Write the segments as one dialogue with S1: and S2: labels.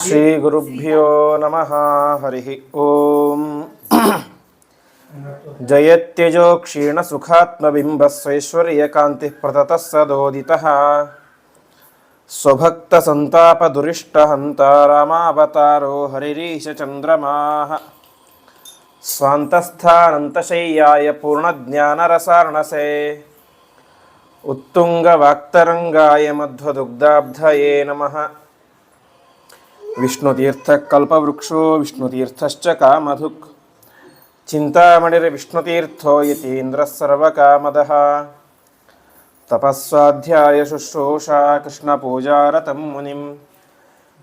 S1: ಶ್ರೀಗುರುಭ್ಯೋ ನಮಃ ಹರಿ ಓಂ. ಜಯತ್ಯಜೋ ಕ್ಷೀಣ ಸುಖಾತ್ಮಬಿಂಬ ಸ್ವೈಶ್ವರ್ಯಕಾಂತಿ ಪ್ರತತಃ ಸದೋದಿತಃ ಸ್ವಭಕ್ತ ಸಂತಾಪ ದುರಿಷ್ಟ ಹಂತ ರಾಮಾವತಾರೋ ಹರಿರೀಶ ಚಂದ್ರಮಾಃ ಸ್ವಾಂತಸ್ಥಾನಂತಶಯ್ಯಾಯ ಪೂರ್ಣಜ್ಞಾನರಸಾರ್ಣಸೇ ಉತ್ತುಂಗವಾಕ್ತರಂಗಾಯ ಮಧ್ವದುಗ್ಧಾಬ್ಧಯೇ ನಮಃ. ವಿಷ್ಣುತೀರ್ಥಕಲ್ಪವೃಕ್ಷೋ ವಿಷ್ಣುತೀರ್ಥಶ್ಚ ಕಾಮಧುಕ್ ಚಿಂತಾಮಣಿರ್ವಿಷ್ಣುತೀರ್ಥೋ ಯತೀಂದ್ರಃ ಸರ್ವಕಾಮದಃ ತಪಸ್ವಾಧ್ಯಾಯ ಶುಶ್ರೂಷಾ ಕೃಷ್ಣಪೂಜಾರತಂ ಮುನಿಂ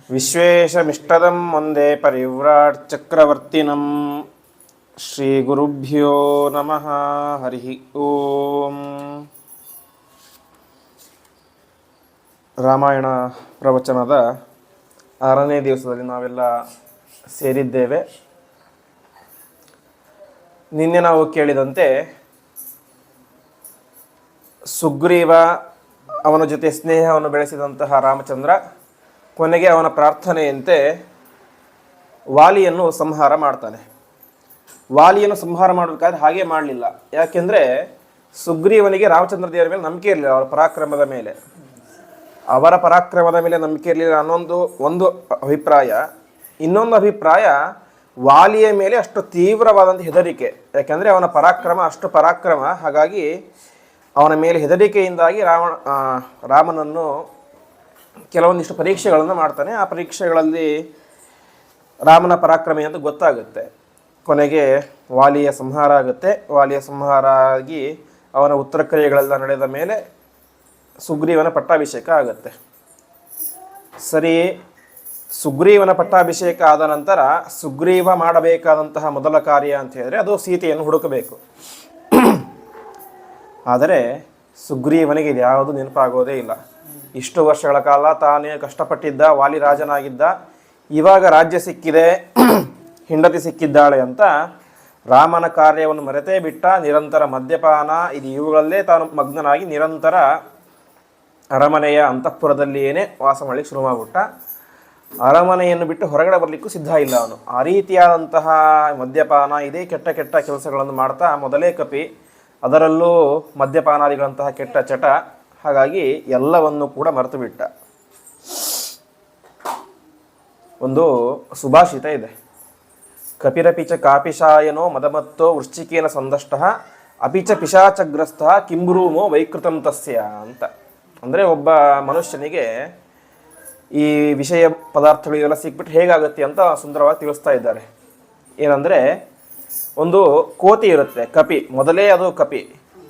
S1: ವಿಶ್ವೇಶಮಿಷ್ಟದಂ ವಂದೇ ಪರಿವ್ರಾಟ್ ಚಕ್ರವರ್ತಿನಂ. ಶ್ರೀಗುರುಭ್ಯೋ ನಮಃ ಹರಿ ಓಂ. ರಾಮಾಯಣ ಪ್ರವಚನದ 6ನೇ ದಿವಸದಲ್ಲಿ ನಾವೆಲ್ಲ ಸೇರಿದ್ದೇವೆ. ನಿನ್ನೆ ನಾವು ಕೇಳಿದಂತೆ ಸುಗ್ರೀವ ಅವನ ಜೊತೆ ಸ್ನೇಹವನ್ನು ಬೆಳೆಸಿದಂತಹ ರಾಮಚಂದ್ರ ಕೊನೆಗೆ ಅವನ ಪ್ರಾರ್ಥನೆಯಂತೆ ವಾಲಿಯನ್ನು ಸಂಹಾರ ಮಾಡ್ತಾನೆ. ವಾಲಿಯನ್ನು ಸಂಹಾರ ಮಾಡಬೇಕಾದ್ರೆ ಹಾಗೆ ಮಾಡಲಿಲ್ಲ. ಯಾಕೆಂದರೆ ಸುಗ್ರೀವನಿಗೆ ರಾಮಚಂದ್ರ ದೇವರ ಮೇಲೆ ನಂಬಿಕೆ ಇರಲಿಲ್ಲ, ಅವರ ಪರಾಕ್ರಮದ ಮೇಲೆ. ಅವರ ಪರಾಕ್ರಮದ ಮೇಲೆ ನಂಬಿಕೆ ಇರಲಿಲ್ಲ ಅನ್ನೊಂದು ಒಂದು ಅಭಿಪ್ರಾಯ. ಇನ್ನೊಂದು ಅಭಿಪ್ರಾಯ, ವಾಲಿಯ ಮೇಲೆ ಅಷ್ಟು ತೀವ್ರವಾದಂಥ ಹೆದರಿಕೆ. ಯಾಕೆಂದರೆ ಅವನ ಪರಾಕ್ರಮ ಅಷ್ಟು ಪರಾಕ್ರಮ. ಹಾಗಾಗಿ ಅವನ ಮೇಲೆ ಹೆದರಿಕೆಯಿಂದಾಗಿ ರಾಮನನ್ನು ಕೆಲವೊಂದಿಷ್ಟು ಪರೀಕ್ಷೆಗಳನ್ನು ಮಾಡ್ತಾನೆ. ಆ ಪರೀಕ್ಷೆಗಳಲ್ಲಿ ರಾಮನ ಪರಾಕ್ರಮ ಅಂತ ಗೊತ್ತಾಗುತ್ತೆ. ಕೊನೆಗೆ ವಾಲಿಯ ಸಂಹಾರ ಆಗುತ್ತೆ. ವಾಲಿಯ ಸಂಹಾರ ಆಗಿ ಅವನ ಉತ್ತರ ಕ್ರಿಯೆಗಳೆಲ್ಲ ನಡೆದ ಮೇಲೆ ಸುಗ್ರೀವನ ಪಟ್ಟಾಭಿಷೇಕ ಆಗುತ್ತೆ. ಸರಿ, ಸುಗ್ರೀವನ ಪಟ್ಟಾಭಿಷೇಕ ಆದ ನಂತರ ಸುಗ್ರೀವ ಮಾಡಬೇಕಾದಂತಹ ಮೊದಲ ಕಾರ್ಯ ಅಂತ ಹೇಳಿದ್ರೆ ಅದು ಸೀತೆಯನ್ನು ಹುಡುಕಬೇಕು. ಆದರೆ ಸುಗ್ರೀವನಿಗೆ ಇದು ಯಾವುದು ನೆನಪಾಗೋದೇ ಇಲ್ಲ. ಇಷ್ಟು ವರ್ಷಗಳ ಕಾಲ ತಾನೇ ಕಷ್ಟಪಟ್ಟಿದ್ದ, ವಾಲಿ ರಾಜನಾಗಿದ್ದ, ಇವಾಗ ರಾಜ್ಯ ಸಿಕ್ಕಿದೆ, ಹೆಂಡತಿ ಸಿಕ್ಕಿದ್ದಾಳೆ ಅಂತ ರಾಮನ ಕಾರ್ಯವನ್ನು ಮರೆತೇ ಬಿಟ್ಟ. ನಿರಂತರ ಮದ್ಯಪಾನ ಇವುಗಳಲ್ಲೇ ತಾನು ಮಗ್ನನಾಗಿ ನಿರಂತರ ಅರಮನೆಯ ಅಂತಃಪುರದಲ್ಲಿಯೇ ವಾಸ ಮಾಡಲಿಕ್ಕೆ ಶುರು ಮಾಡಿಬಿಟ್ಟ. ಅರಮನೆಯನ್ನು ಬಿಟ್ಟು ಹೊರಗಡೆ ಬರಲಿಕ್ಕೂ ಸಿದ್ಧ ಇಲ್ಲ ಅವನು. ಆ ರೀತಿಯಾದಂತಹ ಮದ್ಯಪಾನ, ಇದೇ ಕೆಟ್ಟ ಕೆಟ್ಟ ಕೆಲಸಗಳನ್ನು ಮಾಡ್ತಾ ಮೊದಲೇ ಕಪಿ, ಅದರಲ್ಲೂ ಮದ್ಯಪಾನಾದಿಗಳಂತಹ ಕೆಟ್ಟ ಚಟ. ಹಾಗಾಗಿ ಎಲ್ಲವನ್ನು ಕೂಡ ಮರೆತು ಬಿಟ್ಟ. ಒಂದು ಸುಭಾಷಿತ ಇದೆ, ಕಪಿರಪಿಚ ಕಾಪಿಶಾಯನೋ ಮದಮತ್ತೋ ವೃಶ್ಚಿಕೇನ ಸಂದಷ್ಟಃ ಅಪಿಚ ಪಿಶಾಚಗ್ರಸ್ಥ ಕಿಂಬ್ರೂಮೋ ವೈಕೃತಂ ತಸ್ಯ ಅಂತ. ಅಂದರೆ ಒಬ್ಬ ಮನುಷ್ಯನಿಗೆ ಈ ವಿಷಯ ಪದಾರ್ಥಗಳು ಇವೆಲ್ಲ ಸಿಕ್ಬಿಟ್ಟು ಹೇಗಾಗುತ್ತೆ ಅಂತ ಸುಂದರವಾಗಿ ತಿಳಿಸ್ತಾ ಇದ್ದಾರೆ. ಏನಂದರೆ, ಒಂದು ಕೋತಿ ಇರುತ್ತೆ, ಕಪಿ, ಮೊದಲೇ ಅದು ಕಪಿ.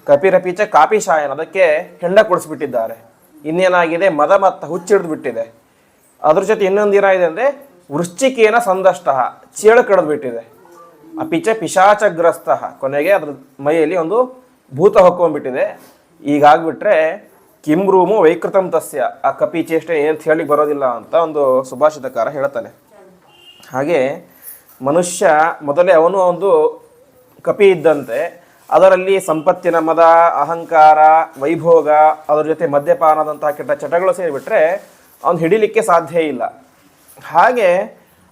S1: ಕಪಿರಪಿಚ ಕಾಪಿಶಾಯನ, ಅದಕ್ಕೆ ಹೆಂಡ ಕೊಡಿಸ್ಬಿಟ್ಟಿದ್ದಾರೆ. ಇನ್ನೇನಾಗಿದೆ, ಮದ ಮತ್ತು ಹುಚ್ಚಿಡಿದು ಬಿಟ್ಟಿದೆ. ಅದ್ರ ಜೊತೆ ಇನ್ನೊಂದು ಏನಾಗಿದೆ ಅಂದರೆ ವೃಶ್ಚಿಕೇನ ಸಂದಷ್ಟ, ಚೇಳು ಕಡಿದು ಬಿಟ್ಟಿದೆ. ಅಪಿಚ ಪಿಶಾಚಗ್ರಸ್ತ, ಕೊನೆಗೆ ಅದ್ರ ಮೈಯಲ್ಲಿ ಒಂದು ಭೂತ ಹೊಕ್ಕೊಂಡ್ಬಿಟ್ಟಿದೆ. ಈಗಾಗ್ಬಿಟ್ರೆ ಕಿಂಬ್ರೂಮು ವೈಕೃತಂ ತಸ್ಯ, ಆ ಕಪಿ ಚೇಷ್ಟೆ ಏನಂತ ಹೇಳಿಕ್ಕೆ ಬರೋದಿಲ್ಲ ಅಂತ ಒಂದು ಸುಭಾಷಿತಕಾರ ಹೇಳ್ತಾನೆ. ಹಾಗೆ ಮನುಷ್ಯ ಮೊದಲೇ ಅವನು ಒಂದು ಕಪಿ ಇದ್ದಂತೆ, ಅದರಲ್ಲಿ ಸಂಪತ್ತಿನ ಮದ, ಅಹಂಕಾರ, ವೈಭೋಗ, ಅದರ ಜೊತೆ ಮದ್ಯಪಾನದಂತಹ ಕೆಟ್ಟ ಚಟಗಳು ಸೇರಿಬಿಟ್ರೆ ಅವನು ಹಿಡಿಲಿಕ್ಕೆ ಸಾಧ್ಯ ಇಲ್ಲ. ಹಾಗೆ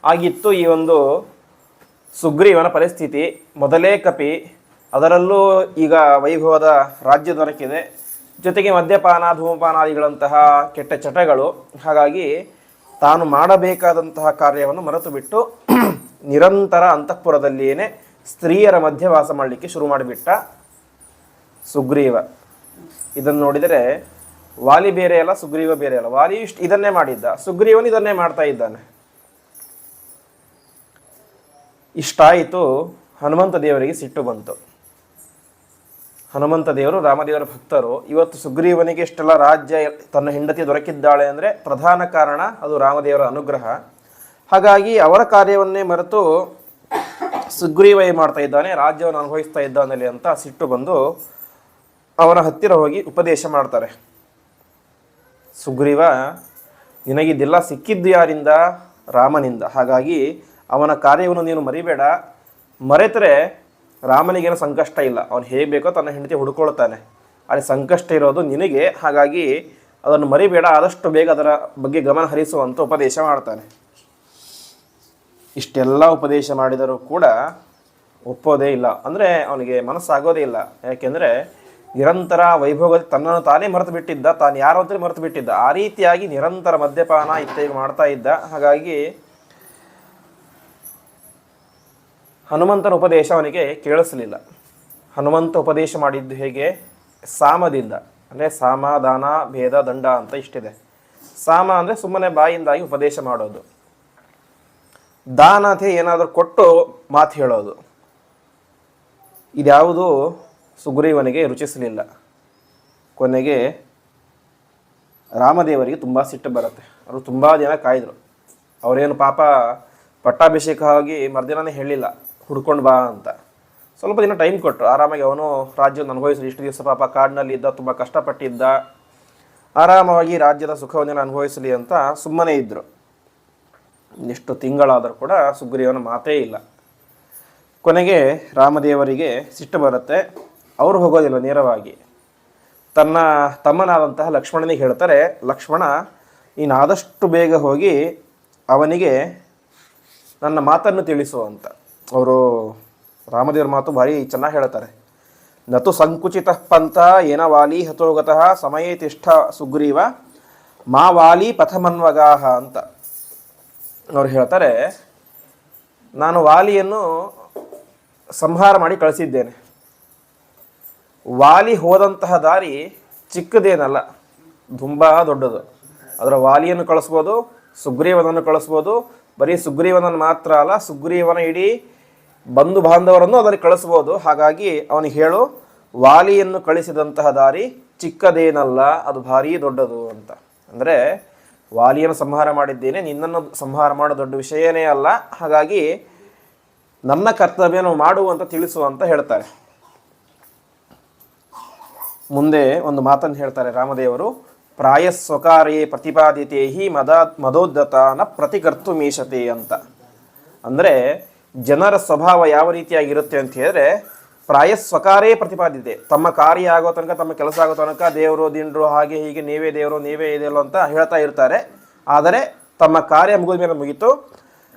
S1: ಆಗಿತ್ತು ಈ ಒಂದು ಸುಗ್ರೀವನ ಪರಿಸ್ಥಿತಿ. ಮೊದಲೇ ಕಪಿ, ಅದರಲ್ಲೂ ಈಗ ವೈಭವದ ರಾಜ್ಯ ದೊರಕಿದೆ, ಜೊತೆಗೆ ಮದ್ಯಪಾನ, ಧೂಮಪಾನಾದಿಗಳಂತಹ ಕೆಟ್ಟ ಚಟಗಳು. ಹಾಗಾಗಿ ತಾನು ಮಾಡಬೇಕಾದಂತಹ ಕಾರ್ಯವನ್ನು ಮರೆತು ಬಿಟ್ಟು ನಿರಂತರ ಅಂತಃಪುರದಲ್ಲಿಯೇ ಸ್ತ್ರೀಯರ ಮಧ್ಯೆ ವಾಸ ಮಾಡಲಿಕ್ಕೆ ಶುರು ಮಾಡಿಬಿಟ್ಟ ಸುಗ್ರೀವ. ಇದನ್ನು ನೋಡಿದರೆ ವಾಲಿ ಬೇರೆ ಅಲ್ಲ, ಸುಗ್ರೀವ ಬೇರೆ ಅಲ್ಲ. ವಾಲಿ ಇದನ್ನೇ ಮಾಡಿದ್ದ, ಸುಗ್ರೀವನು ಇದನ್ನೇ ಮಾಡ್ತಾ ಇದ್ದಾನೆ. ಇಷ್ಟಾಯಿತು. ಹನುಮಂತ ದೇವರಿಗೆ ಸಿಟ್ಟು ಬಂತು. ಹನುಮಂತ ದೇವರು ರಾಮದೇವರ ಭಕ್ತರು. ಇವತ್ತು ಸುಗ್ರೀವನಿಗೆ ಇಷ್ಟೆಲ್ಲ ರಾಜ್ಯ, ತನ್ನ ಹೆಂಡತಿ ದೊರಕಿದ್ದಾಳೆ ಅಂದರೆ ಪ್ರಧಾನ ಕಾರಣ ಅದು ರಾಮದೇವರ ಅನುಗ್ರಹ. ಹಾಗಾಗಿ ಅವರ ಕಾರ್ಯವನ್ನೇ ಮರೆತು ಸುಗ್ರೀವ ಮಾಡ್ತಾ ಇದ್ದಾನೆ, ರಾಜ್ಯವನ್ನು ಅನುಭವಿಸ್ತಾ ಇದ್ದಾನಲ್ಲಿ ಅಂತ ಸಿಟ್ಟು ಬಂದು ಅವನ ಹತ್ತಿರ ಹೋಗಿ ಉಪದೇಶ ಮಾಡ್ತಾರೆ. ಸುಗ್ರೀವ, ನಿನಗಿದೆಲ್ಲ ಸಿಕ್ಕಿದ್ದು ಯಾರಿಂದ? ರಾಮನಿಂದ. ಹಾಗಾಗಿ ಅವನ ಕಾರ್ಯವನ್ನು ನೀನು ಮರಿಬೇಡ. ಮರೆತರೆ ರಾಮನಿಗೇನು ಸಂಕಷ್ಟ ಇಲ್ಲ, ಅವನು ಹೇಗೆ ಬೇಕೋ ತನ್ನ ಹೆಂಡತಿ ಹುಡ್ಕೊಳ್ತಾನೆ. ಅಲ್ಲಿ ಸಂಕಷ್ಟ ಇರೋದು ನಿನಗೆ. ಹಾಗಾಗಿ ಅದನ್ನು ಮರಿಬೇಡ, ಆದಷ್ಟು ಬೇಗ ಅದರ ಬಗ್ಗೆ ಗಮನ ಹರಿಸುವಂತ ಉಪದೇಶ ಮಾಡ್ತಾನೆ. ಇಷ್ಟೆಲ್ಲ ಉಪದೇಶ ಮಾಡಿದರೂ ಕೂಡ ಒಪ್ಪೋದೇ ಇಲ್ಲ. ಅಂದರೆ ಅವನಿಗೆ ಮನಸ್ಸಾಗೋದೇ ಇಲ್ಲ. ಯಾಕೆಂದರೆ ನಿರಂತರ ವೈಭೋಗದಲ್ಲಿ ತನ್ನನ್ನು ತಾನೇ ಮರೆತು ಬಿಟ್ಟಿದ್ದ, ತಾನು ಯಾರು ಅಂತಲೇ ಮರೆತು ಬಿಟ್ಟಿದ್ದ. ಆ ರೀತಿಯಾಗಿ ನಿರಂತರ ಮದ್ಯಪಾನ ಇತ್ಯಾದಿ ಮಾಡ್ತಾ ಇದ್ದ. ಹಾಗಾಗಿ ಹನುಮಂತನ ಉಪದೇಶ ಅವನಿಗೆ ಕೇಳಿಸಲಿಲ್ಲ. ಹನುಮಂತ ಉಪದೇಶ ಮಾಡಿದ್ದು ಹೇಗೆ? ಸಾಮದಿಂದ. ಅಂದರೆ ಸಾಮ, ದಾನ, ಭೇದ, ದಂಡ ಅಂತ ಇಷ್ಟಿದೆ. ಸಾಮ ಅಂದರೆ ಸುಮ್ಮನೆ ಬಾಯಿಂದಾಗಿ ಉಪದೇಶ ಮಾಡೋದು. ದಾನ ಅಂತ ಏನಾದರೂ ಕೊಟ್ಟು ಮಾತು ಹೇಳೋದು. ಇದ್ಯಾವುದು ಸುಗ್ರೀವನಿಗೆ ರುಚಿಸಲಿಲ್ಲ. ಕೊನೆಗೆ ರಾಮದೇವರಿಗೆ ತುಂಬ ಸಿಟ್ಟು ಬರುತ್ತೆ. ಅವರು ತುಂಬ ದಿನ ಕಾಯ್ದರು. ಅವರೇನು ಪಾಪ ಪಟ್ಟಾಭಿಷೇಕ ಆಗಿ ಮರುದಿನನೇ ಹೇಳಿಲ್ಲ ಹುಡ್ಕೊಂಡು ಬಾ ಅಂತ. ಸ್ವಲ್ಪ ದಿನ ಟೈಮ್ ಕೊಟ್ಟರು. ಆರಾಮಾಗಿ ಅವನು ರಾಜ್ಯವನ್ನು ಅನುಭವಿಸಲಿ. ಇಷ್ಟು ದಿವಸ ಪಾಪ ಕಾಡಿನಲ್ಲಿ ಇದ್ದ, ತುಂಬ ಕಷ್ಟಪಟ್ಟಿದ್ದ, ಆರಾಮವಾಗಿ ರಾಜ್ಯದ ಸುಖವನ್ನೆಲ್ಲ ಅನುಭವಿಸಲಿ ಅಂತ ಸುಮ್ಮನೆ ಇದ್ದರು. ಎಷ್ಟು ತಿಂಗಳಾದರೂ ಕೂಡ ಸುಗ್ರೀವನ ಮಾತೇ ಇಲ್ಲ. ಕೊನೆಗೆ ರಾಮದೇವರಿಗೆ ಸಿಟ್ಟು ಬರುತ್ತೆ. ಅವರು ಹೋಗೋದಿಲ್ಲ, ನೇರವಾಗಿ ತನ್ನ ತಮ್ಮನಾದಂತಹ ಲಕ್ಷ್ಮಣನಿಗೆ ಹೇಳ್ತಾರೆ, ಲಕ್ಷ್ಮಣ ನೀನು ಆದಷ್ಟು ಬೇಗ ಹೋಗಿ ಅವನಿಗೆ ನನ್ನ ಮಾತನ್ನು ತಿಳಿಸು ಅಂತ. ಅವರು ರಾಮದೇವ್ರ ಮಾತು ಭಾರಿ ಚೆನ್ನಾಗಿ ಹೇಳ್ತಾರೆ. ನತು ಸಂಕುಚಿತ ಪಂಥ ಏನ ವಾಲಿ ಹತೋಗತಃ ಸಮಯೇ ತಿಷ್ಠ ಸುಗ್ರೀವ ಮಾ ವಾಲಿ ಪಥಮನ್ವಗಾಹ ಅಂತ ಅವ್ರು ಹೇಳ್ತಾರೆ. ನಾನು ವಾಲಿಯನ್ನು ಸಂಹಾರ ಮಾಡಿ ಕಳಿಸಿದ್ದೇನೆ. ವಾಲಿ ಹೋದಂತಹ ದಾರಿ ಚಿಕ್ಕದೇನಲ್ಲ, ತುಂಬ ದೊಡ್ಡದು. ಅದರ ವಾಲಿಯನ್ನು ಕಳಿಸ್ಬೋದು, ಸುಗ್ರೀವನನ್ನು ಕಳಿಸ್ಬೋದು. ಬರೀ ಸುಗ್ರೀವನನ್ನು ಮಾತ್ರ ಅಲ್ಲ, ಸುಗ್ರೀವನ ಇಡೀ ಬಂಧು ಬಾಂಧವರನ್ನು ಅದರಲ್ಲಿ ಕಳಿಸ್ಬೋದು. ಹಾಗಾಗಿ ಅವನಿಗೆ ಹೇಳು, ವಾಲಿಯನ್ನು ಕಳಿಸಿದಂತಹ ದಾರಿ ಚಿಕ್ಕದೇನಲ್ಲ, ಅದು ಭಾರೀ ದೊಡ್ಡದು ಅಂತ. ಅಂದರೆ ವಾಲಿಯನ್ನು ಸಂಹಾರ ಮಾಡಿದ್ದೇನೆ, ನಿನ್ನನ್ನು ಸಂಹಾರ ಮಾಡೋ ದೊಡ್ಡ ವಿಷಯನೇ ಅಲ್ಲ. ಹಾಗಾಗಿ ನನ್ನ ಕರ್ತವ್ಯನ ಮಾಡುವಂತ ತಿಳಿಸು ಅಂತ ಹೇಳ್ತಾರೆ. ಮುಂದೆ ಒಂದು ಮಾತನ್ನು ಹೇಳ್ತಾರೆ ರಾಮದೇವರು, ಪ್ರಾಯಸ್ವಕಾರೇ ಪ್ರತಿಪಾದಿತೇ ಹಿ ಮದೋದ್ದತನ ಪ್ರತಿಕರ್ತು ಮೀಶತೆ ಅಂತ. ಅಂದರೆ ಜನರ ಸ್ವಭಾವ ಯಾವ ರೀತಿಯಾಗಿರುತ್ತೆ ಅಂತ ಹೇಳಿದ್ರೆ, ಪ್ರಾಯಸ್ವಕಾರೇ ಪ್ರತಿಪಾದಿತೆ, ತಮ್ಮ ಕಾರ್ಯ ಆಗೋ ತನಕ, ತಮ್ಮ ಕೆಲಸ ಆಗೋ ತನಕ ದೇವರು ದಿಂಡ್ರು ಹಾಗೆ ಹೀಗೆ ನೀವೇ ದೇವರು ನೀವೇ ಇದೆಯಲ್ಲ ಅಂತ ಹೇಳ್ತಾ ಇರ್ತಾರೆ. ಆದರೆ ತಮ್ಮ ಕಾರ್ಯ ಮುಗಿದ ಮೇಲೆ ಮುಗೀತು,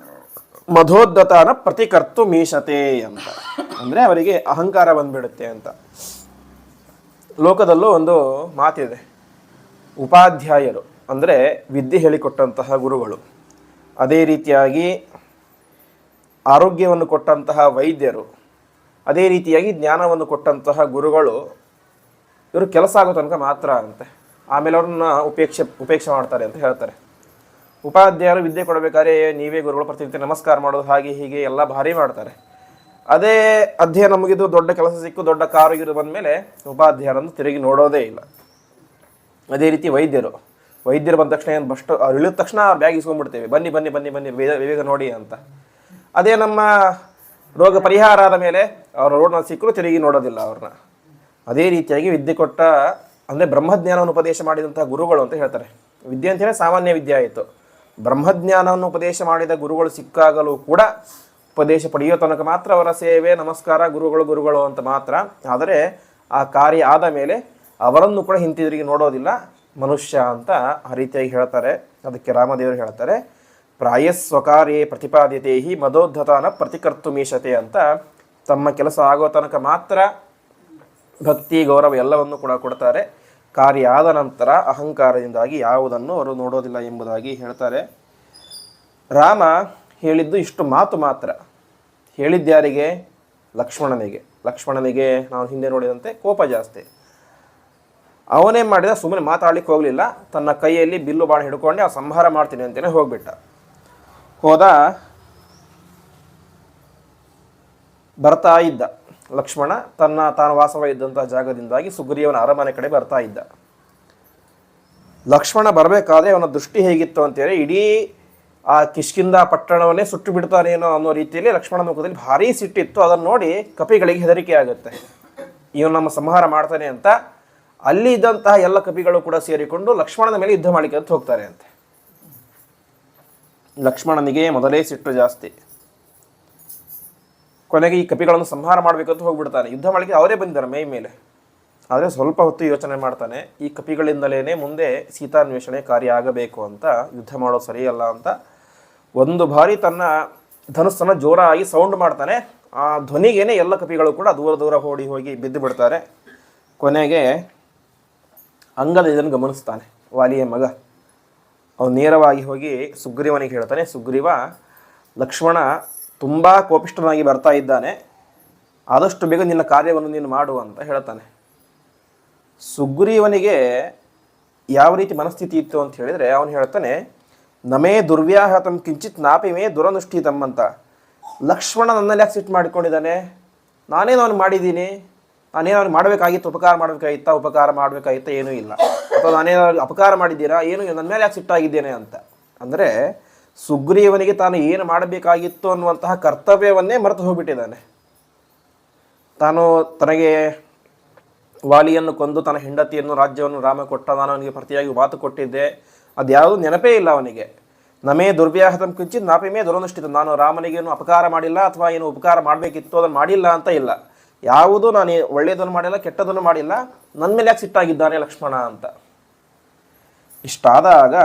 S1: ಮಧೋದ್ದತನ ಪ್ರತಿಕರ್ತು ಮೀಶತೆ ಅಂತ. ಅಂದರೆ ಅವರಿಗೆ ಅಹಂಕಾರ ಬಂದ್ಬಿಡುತ್ತೆ ಅಂತ. ಲೋಕದಲ್ಲೂ ಒಂದು ಮಾತಿದೆ, ಉಪಾಧ್ಯಾಯರು ಅಂದರೆ ವಿದ್ಯೆ ಹೇಳಿಕೊಟ್ಟಂತಹ ಗುರುಗಳು, ಅದೇ ರೀತಿಯಾಗಿ ಆರೋಗ್ಯವನ್ನು ಕೊಟ್ಟಂತಹ ವೈದ್ಯರು, ಅದೇ ರೀತಿಯಾಗಿ ಜ್ಞಾನವನ್ನು ಕೊಟ್ಟಂತಹ ಗುರುಗಳು, ಇವರು ಕೆಲಸ ಆಗೋ ತನಕ ಮಾತ್ರ ಅಂತೆ. ಆಮೇಲೆ ಅವ್ರನ್ನ ಉಪೇಕ್ಷೆ ಮಾಡ್ತಾರೆ ಅಂತ ಹೇಳ್ತಾರೆ. ಉಪಾಧ್ಯಾಯರು ವಿದ್ಯೆ ಕೊಡಬೇಕಾದ್ರೆ ನೀವೇ ಗುರುಗಳು, ಪ್ರತಿನಿತ್ಯ ನಮಸ್ಕಾರ ಮಾಡೋದು ಹಾಗೆ ಹೀಗೆ ಎಲ್ಲ ಭಾರಿ ಮಾಡ್ತಾರೆ. ಅದೇ ಅಧ್ಯಯನ ಮುಗಿದು ದೊಡ್ಡ ಕೆಲಸ ಸಿಕ್ಕು ದೊಡ್ಡ ಕಾರು ಗಿರು ಬಂದಮೇಲೆ ಉಪಾಧ್ಯಾಯರನ್ನು ತಿರುಗಿ ನೋಡೋದೇ ಇಲ್ಲ. ಅದೇ ರೀತಿ ವೈದ್ಯರು ಬಂದ ತಕ್ಷಣ ಏನು ಬಸ್ಟ್ ಅವ್ರು ಇಳಿದ ತಕ್ಷಣ ಬ್ಯಾಗ್ ಇಸ್ಕೊಂಡ್ಬಿಡ್ತೇವೆ, ಬನ್ನಿ ಬನ್ನಿ ಬನ್ನಿ ಬನ್ನಿ ಬೇಗ ನೋಡಿ ಅಂತ. ಅದೇ ನಮ್ಮ ರೋಗ ಪರಿಹಾರ ಆದ ಮೇಲೆ ಅವ್ರ ರೋಡ್ನ ಸಿಕ್ಕರು ತಿರುಗಿ ನೋಡೋದಿಲ್ಲ ಅವ್ರನ್ನ. ಅದೇ ರೀತಿಯಾಗಿ ವಿದ್ಯೆ ಕೊಟ್ಟ ಅಂದರೆ ಬ್ರಹ್ಮಜ್ಞಾನವನ್ನು ಉಪದೇಶ ಮಾಡಿದಂತಹ ಗುರುಗಳು ಅಂತ ಹೇಳ್ತಾರೆ. ವಿದ್ಯೆ ಅಂತ ಹೇಳಿ ಸಾಮಾನ್ಯ ವಿದ್ಯೆ ಆಯಿತು. ಬ್ರಹ್ಮಜ್ಞಾನವನ್ನು ಉಪದೇಶ ಮಾಡಿದ ಗುರುಗಳು ಸಿಕ್ಕಾಗಲೂ ಕೂಡ ಉಪದೇಶ ಪಡೆಯೋ ತನಕ ಮಾತ್ರ ಅವರ ಸೇವೆ ನಮಸ್ಕಾರ, ಗುರುಗಳು ಅಂತ ಮಾತ್ರ. ಆದರೆ ಆ ಕಾರ್ಯ ಆದ ಮೇಲೆ ಅವರನ್ನು ಕೂಡ ಹಿಂತಿರುಗಿ ನೋಡೋದಿಲ್ಲ ಮನುಷ್ಯ ಅಂತ ಆ ರೀತಿಯಾಗಿ ಹೇಳ್ತಾರೆ. ಅದಕ್ಕೆ ರಾಮದೇವರು ಹೇಳ್ತಾರೆ, ಪ್ರಾಯಸ್ವಕಾರ್ಯೇ ಪ್ರತಿಪಾದ್ಯತೆ ಹಿ ಮದೋದ್ಧತನ ಪ್ರತಿಕರ್ತು ಮೀಶತೆ ಅಂತ. ತಮ್ಮ ಕೆಲಸ ಆಗೋ ತನಕ ಮಾತ್ರ ಭಕ್ತಿ ಗೌರವ ಎಲ್ಲವನ್ನು ಕೂಡ ಕೊಡ್ತಾರೆ. ಕಾರ್ಯ ಆದ ನಂತರ ಅಹಂಕಾರದಿಂದಾಗಿ ಯಾವುದನ್ನು ಅವರು ನೋಡೋದಿಲ್ಲ ಎಂಬುದಾಗಿ ಹೇಳ್ತಾರೆ. ರಾಮ ಹೇಳಿದ್ದು ಇಷ್ಟು ಮಾತು ಮಾತ್ರ. ಹೇಳಿದ್ಯಾರಿಗೆ? ಲಕ್ಷ್ಮಣನಿಗೆ ನಾವು ಹಿಂದೆ ನೋಡಿದಂತೆ ಕೋಪ ಜಾಸ್ತಿ. ಅವನೇನು ಮಾಡಿದ, ಸುಮ್ಮನೆ ಮಾತಾಡ್ಲಿಕ್ಕೆ ಹೋಗಲಿಲ್ಲ. ತನ್ನ ಕೈಯಲ್ಲಿ ಬಿಲ್ಲು ಬಾಣ ಹಿಡ್ಕೊಂಡೆ ಆ ಸಂಹಾರ ಮಾಡ್ತೀನಿ ಅಂತಲೇ ಹೋಗ್ಬಿಟ್ಟ. ಹೋದ, ಬರ್ತಾ ಇದ್ದ ಲಕ್ಷ್ಮಣ ತಾನು ವಾಸವಾಗಿದ್ದಂತಹ ಜಾಗದಿಂದಾಗಿ ಸುಗ್ರೀವನ ಅರಮನೆ ಕಡೆ ಬರ್ತಾ ಇದ್ದ. ಲಕ್ಷ್ಮಣ ಬರಬೇಕಾದ್ರೆ ಅವನ ದೃಷ್ಟಿ ಹೇಗಿತ್ತು ಅಂತೇಳಿ ಇಡೀ ಆ ಕಿಷ್ಕಿಂಧ ಪಟ್ಟಣವನ್ನೇ ಸುಟ್ಟು ಬಿಡ್ತಾನೇನೋ ಅನ್ನೋ ರೀತಿಯಲ್ಲಿ ಲಕ್ಷ್ಮಣ ಮುಖದಲ್ಲಿ ಭಾರೀ ಸಿಟ್ಟಿತ್ತು. ಅದನ್ನು ನೋಡಿ ಕಪಿಗಳಿಗೆ ಹೆದರಿಕೆ ಆಗುತ್ತೆ, ಇವನು ನಮ್ಮ ಸಂಹಾರ ಮಾಡ್ತಾನೆ ಅಂತ. ಅಲ್ಲಿ ಇದ್ದಂತಹ ಎಲ್ಲ ಕಪಿಗಳು ಕೂಡ ಸೇರಿಕೊಂಡು ಲಕ್ಷ್ಮಣನ ಮೇಲೆ ಯುದ್ಧ ಮಾಡಲಿಕ್ಕೆ ಅಂತ ಹೋಗ್ತಾರೆ ಅಂತೆ. ಲಕ್ಷ್ಮಣನಿಗೆ ಮೊದಲೇ ಸಿಟ್ಟು ಜಾಸ್ತಿ. ಕೊನೆಗೆ ಈ ಕಪಿಗಳನ್ನು ಸಂಹಾರ ಮಾಡಬೇಕಂತ ಹೋಗ್ಬಿಡ್ತಾನೆ. ಯುದ್ಧ ಮಾಡಲಿಕ್ಕೆ ಅವರೇ ಬಂದಿದ್ದಾರೆ ಮೈ ಮೇಲೆ. ಆದರೆ ಸ್ವಲ್ಪ ಹೊತ್ತು ಯೋಚನೆ ಮಾಡ್ತಾನೆ, ಈ ಕಪಿಗಳಿಂದಲೇ ಮುಂದೆ ಸೀತಾನ್ವೇಷಣೆ ಕಾರ್ಯ ಆಗಬೇಕು ಅಂತ, ಯುದ್ಧ ಮಾಡೋದು ಸರಿಯಲ್ಲ ಅಂತ. ಒಂದು ಬಾರಿ ತನ್ನ ಧನುಸ್ಸನ್ನು ಜೋರಾಗಿ ಸೌಂಡ್ ಮಾಡ್ತಾನೆ. ಆ ಧ್ವನಿಗೇನೆ ಎಲ್ಲ ಕಪಿಗಳು ಕೂಡ ದೂರ ದೂರ ಓಡಿ ಹೋಗಿ ಬಿದ್ದು ಬಿಡ್ತಾರೆ. ಕೊನೆಗೆ ಅಂಗದ ಇದನ್ನು ಗಮನಿಸ್ತಾನೆ, ವಾಲಿಯ ಮಗ. ಅವನು ನೇರವಾಗಿ ಹೋಗಿ ಸುಗ್ರೀವನಿಗೆ ಹೇಳ್ತಾನೆ, ಸುಗ್ರೀವ, ಲಕ್ಷ್ಮಣ ತುಂಬ ಕೋಪಿಷ್ಠನಾಗಿ ಬರ್ತಾ ಇದ್ದಾನೆ, ಆದಷ್ಟು ಬೇಗ ನಿನ್ನ ಕಾರ್ಯವನ್ನು ನೀನು ಮಾಡು ಅಂತ ಹೇಳ್ತಾನೆ. ಸುಗ್ರೀವನಿಗೆ ಯಾವ ರೀತಿ ಮನಸ್ಥಿತಿ ಇತ್ತು ಅಂತ ಹೇಳಿದರೆ, ಅವನು ಹೇಳ್ತಾನೆ, ನಮೇ ದುರ್ವ್ಯಾಹತಂ ಕಿಂಚಿತ್ ನಾಪಿ ಮೇ ದುರನುಷ್ಠಿತಂ ಅಂತ. ಲಕ್ಷ್ಮಣ ನನ್ನಲ್ಲಿ ಯಾಕೆ ಸಿಟ್ಟು ಮಾಡಿಕೊಂಡಿದ್ದಾನೆ? ನಾನೇನು ಅವನು ಮಾಡಿದ್ದೀನಿ? ನಾನೇನು ಅವ್ನು ಮಾಡಬೇಕಾಗಿತ್ತು? ಉಪಕಾರ ಮಾಡಬೇಕಾಗಿತ್ತ? ಏನೂ ಇಲ್ಲ. ಅಥವಾ ನಾನೇನು ಅಪಕಾರ ಮಾಡಿದ್ದೀರಾ? ಏನೂ ಇಲ್ಲ. ನನ್ನ ಮೇಲೆ ಯಾಕೆ ಸಿಟ್ಟಾಗಿದ್ದೇನೆ ಅಂತ. ಅಂದರೆ ಸುಗ್ರೀವನಿಗೆ ತಾನು ಏನು ಮಾಡಬೇಕಾಗಿತ್ತು ಅನ್ನುವಂತಹ ಕರ್ತವ್ಯವನ್ನೇ ಮರೆತು ಹೋಗ್ಬಿಟ್ಟಿದ್ದಾನೆ. ತಾನು ತನಗೆ ವಾಲಿಯನ್ನು ಕೊಂದು ತನ್ನ ಹೆಂಡತಿಯನ್ನು ರಾಜ್ಯವನ್ನು ರಾಮ ಕೊಟ್ಟ, ನಾನು ಅವನಿಗೆ ಪ್ರತಿಯಾಗಿ ಮಾತು ಕೊಟ್ಟಿದ್ದೆ, ಅದ್ಯಾವುದು ನೆನಪೇ ಇಲ್ಲ ಅವನಿಗೆ. ನಮೇ ದುರ್ವ್ಯಾಹತಂ ಕಿಂಚಿತ್ ನಾಪಿಮೇ ದುರನುಷ್ಠಿತ. ನಾನು ರಾಮನಿಗೇನು ಅಪಕಾರ ಮಾಡಿಲ್ಲ ಅಥವಾ ಏನು ಉಪಕಾರ ಮಾಡಬೇಕಿತ್ತು ಅದನ್ನು ಮಾಡಿಲ್ಲ ಅಂತ ಇಲ್ಲ. ಯಾವುದೂ ನಾನು ಒಳ್ಳೆಯದನ್ನು ಮಾಡಿಲ್ಲ, ಕೆಟ್ಟದನ್ನು ಮಾಡಿಲ್ಲ, ನನ್ನ ಮೇಲೆ ಯಾಕೆ ಸಿಟ್ಟಾಗಿದ್ದಾನೆ ಲಕ್ಷ್ಮಣ ಅಂತ. ಇಷ್ಟಾದಾಗ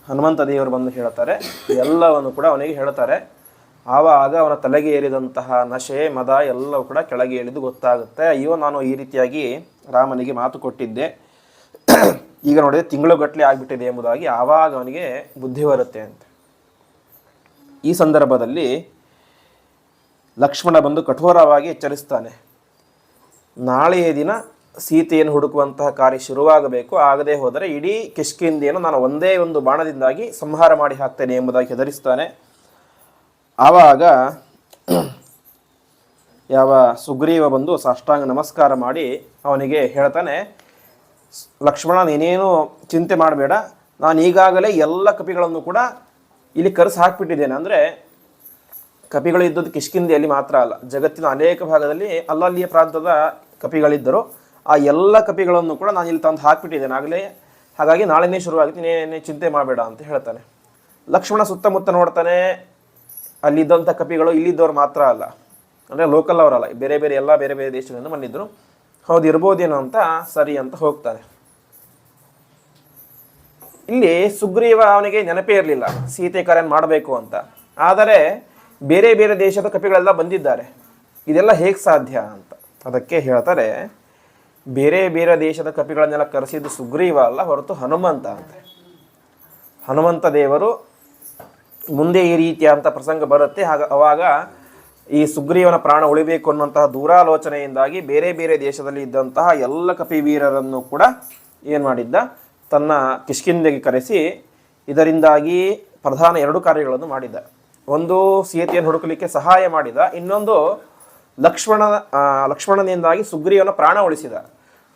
S1: ಹನುಮಂತ ದೇವರು ಬಂದು ಹೇಳ್ತಾರೆ, ಎಲ್ಲವನ್ನು ಕೂಡ ಅವನಿಗೆ ಹೇಳ್ತಾರೆ. ಆವಾಗ ಅವನ ತಲೆಗೆ ಏರಿದಂತಹ ನಶೆ, ಮದ ಎಲ್ಲವೂ ಕೂಡ ಕೆಳಗೆ ಏಳಿದು ಗೊತ್ತಾಗುತ್ತೆ. ಅಯ್ಯೋ, ನಾನು ಈ ರೀತಿಯಾಗಿ ರಾಮನಿಗೆ ಮಾತು ಕೊಟ್ಟಿದ್ದೆ, ಈಗ ನೋಡಿದರೆ ತಿಂಗಳುಗಟ್ಟಲೆ ಆಗಿಬಿಟ್ಟಿದೆ ಎಂಬುದಾಗಿ ಆವಾಗ ಅವನಿಗೆ ಬುದ್ಧಿ ಬರುತ್ತೆ ಅಂತ. ಈ ಸಂದರ್ಭದಲ್ಲಿ ಲಕ್ಷ್ಮಣ ಬಂದು ಕಠೋರವಾಗಿ ಎಚ್ಚರಿಸ್ತಾನೆ, ನಾಳೆಯ ದಿನ ಸೀತೆಯನ್ನು ಹುಡುಕುವಂತಹ ಕಾರ್ಯ ಶುರುವಾಗಬೇಕು, ಆಗದೆ ಹೋದರೆ ಇಡೀ ಕಿಷ್ಕಿಂಧೆಯನ್ನು ನಾನು ಒಂದೇ ಒಂದು ಬಾಣದಿಂದಾಗಿ ಸಂಹಾರ ಮಾಡಿ ಹಾಕ್ತೇನೆ ಎಂಬುದಾಗಿ ಹೆದರಿಸ್ತಾನೆ. ಆವಾಗ ಯಾವ ಸುಗ್ರೀವ ಬಂದು ಸಾಷ್ಟಾಂಗ ನಮಸ್ಕಾರ ಮಾಡಿ ಅವನಿಗೆ ಹೇಳ್ತಾನೆ, ಲಕ್ಷ್ಮಣ, ನೀನೇನು ಚಿಂತೆ ಮಾಡಬೇಡ, ನಾನು ಈಗಾಗಲೇ ಎಲ್ಲ ಕಪಿಗಳನ್ನು ಕೂಡ ಇಲ್ಲಿ ಕರೆಸಿ ಹಾಕಿಬಿಟ್ಟಿದ್ದೇನೆ. ಅಂದರೆ ಕಪಿಗಳು ಇದ್ದದ್ದು ಕಿಷ್ಕಿಂಧೆಯಲ್ಲಿ ಮಾತ್ರ ಅಲ್ಲ, ಜಗತ್ತಿನ ಅನೇಕ ಭಾಗದಲ್ಲಿ ಅಲ್ಲಲ್ಲಿಯ ಪ್ರಾಂತದ ಕಪಿಗಳಿದ್ದರು. ಆ ಎಲ್ಲ ಕಪಿಗಳನ್ನು ಕೂಡ ನಾನು ಇಲ್ಲಿ ತಂದು ಹಾಕಿಬಿಟ್ಟಿದ್ದೇನೆ ಆಗಲೇ, ಹಾಗಾಗಿ ನಾಳೆನೇ ಶುರುವಾಗುತ್ತೆ, ನೀನೇ ಚಿಂತೆ ಮಾಡಬೇಡ ಅಂತ ಹೇಳ್ತಾನೆ. ಲಕ್ಷ್ಮಣ ಸುತ್ತಮುತ್ತ ನೋಡ್ತಾನೆ, ಅಲ್ಲಿದ್ದಂಥ ಕಪಿಗಳು ಇಲ್ಲಿದ್ದವರು ಮಾತ್ರ ಅಲ್ಲ, ಅಂದರೆ ಲೋಕಲ್ ಅವರಲ್ಲ, ಬೇರೆ ಬೇರೆ ದೇಶಗಳಿಂದ ಬಂದಿದ್ದರು. ಹೌದು, ಇರ್ಬೋದೇನೋ ಅಂತ ಸರಿ ಅಂತ ಹೋಗ್ತಾನೆ. ಇಲ್ಲಿ ಸುಗ್ರೀವ ಅವನಿಗೆ ನೆನಪೇ ಇರಲಿಲ್ಲ ಸೀತೆ ಕಾರ್ಯ ಮಾಡಬೇಕು ಅಂತ. ಆದರೆ ಬೇರೆ ಬೇರೆ ದೇಶದ ಕಪಿಗಳೆಲ್ಲ ಬಂದಿದ್ದಾರೆ, ಇದೆಲ್ಲ ಹೇಗೆ ಸಾಧ್ಯ ಅಂತ. ಅದಕ್ಕೆ ಹೇಳ್ತಾರೆ, ಬೇರೆ ಬೇರೆ ದೇಶದ ಕಪಿಗಳನ್ನೆಲ್ಲ ಕರೆಸಿದ್ದು ಸುಗ್ರೀವ ಅಲ್ಲ, ಹೊರತು ಹನುಮಂತ ಅಂತ. ಹನುಮಂತ ದೇವರು ಮುಂದೆ ಈ ರೀತಿಯಾದಂಥ ಪ್ರಸಂಗ ಬರುತ್ತೆ, ಅವಾಗ ಈ ಸುಗ್ರೀವನ ಪ್ರಾಣ ಉಳಿಬೇಕು ಅನ್ನುವಂತಹ ದೂರಾಲೋಚನೆಯಿಂದಾಗಿ ಬೇರೆ ಬೇರೆ ದೇಶದಲ್ಲಿ ಇದ್ದಂತಹ ಎಲ್ಲ ಕಪಿವೀರರನ್ನು ಕೂಡ ಏನು ಮಾಡಿದ್ದ, ತನ್ನ ಕಿಷ್ಕಿಂಧೆಗೆ ಕರೆಸಿ ಇದರಿಂದಾಗಿ ಪ್ರಧಾನ 2 ಕಾರ್ಯಗಳನ್ನು ಮಾಡಿದ. ಒಂದು, ಸೀತೆಯನ್ನು ಹುಡುಕಲಿಕ್ಕೆ ಸಹಾಯ ಮಾಡಿದ. ಇನ್ನೊಂದು, ಲಕ್ಷ್ಮಣನಿಂದಾಗಿ ಸುಗ್ರೀವನ ಪ್ರಾಣ ಉಳಿಸಿದ.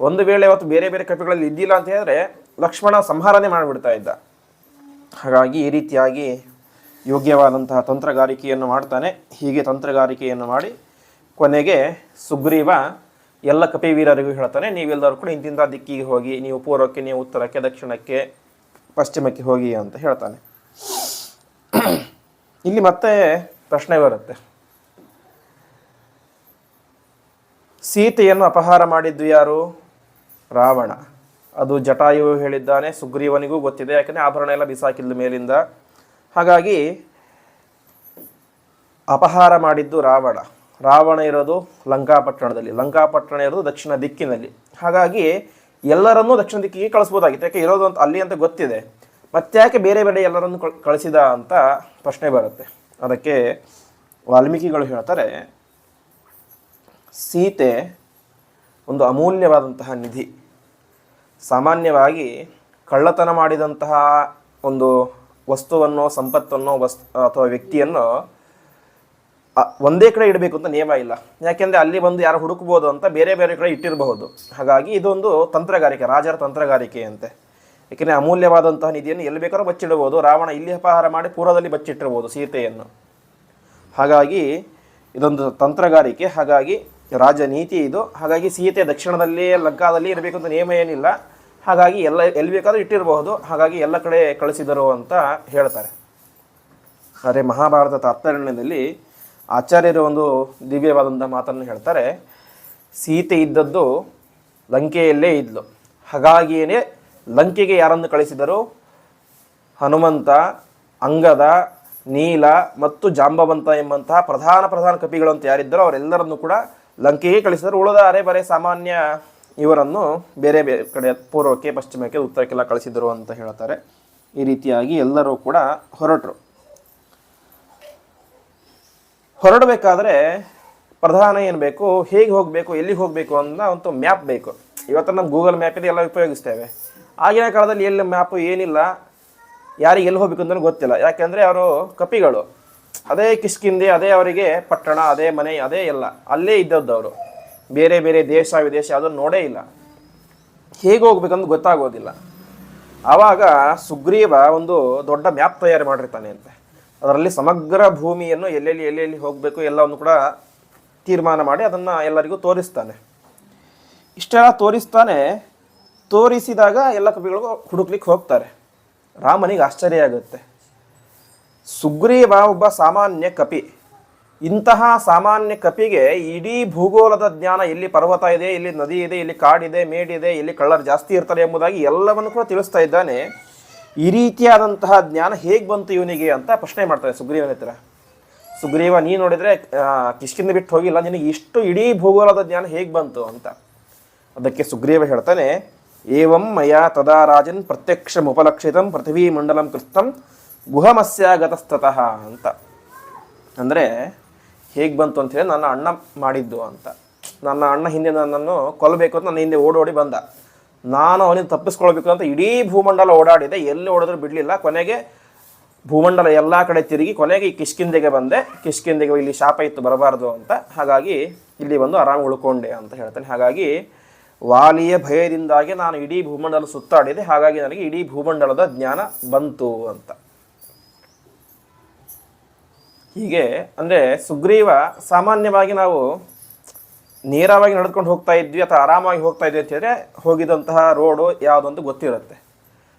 S1: ಒಂದು ವೇಳೆ ಅವತ್ತು ಬೇರೆ ಬೇರೆ ಕಪಿಗಳಲ್ಲಿ ಇದ್ದಿಲ್ಲ ಅಂತ ಹೇಳಿದ್ರೆ ಲಕ್ಷ್ಮಣ ಸಂಹಾರನೆ ಮಾಡಿಬಿಡ್ತಾ ಇದ್ದ. ಹಾಗಾಗಿ ಈ ರೀತಿಯಾಗಿ ಯೋಗ್ಯವಾದಂತಹ ತಂತ್ರಗಾರಿಕೆಯನ್ನು ಮಾಡ್ತಾನೆ. ಹೀಗೆ ತಂತ್ರಗಾರಿಕೆಯನ್ನು ಮಾಡಿ ಕೊನೆಗೆ ಸುಗ್ರೀವ ಎಲ್ಲ ಕಪಿವೀರರಿಗೂ ಹೇಳ್ತಾನೆ, ನೀವೆಲ್ಲರೂ ಕೂಡ ಇಂತಿಂಥ ದಿಕ್ಕಿಗೆ ಹೋಗಿ, ನೀವು ಪೂರ್ವಕ್ಕೆ, ನೀವು ಉತ್ತರಕ್ಕೆ, ದಕ್ಷಿಣಕ್ಕೆ, ಪಶ್ಚಿಮಕ್ಕೆ ಹೋಗಿ ಅಂತ ಹೇಳ್ತಾನೆ. ಇಲ್ಲಿ ಮತ್ತೆ ಪ್ರಶ್ನೆ ಬರುತ್ತೆ, ಸೀತೆಯನ್ನು ಅಪಹಾರ ಮಾಡಿದ್ದು ಯಾರು? ರಾವಣ. ಅದು ಜಟಾಯು ಹೇಳಿದ್ದಾನೆ, ಸುಗ್ರೀವನಿಗೂ ಗೊತ್ತಿದೆ, ಯಾಕಂದರೆ ಆಭರಣ ಎಲ್ಲ ಬಿಸಾಕಿದ್ದ ಮೇಲಿಂದ. ಹಾಗಾಗಿ ಅಪಹಾರ ಮಾಡಿದ್ದು ರಾವಣ. ರಾವಣ ಇರೋದು ಲಂಕಾಪಟ್ಟಣದಲ್ಲಿ, ಲಂಕಾಪಟ್ಟಣ ಇರೋದು ದಕ್ಷಿಣ ದಿಕ್ಕಿನಲ್ಲಿ. ಹಾಗಾಗಿ ಎಲ್ಲರನ್ನೂ ದಕ್ಷಿಣ ದಿಕ್ಕಿಗೆ ಕಳಿಸ್ಬೋದಾಗಿತ್ತು, ಯಾಕೆ ಇರೋದು ಅಂತ ಅಲ್ಲಿ ಅಂತ ಗೊತ್ತಿದೆ, ಮತ್ತ್ಯಾಕೆ ಬೇರೆ ಬೇರೆ ಎಲ್ಲರನ್ನು ಕಳಿಸಿದ ಅಂತ ಪ್ರಶ್ನೆ ಬರುತ್ತೆ. ಅದಕ್ಕೆ ವಾಲ್ಮೀಕಿಗಳು ಹೇಳ್ತಾರೆ, ಸೀತೆ ಒಂದು ಅಮೂಲ್ಯವಾದಂತಹ ನಿಧಿ. ಸಾಮಾನ್ಯವಾಗಿ ಕಳ್ಳತನ ಮಾಡಿದಂತಹ ಒಂದು ವಸ್ತುವನ್ನು, ಸಂಪತ್ತನ್ನು, ಅಥವಾ ವ್ಯಕ್ತಿಯನ್ನು ಒಂದೇ ಕಡೆ ಇಡಬೇಕು ಅಂತ ನಿಯಮ ಇಲ್ಲ. ಯಾಕೆಂದರೆ ಅಲ್ಲಿ ಬಂದು ಯಾರು ಹುಡುಕ್ಬೋದು ಅಂತ ಬೇರೆ ಬೇರೆ ಕಡೆ ಇಟ್ಟಿರಬಹುದು. ಹಾಗಾಗಿ ಇದೊಂದು ತಂತ್ರಗಾರಿಕೆ, ರಾಜರ ತಂತ್ರಗಾರಿಕೆ ಅಂತೆ. ಏಕೆಂದರೆ ಅಮೂಲ್ಯವಾದಂತಹ ನಿಧಿಯನ್ನು ಎಲ್ಲಿ ಬೇಕಾದ್ರೂ ಬಚ್ಚಿಡಬಹುದು. ರಾವಣ ಇಲ್ಲಿ ಅಪಹಾರ ಮಾಡಿ ಪೂರ್ವದಲ್ಲಿ ಬಚ್ಚಿಟ್ಟಿರ್ಬೋದು ಸೀತೆಯನ್ನು. ಹಾಗಾಗಿ ಇದೊಂದು ತಂತ್ರಗಾರಿಕೆ, ಹಾಗಾಗಿ ರಾಜನೀತಿ ಇದು. ಹಾಗಾಗಿ ಸೀತೆ ದಕ್ಷಿಣದಲ್ಲಿ, ಲಂಕಾದಲ್ಲಿ ಇರಬೇಕು ಅಂತ ನಿಯಮ ಏನಿಲ್ಲ. ಹಾಗಾಗಿ ಎಲ್ಲಿ ಬೇಕಾದರೂ ಇಟ್ಟಿರಬಹುದು. ಹಾಗಾಗಿ ಎಲ್ಲ ಕಡೆ ಕಳಿಸಿದರು ಅಂತ ಹೇಳ್ತಾರೆ. ಆದರೆ ಮಹಾಭಾರತ ತಾತ್ಪರ್ಯದಲ್ಲಿ ಆಚಾರ್ಯರು ಒಂದು ದಿವ್ಯವಾದಂಥ ಮಾತನ್ನು ಹೇಳ್ತಾರೆ, ಸೀತೆ ಇದ್ದದ್ದು ಲಂಕೆಯಲ್ಲೇ ಇದ್ಲು, ಹಾಗಾಗಿಯೇ ಲಂಕೆಗೆ ಯಾರನ್ನು ಕಳಿಸಿದರು? ಹನುಮಂತ, ಅಂಗದ, ನೀಲ ಮತ್ತು ಜಾಂಬವಂತ ಎಂಬಂತಹ ಪ್ರಧಾನ ಕಪಿಗಳು ಅಂತ ಯಾರಿದ್ದರೋ ಅವರೆಲ್ಲರನ್ನು ಕೂಡ ಲಂಕೆಗೆ ಕಳಿಸಿದರು. ಉಳಿದ ಅರೆಬರೆ ಸಾಮಾನ್ಯ ಇವರನ್ನು ಬೇರೆ ಬೇರೆ ಕಡೆ ಪೂರ್ವಕ್ಕೆ, ಪಶ್ಚಿಮಕ್ಕೆ, ಉತ್ತರಕ್ಕೆಲ್ಲ ಕಳಿಸಿದರು ಅಂತ ಹೇಳ್ತಾರೆ. ಈ ರೀತಿಯಾಗಿ ಎಲ್ಲರೂ ಕೂಡ ಹೊರಡಬೇಕಾದ್ರೆ ಪ್ರಧಾನ ಏನು ಬೇಕು, ಹೇಗೆ ಹೋಗಬೇಕು, ಎಲ್ಲಿಗೆ ಹೋಗಬೇಕು ಅನ್ನೋ ಒಂದು ಮ್ಯಾಪ್ ಬೇಕು. ಇವತ್ತು ನಮ್ಮ ಗೂಗಲ್ ಮ್ಯಾಪ್ ಇದೆ, ಎಲ್ಲ ಉಪಯೋಗಿಸ್ತೇವೆ. ಆಗಿನ ಕಾಲದಲ್ಲಿ ಎಲ್ಲಿ ಮ್ಯಾಪು ಏನಿಲ್ಲ, ಯಾರಿಗೆ ಎಲ್ಲಿ ಹೋಗ್ಬೇಕು ಅಂತಲೂ ಗೊತ್ತಿಲ್ಲ. ಯಾಕೆಂದರೆ ಅವರು ಕಪಿಗಳು, ಅದೇ ಕಿಷ್ಕಿಂದೆ, ಅದೇ ಅವರಿಗೆ ಪಟ್ಟಣ, ಅದೇ ಮನೆ, ಅದೇ ಎಲ್ಲ ಅಲ್ಲೇ ಇದ್ದದ್ದು. ಅವರು ಬೇರೆ ಬೇರೆ ದೇಶ ವಿದೇಶ ಅದನ್ನು ನೋಡೇ ಇಲ್ಲ, ಹೇಗೆ ಹೋಗ್ಬೇಕಂತ ಗೊತ್ತಾಗೋದಿಲ್ಲ. ಆವಾಗ ಸುಗ್ರೀವ ಒಂದು ದೊಡ್ಡ ಮ್ಯಾಪ್ ತಯಾರು ಮಾಡಿರ್ತಾನೆ ಅಂತೆ. ಅದರಲ್ಲಿ ಸಮಗ್ರ ಭೂಮಿಯನ್ನು ಎಲ್ಲೆಲ್ಲಿ ಹೋಗಬೇಕು ಎಲ್ಲವನ್ನು ಕೂಡ ತೀರ್ಮಾನ ಮಾಡಿ ಅದನ್ನು ಎಲ್ಲರಿಗೂ ತೋರಿಸ್ತಾನೆ. ಇಷ್ಟೆಲ್ಲ ತೋರಿಸಿದಾಗ ಎಲ್ಲ ಕಪಿಗಳಿಗೂ ಹುಡುಕ್ಲಿಕ್ಕೆ ಹೋಗ್ತಾರೆ. ರಾಮನಿಗೆ ಆಶ್ಚರ್ಯ ಆಗುತ್ತೆ. ಸುಗ್ರೀವ ಒಬ್ಬ ಸಾಮಾನ್ಯ ಕಪಿ. ಇಂತಹ ಸಾಮಾನ್ಯ ಕಪಿಗೆ ಇಡೀ ಭೂಗೋಳದ ಜ್ಞಾನ, ಎಲ್ಲಿ ಪರ್ವತ ಇದೆ, ಎಲ್ಲಿ ನದಿ ಇದೆ, ಎಲ್ಲಿ ಕಾಡಿದೆ, ಮೇಡಿದೆ, ಎಲ್ಲಿ ಕಳ್ಳರು ಜಾಸ್ತಿ ಇರ್ತಾರೆ ಎಂಬುದಾಗಿ ಎಲ್ಲವನ್ನು ಕೂಡ ತಿಳಿಸ್ತಾ ಇದ್ದಾನೆ. ಈ ರೀತಿಯಾದಂತಹ ಜ್ಞಾನ ಹೇಗೆ ಬಂತು ಇವನಿಗೆ ಅಂತ ಪ್ರಶ್ನೆ ಮಾಡ್ತಾರೆ ಸುಗ್ರೀವನ ಹತ್ರ. ಸುಗ್ರೀವ, ನೀ ನೋಡಿದರೆ ಕಿಷ್ಕಿಂದ ಬಿಟ್ಟು ಹೋಗಿಲ್ಲ, ನಿನಗೆ ಇಷ್ಟು ಇಡೀ ಭೂಗೋಳದ ಜ್ಞಾನ ಹೇಗೆ ಬಂತು ಅಂತ. ಅದಕ್ಕೆ ಸುಗ್ರೀವ ಹೇಳ್ತಾನೆ, ಏವಂ ಮಯಾ ತದಾ ರಾಜನ್ ಪ್ರತ್ಯಕ್ಷಮುಪಲಕ್ಷಿತಂ ಪೃಥ್ವೀ ಮಂಡಲಂ ಕೃತಂ ಗುಹಮಸ್ಯಾಗತಸ್ತತಃ ಅಂತ. ಅಂದರೆ ಹೇಗೆ ಬಂತು ಅಂತ ಹೇಳಿ ನನ್ನ ಅಣ್ಣ ಮಾಡಿದ್ದು ಅಂತ. ನನ್ನ ಅಣ್ಣ ಹಿಂದೆ ನನ್ನನ್ನು ಕೊಲ್ಲಬೇಕು ಅಂತ ನನ್ನ ಹಿಂದೆ ಓಡೋಡಿ ಬಂದ. ನಾನು ಅವನಿಗೆ ತಪ್ಪಿಸ್ಕೊಳ್ಬೇಕು ಅಂತ ಇಡೀ ಭೂಮಂಡಲ ಓಡಾಡಿದೆ, ಎಲ್ಲಿ ಓಡಿದ್ರೂ ಬಿಡಲಿಲ್ಲ. ಕೊನೆಗೆ ಭೂಮಂಡಲ ಎಲ್ಲ ಕಡೆ ತಿರುಗಿ ಕೊನೆಗೆ ಈ ಕಿಷ್ಕಿಂದೆಗೆ ಬಂದೆ. ಕಿಷ್ಕಿಂದೆಗೆ ಇಲ್ಲಿ ಶಾಪ ಇತ್ತು, ಬರಬಾರ್ದು ಅಂತ. ಹಾಗಾಗಿ ಇಲ್ಲಿ ಬಂದು ಆರಾಮ ಉಳ್ಕೊಂಡೆ ಅಂತ ಹೇಳ್ತಾನೆ. ಹಾಗಾಗಿ ವಾಲಿಯ ಭಯದಿಂದಾಗಿ ನಾನು ಇಡೀ ಭೂಮಂಡಲ ಸುತ್ತಾಡಿದೆ, ಹಾಗಾಗಿ ನನಗೆ ಇಡೀ ಭೂಮಂಡಲದ ಜ್ಞಾನ ಬಂತು ಅಂತ. ಹೀಗೆ ಅಂದರೆ ಸುಗ್ರೀವ ಸಾಮಾನ್ಯವಾಗಿ ನಾವು ನೇರವಾಗಿ ನಡೆದುಕೊಂಡು ಹೋಗ್ತಾ ಇದ್ವಿ ಅಥವಾ ಆರಾಮಾಗಿ ಹೋಗ್ತಾ ಇದ್ವಿ ಅಂತ ಹೇಳಿದ್ರೆ ಹೋಗಿದಂತಹ ರೋಡು ಯಾವುದೊಂದು ಗೊತ್ತಿರುತ್ತೆ.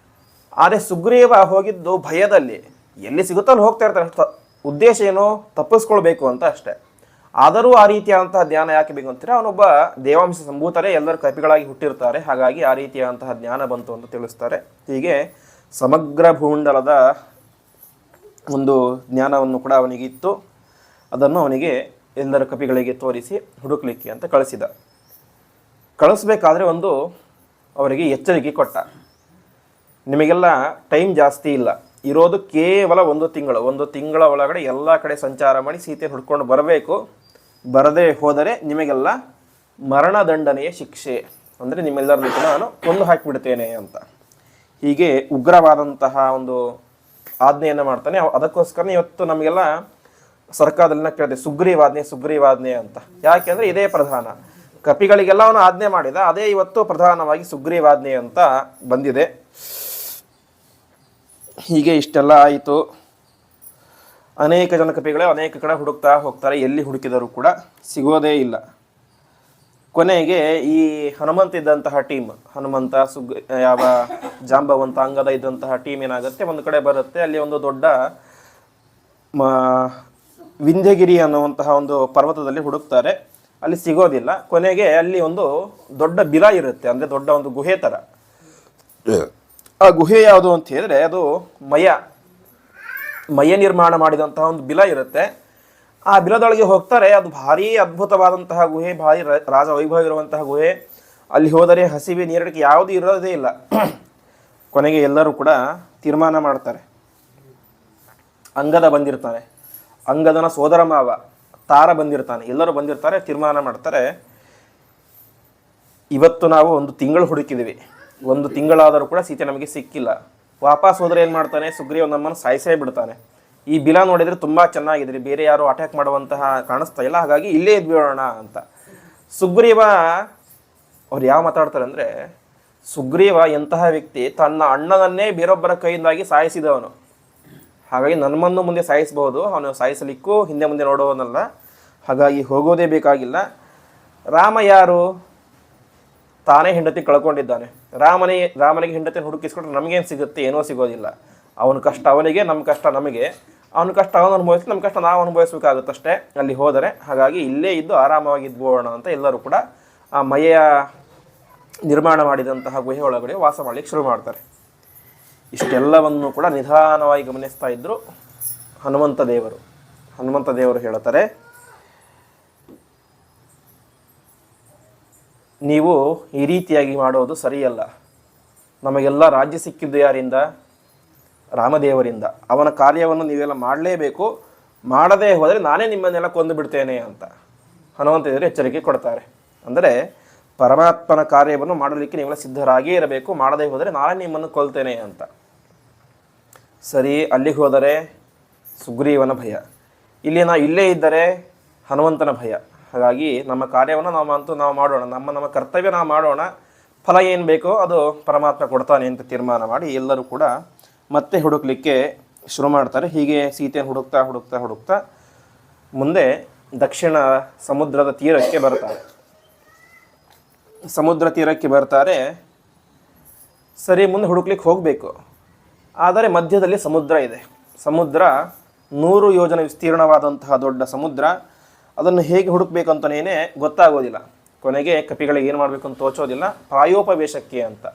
S1: ಆದರೆ ಸುಗ್ರೀವ ಹೋಗಿದ್ದು ಭಯದಲ್ಲಿ, ಎಲ್ಲಿ ಸಿಗುತ್ತೋ ಅಲ್ಲಿ ಹೋಗ್ತಾ ಇರ್ತಾರೆ. ಉದ್ದೇಶ ಏನು, ತಪ್ಪಿಸ್ಕೊಳ್ಬೇಕು ಅಂತ ಅಷ್ಟೇ. ಆದರೂ ಆ ರೀತಿಯಾದಂತಹ ಜ್ಞಾನ ಯಾಕೆ ಬೇಕು ಅಂತೀರ, ಅವನೊಬ್ಬ ದೇವಾಂಶ ಸಂಭೂತರೇ, ಎಲ್ಲರೂ ಕಪಿಗಳಾಗಿ ಹುಟ್ಟಿರ್ತಾರೆ. ಹಾಗಾಗಿ ಆ ರೀತಿಯಾದಂತಹ ಜ್ಞಾನ ಬಂತು ಅಂತ ತಿಳಿಸ್ತಾರೆ. ಹೀಗೆ ಸಮಗ್ರ ಭೂಮಂಡಲದ ಒಂದು ಜ್ಞಾನವನ್ನು ಕೂಡ ಅವನಿಗಿತ್ತು. ಅದನ್ನು ಅವನಿಗೆ ಎಲ್ಲರ ಕಪಿಗಳಿಗೆ ತೋರಿಸಿ ಹುಡುಕ್ಲಿಕ್ಕೆ ಅಂತ ಕಳಿಸ್ಬೇಕಾದ್ರೆ ಒಂದು ಅವರಿಗೆ ಎಚ್ಚರಿಕೆ ಕೊಟ್ಟ. ನಿಮಗೆಲ್ಲ ಟೈಮ್ ಜಾಸ್ತಿ ಇಲ್ಲ, ಇರೋದು ಕೇವಲ ಒಂದು ತಿಂಗಳ ಒಳಗಡೆ ಎಲ್ಲ ಕಡೆ ಸಂಚಾರ ಮಾಡಿ ಸೀತೆ ಹುಡ್ಕೊಂಡು ಬರಬೇಕು. ಬರದೇ ಹೋದರೆ ನಿಮಗೆಲ್ಲ ಮರಣದಂಡನೆಯ ಶಿಕ್ಷೆ, ಅಂದರೆ ನಿಮ್ಮೆಲ್ಲರನ್ನು ಕೂಡ ನಾನು ಕೊಂದು ಹಾಕಿಬಿಡ್ತೇನೆ ಅಂತ. ಹೀಗೆ ಉಗ್ರವಾದಂತಹ ಒಂದು ಆಜ್ಞೆಯನ್ನು ಮಾಡ್ತಾನೆ. ಅದಕ್ಕೋಸ್ಕರ ಇವತ್ತು ನಮಗೆಲ್ಲ ಸರ್ಕಾರದಲ್ಲಿನ ಕೇಳಿದೆ ಸುಗ್ರೀವಾಜ್ಞೆ ಅಂತ. ಯಾಕೆಂದರೆ ಇದೇ ಪ್ರಧಾನ. ಕಪಿಗಳಿಗೆಲ್ಲ ಅವನು ಆಜ್ಞೆ ಮಾಡಿದ, ಅದೇ ಇವತ್ತು ಪ್ರಧಾನವಾಗಿ ಸುಗ್ರೀವಾಜ್ಞೆ ಅಂತ ಬಂದಿದೆ. ಹೀಗೆ ಇಷ್ಟೆಲ್ಲ ಆಯಿತು. ಅನೇಕ ಜನ ಕಪಿಗಳೇ ಅನೇಕ ಕಡೆ ಹುಡುಕ್ತಾ ಹೋಗ್ತಾರೆ, ಎಲ್ಲಿ ಹುಡುಕಿದರೂ ಕೂಡ ಸಿಗೋದೇ ಇಲ್ಲ. ಕೊನೆಗೆ ಈ ಹನುಮಂತ ಇದ್ದಂತಹ ಟೀಮ್, ಹನುಮಂತ ಯಾವ ಜಾಂಬವಂತ ಅಂಗದ ಇದ್ದಂತಹ ಟೀಮ್ ಏನಾಗುತ್ತೆ, ಒಂದು ಕಡೆ ಬರುತ್ತೆ. ಅಲ್ಲಿ ಒಂದು ದೊಡ್ಡ ವಿಂಧ್ಯಗಿರಿ ಅನ್ನುವಂತಹ ಒಂದು ಪರ್ವತದಲ್ಲಿ ಹುಡುಕ್ತಾರೆ, ಅಲ್ಲಿ ಸಿಗೋದಿಲ್ಲ. ಕೊನೆಗೆ ಅಲ್ಲಿ ಒಂದು ದೊಡ್ಡ ಬಿಲ ಇರುತ್ತೆ, ಅಂದರೆ ದೊಡ್ಡ ಒಂದು ಗುಹೆ ಥರ. ಆ ಗುಹೆ ಯಾವುದು ಅಂತ ಹೇಳಿದ್ರೆ ಅದು ಮಯ ನಿರ್ಮಾಣ ಮಾಡಿದಂತಹ ಒಂದು ಬಿಲ ಇರುತ್ತೆ. ಆ ಬಿಲದೊಳಗೆ ಹೋಗ್ತಾರೆ. ಅದು ಭಾರೀ ಅದ್ಭುತವಾದಂತಹ ಗುಹೆ, ಭಾರಿ ರಾಜ ವೈಭವ ಇರುವಂತಹ ಗುಹೆ. ಅಲ್ಲಿ ಹೋದರೆ ಹಸಿವೆ ನೀರಡಿಕೆ ಯಾವುದೂ ಇರೋದೇ ಇಲ್ಲ. ಕೊನೆಗೆ ಎಲ್ಲರೂ ಕೂಡ ತೀರ್ಮಾನ ಮಾಡ್ತಾರೆ. ಅಂಗದ ಬಂದಿರ್ತಾನೆ, ಅಂಗದನ ಸೋದರ ಮಾವ ತಾರ ಬಂದಿರ್ತಾನೆ, ಎಲ್ಲರೂ ಬಂದಿರ್ತಾರೆ. ತೀರ್ಮಾನ ಮಾಡ್ತಾರೆ, ಇವತ್ತು ನಾವು ಒಂದು ತಿಂಗಳು ಹುಡುಕಿದ್ವಿ, ಒಂದು ತಿಂಗಳಾದರೂ ಕೂಡ ಸೀತೆ ನಮಗೆ ಸಿಕ್ಕಿಲ್ಲ. ವಾಪಸ್ ಹೋದ್ರೆ ಏನು ಮಾಡ್ತಾನೆ, ಸುಗ್ರೀವ ನಮ್ಮನ್ನು ಸಾಯಿಸೇ ಬಿಡ್ತಾನೆ. ಈ ಬಿಲ ನೋಡಿದರೆ ತುಂಬ ಚೆನ್ನಾಗಿದ್ರಿ, ಬೇರೆ ಯಾರು ಅಟ್ಯಾಕ್ ಮಾಡುವಂತಹ ಕಾಣಿಸ್ತಾ ಇಲ್ಲ, ಹಾಗಾಗಿ ಇಲ್ಲೇ ಇದ್ಬಿಡೋಣ ಅಂತ. ಸುಗ್ರೀವ ಅವ್ರು ಯಾವ ಮಾತಾಡ್ತಾರೆ ಅಂದರೆ, ಸುಗ್ರೀವ ಎಂತಹ ವ್ಯಕ್ತಿ, ತನ್ನ ಅಣ್ಣನನ್ನೇ ಬೇರೊಬ್ಬರ ಕೈಯಿಂದಾಗಿ ಸಾಯಿಸಿದವನು. ಹಾಗಾಗಿ ನನ್ನನ್ನು ಮುಂದೆ ಸಾಯಿಸಬಹುದು, ಅವನು ಸಾಯಿಸಲಿಕ್ಕೂ ಹಿಂದೆ ಮುಂದೆ ನೋಡುವವನಲ್ಲ. ಹಾಗಾಗಿ ಹೋಗೋದೇ ಬೇಕಾಗಿಲ್ಲ. ರಾಮ ಯಾರು, ತಾನೇ ಹೆಂಡತಿ ಕಳ್ಕೊಂಡಿದ್ದಾನೆ. ರಾಮನಿಗೆ ಹೆಂಡತಿ ಹುಡುಕಿಸ್ಕೊಂಡ್ರೆ ನಮಗೇನು ಸಿಗುತ್ತೆ, ಏನೋ ಸಿಗೋದಿಲ್ಲ. ಅವನ ಕಷ್ಟ ಅವನಿಗೆ, ನಮ್ಮ ಕಷ್ಟ ನಮಗೆ. ಅವನ ಕಷ್ಟ ಅವನು ಅನುಭವಿಸಿ, ನಮ್ಮ ಕಷ್ಟ ನಾವು ಅನುಭವಿಸ್ಬೇಕಾಗುತ್ತಷ್ಟೇ ಅಲ್ಲಿ ಹೋದರೆ. ಹಾಗಾಗಿ ಇಲ್ಲೇ ಇದ್ದು ಆರಾಮವಾಗಿ ಇದ್ಬೋಣ ಅಂತ ಎಲ್ಲರೂ ಕೂಡ ಆ ಮಯ ನಿರ್ಮಾಣ ಮಾಡಿದಂತಹ ಗುಹೆ ಒಳಗಡೆ ವಾಸ ಮಾಡಲಿಕ್ಕೆ ಶುರು ಮಾಡ್ತಾರೆ. ಇಷ್ಟೆಲ್ಲವನ್ನು ಕೂಡ ನಿಧಾನವಾಗಿ ಗಮನಿಸ್ತಾ ಇದ್ದರು ಹನುಮಂತ ದೇವರು ಹೇಳುತ್ತಾರೆ, ನೀವು ಈ ರೀತಿಯಾಗಿ ಮಾಡೋದು ಸರಿಯಲ್ಲ. ನಮಗೆಲ್ಲ ರಾಜ್ಯ ಸಿಕ್ಕಿದ್ದು ಯಾರಿಂದ? ರಾಮದೇವರಿಂದ. ಅವನ ಕಾರ್ಯವನ್ನು ನೀವೆಲ್ಲ ಮಾಡಲೇಬೇಕು, ಮಾಡದೇ ಹೋದರೆ ನಾನೇ ನಿಮ್ಮನ್ನೆಲ್ಲ ಕೊಂದು ಬಿಡ್ತೇನೆ ಅಂತ ಹನುಮಂತ ದೇವರು ಎಚ್ಚರಿಕೆ ಕೊಡ್ತಾರೆ. ಅಂದರೆ ಪರಮಾತ್ಮನ ಕಾರ್ಯವನ್ನು ಮಾಡಲಿಕ್ಕೆ ನೀವೆಲ್ಲ ಸಿದ್ಧರಾಗೇ ಇರಬೇಕು, ಮಾಡದೇ ಹೋದರೆ ನಾನೇ ನಿಮ್ಮನ್ನು ಕೊಲ್ತೇನೆ ಅಂತ. ಸರಿ, ಅಲ್ಲಿಗೆ ಹೋದರೆ ಸುಗ್ರೀವನ ಭಯ, ಇಲ್ಲೇ ಇದ್ದರೆ ಹನುಮಂತನ ಭಯ. ಹಾಗಾಗಿ ನಮ್ಮ ಕಾರ್ಯವನ್ನು ನಾವು ಮಾಡೋಣ, ನಮ್ಮ ಕರ್ತವ್ಯ ನಾವು ಮಾಡೋಣ, ಫಲ ಏನು ಬೇಕೋ ಅದು ಪರಮಾತ್ಮ ಕೊಡ್ತಾನೆ ಅಂತ ತೀರ್ಮಾನ ಮಾಡಿ ಎಲ್ಲರೂ ಕೂಡ ಮತ್ತೆ ಹುಡುಕ್ಲಿಕ್ಕೆ ಶುರು ಮಾಡ್ತಾರೆ. ಹೀಗೆ ಸೀತೆಯನ್ನು ಹುಡುಕ್ತಾ ಮುಂದೆ ದಕ್ಷಿಣ ಸಮುದ್ರದ ತೀರಕ್ಕೆ ಬರ್ತಾರೆ. ಸರಿ, ಮುಂದೆ ಹುಡುಕ್ಲಿಕ್ಕೆ ಹೋಗಬೇಕು. ಆದರೆ ಮಧ್ಯದಲ್ಲಿ ಸಮುದ್ರ ಇದೆ. ಸಮುದ್ರ 100 ಯೋಜನೆ ವಿಸ್ತೀರ್ಣವಾದಂತಹ ದೊಡ್ಡ ಸಮುದ್ರ. ಅದನ್ನು ಹೇಗೆ ಹುಡುಕ್ಬೇಕಂತನೇ ಗೊತ್ತಾಗೋದಿಲ್ಲ. ಕೊನೆಗೆ ಕಪಿಗಳಿಗೆ ಏನು ಮಾಡಬೇಕು ಅಂತ ತೋಚೋದಿಲ್ಲ. ಪ್ರಾಯೋಪವೇಶಕ್ಕೆ ಅಂತ